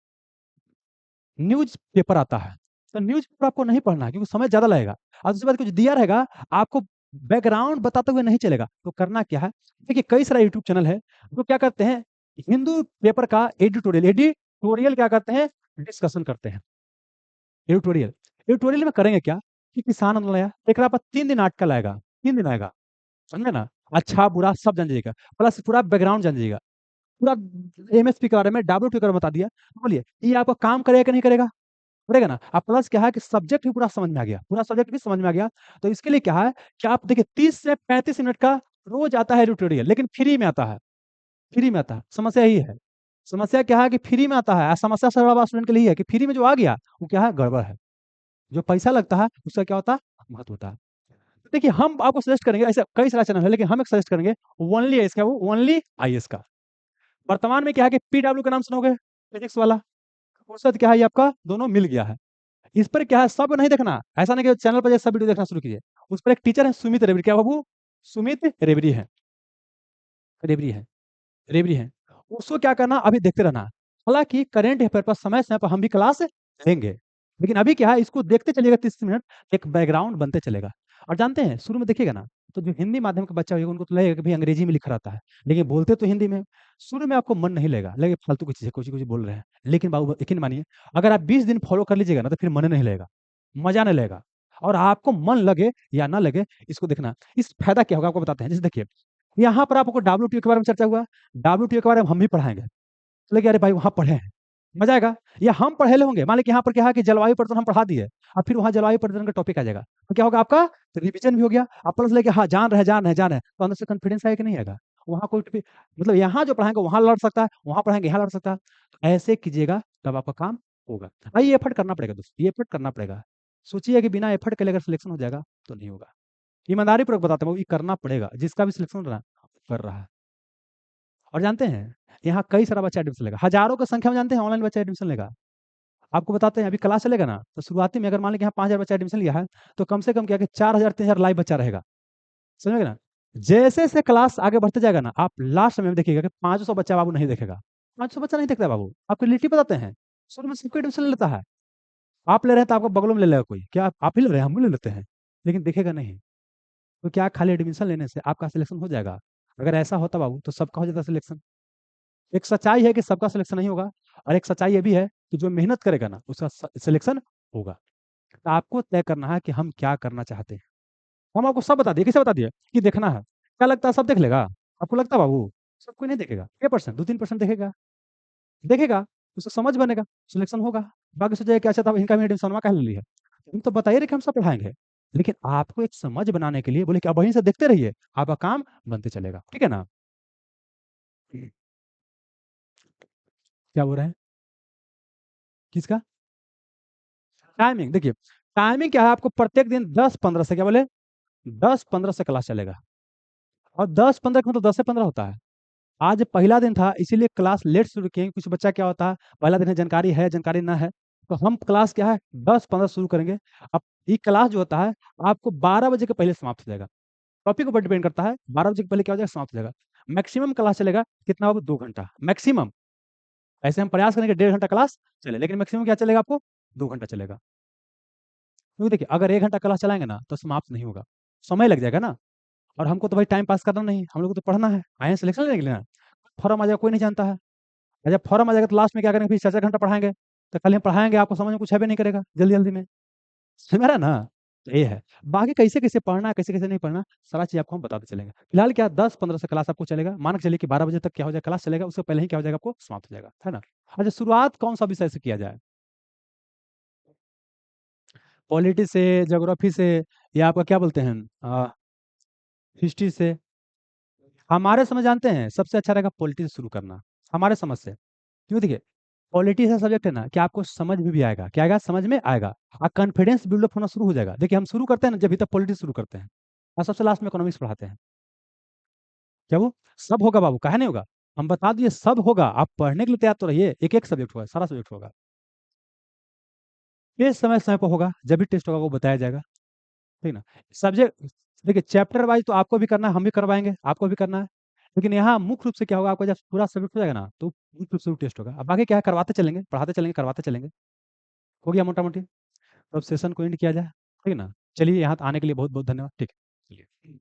न्यूज पेपर आता है, तो न्यूज पेपर आपको नहीं पढ़ना है क्योंकि समय ज्यादा लगेगा, और दूसरी बात कुछ दिया रहेगा, आपको बैकग्राउंड बताते हुए नहीं चलेगा। तो करना क्या है, देखिए कई सारा यूट्यूब चैनल है जो क्या करते हैं, हिंदू पेपर का एडिटोरियल, एडिटोरियल क्या करते हैं, डिस्कशन करते हैं। एडिटोरियल, एडिटोरियल में करेंगे क्या, कि किसान आंदोलन आया, एक पर 3 दिन आर्टिकल आएगा, 3 दिन आएगा, समझे ना, अच्छा बुरा सब जान जाइएगा, प्लस पूरा बैकग्राउंड जान जाइएगा, पूरा एमएसपी के बारे में, डब्ल्यूटी के बारे में बता दिया। तो बोलिए ये आपका काम करेगा कि नहीं करेगा, करेगा ना। अब प्लस क्या है कि सब्जेक्ट भी पूरा समझ में आ गया, पूरा सब्जेक्ट भी समझ में आ गया। तो इसके लिए क्या है कि आप देखिए 30 से 35 मिनट का रोज आता है एडिटोरियल, लेकिन फ्री में आता है, फ्री में आता है। समस्या यही है, समस्या क्या है कि फ्री में आता है, समस्या सर्व स्टूडेंट के लिए है कि फ्री में जो आ गया वो क्या है, गड़बड़ है। जो पैसा लगता है उसका क्या होता है, महत्व होता है। तो देखिए हम आपको सजेस्ट करेंगे, ऐसे कई सारा चैनल है लेकिन हम एक सजेस्ट करेंगे, ओनली इसका, वो ओनली आईएएस का। वर्तमान में क्या है कि पीडब्ल्यू का नाम सुनोगे, फिजिक्स वाला, उसका क्या है, ये आपका दोनों मिल गया है। इस पर क्या है, सब नहीं देखना, ऐसा नहीं कि चैनल पर सब वीडियो देखना शुरू कीजिए। उस पर एक टीचर है सुमित रेवरी, क्या बाबू, सुमित रेवरी है, रेवरी है, रेवरी है। उसको क्या करना, अभी देखते रहना। हालांकि करेंट अफेयर पर समय समय पर हम भी क्लास लेंगे, लेकिन अभी क्या है, इसको देखते चलिएगा 30 मिनट, एक बैकग्राउंड बनते चलेगा। और जानते हैं शुरू में देखिएगा ना, तो जो हिंदी माध्यम का बच्चा होगा उनको तो लगेगा कि भाई अंग्रेजी में लिख रहता है, लेकिन बोलते तो हिंदी में। शुरू में आपको मन नहीं लगेगा, लगे फालतू की चीजें कुछ कुछ बोल रहे हैं, लेकिन बाबू यकीन मानिए, अगर आप 20 दिन फॉलो कर लीजिएगा ना, तो फिर मन नहीं लगेगा, मजा नहीं लगेगा। और आपको मन लगे या ना लगे, इसको देखना, इस फायदा क्या होगा आपको बताते हैं। जैसे देखिए, यहाँ पर आपको डब्ल्यूटीओ के बारे में चर्चा हुआ, डब्ल्यूटीओ के बारे में हम भी पढ़ाएंगे, तो लगे अरे भाई वहाँ पढ़े हैं, मजा आएगा। या हम पढ़े होंगे, मान लीजिए यहाँ पर क्या है कि जलवायु परिवर्तन हम पढ़ा दिए, और फिर वहाँ जलवायु परिवर्तन का टॉपिक आ जाएगा, तो क्या होगा आपका, तो रिविजन भी हो गया, आप प्लस लेके हाँ जान रहे जान रहे जान रहे, तो अंदर से कॉन्फिडेंस आएगा कि नहीं आएगा। वहाँ कोई मतलब यहाँ जो पढ़ाएंगे वहाँ लड़ सकता है, वहाँ पढ़ाएंगे यहाँ लड़ सकता है। तो ऐसे कीजिएगा तब आपका काम होगा। भाई ये एफर्ट करना पड़ेगा दोस्त, ये एफर्ट करना पड़ेगा। सोचिए कि बिना एफर्ट के लिए अगर सिलेक्शन हो जाएगा तो नहीं होगा। ईमानदारी पूर्वक बताता हूँ, ये करना पड़ेगा, जिसका भी सिलेक्शन हो रहा है कर रहा है। और जानते हैं, यहाँ कई सारा बच्चा एडमिशन लेगा, हजारों की संख्या में जानते हैं ऑनलाइन बच्चा एडमिशन लेगा। आपको बताते हैं, अभी क्लास चलेगा ना, तो शुरुआती में अगर मान लें कि यहाँ 5,000 बच्चा एडमिशन लिया है, तो कम से कम क्या कि 4,000 3,000 लाइव बच्चा रहेगा, समझ ना। जैसे जैसे क्लास आगे बढ़ते जाएगा ना, आप लास्ट में देखिएगा कि 500 बच्चा बाबू नहीं देखेगा, 500 बच्चा नहीं देखता बाबू। आपको रिलेटिव बताते हैं, शुरू में सबको एडमिशन ले लेता है, आप ले रहे हैं तो आपको बगलों में ले लेगा कोई, क्या आप ही ले रहे हैं, हम भी ले लेते हैं, लेकिन देखेगा नहीं। तो क्या खाली एडमिशन लेने से आपका सिलेक्शन हो जाएगा? अगर ऐसा होता बाबू तो सबका हो जाता सिलेक्शन। एक सच्चाई है कि सबका सिलेक्शन नहीं होगा, और एक सच्चाई ये भी है कि जो मेहनत करेगा ना उसका सिलेक्शन होगा। तो आपको तय करना है कि हम क्या करना चाहते हैं। हम आपको सब बता दिए, कैसे बता दिए कि देखना है, क्या लगता है सब देख लेगा? आपको लगता है बाबू सब कोई नहीं देखेगा, 6% 2-3% देखेगा, देखेगा, उससे समझ बनेगा, सिलेक्शन होगा। बाकी सोचेगा कि अच्छा था इनका भी एडमिशन कहा ले लिया। हम तो बता ही रहे कि हम सब पढ़ाएंगे, लेकिन आपको एक समझ बनाने के लिए बोले कि आप वहीं से देखते रहिए, आपका काम बनते चलेगा, ठीक है ना। क्या बोल रहे हैं, किसका? टाइमिंग देखिए, टाइमिंग क्या है, आपको प्रत्येक दिन 10-15 से, क्या बोले, 10-15 से क्लास चलेगा। और 10-15 का मतलब 10 से 15 होता है। आज पहला दिन था इसीलिए क्लास लेट शुरू किए। कुछ बच्चा क्या होता है, पहला दिन है जानकारी ना है, तो हम क्लास क्या है 10-15 शुरू करेंगे। अब ये क्लास जो होता है आपको 12 बजे के पहले समाप्त हो जाएगा। टॉपिक ऊपर डिपेंड करता है, 12 बजे के पहले क्या हो जाएगा, समाप्त हो जाएगा। मैक्सिमम क्लास चलेगा कितना होगा, 2 घंटा मैक्सिमम। ऐसे हम प्रयास करेंगे 1.5 घंटा क्लास चले, लेकिन मैक्सिमम क्या चलेगा आपको, 2 घंटा चलेगा। क्योंकि देखिए अगर 1 घंटा क्लास चलाएंगे ना तो समाप्त नहीं होगा, समय लग जाएगा ना। और हमको तो भाई टाइम पास करना नहीं, हम लोग को तो पढ़ना है, आए हैं सिलेक्शन लेने के लिए ना। फॉर्म आ जाएगा कोई नहीं जानता है, और जब फॉर्म आ जाएगा तो लास्ट में क्या करेंगे, फिर 4-4 घंटा पढ़ाएंगे। तो कल हम पढ़ाएंगे आपको समझ में कुछ है भी नहीं करेगा जल्दी जल्दी में, समझ में आ रहा है ना। तो ये है, बाकी कैसे कैसे पढ़ना है कैसे कैसे नहीं पढ़ना, सारा चीज आपको हम बताते चलेंगे। फिलहाल क्या 10-15 से क्लास आपको चलेगा, मान के चलिए कि 12 बजे तक क्या हो जाएगा क्लास चलेगा, उससे पहले ही क्या हो जाएगा आपको समाप्त हो जाएगा, है ना। अच्छा, शुरुआत कौन सा विषय से किया जाए, पॉलिटी से, ज्योग्राफी से, या आपका क्या बोलते हैं हिस्ट्री से। हमारे समझ जानते हैं सबसे अच्छा रहेगा पॉलिटी से शुरू करना, हमारे समझ से। क्यों, देखिए पॉलिटी ऐसा सब्जेक्ट है ना कि आपको समझ में भी आएगा, क्या आएगा, समझ में आएगा। और कॉन्फिडेंस बिल्डअप होना शुरू हो जाएगा। देखिए हम शुरू करते हैं ना, जब भी तक पॉलिटिक्स शुरू करते हैं और सबसे लास्ट में इकोनॉमिक्स पढ़ाते हैं। क्या वो सब होगा बाबू, काहे नहीं होगा, हम बता दिए सब होगा। आप पढ़ने के लिए तैयार तो रहिए, एक एक सब्जेक्ट होगा, सारा सब्जेक्ट होगा। ये समय समय पर होगा, जब भी टेस्ट होगा वो बताया जाएगा, ठीक ना। सब्जेक्ट, देखिए चैप्टर वाइज तो आपको भी करना है, हम भी करवाएंगे, आपको भी करना है। लेकिन यहाँ मुख्य रूप से क्या होगा, आपको जब पूरा सब्जेक्ट हो जाएगा ना तो मुख्य रूप से टेस्ट होगा। अब बाकी क्या है, करवाते चलेंगे, पढ़ाते चलेंगे, करवाते चलेंगे। हो गया मोटा मोटी। तो अब सेशन को एंड किया जाए, ठीक है ना। चलिए, यहाँ आने के लिए बहुत बहुत धन्यवाद, ठीक है, चलिए।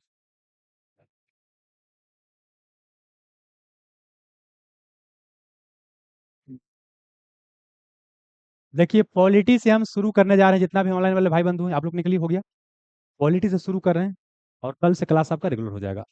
देखिए पॉलिटी से हम शुरू करने जा रहे हैं, जितना भी ऑनलाइन वाले भाई बंधु हैं आप लोग के लिए हो गया, पॉलिटी से शुरू कर रहे हैं। और कल से क्लास आपका रेगुलर हो जाएगा।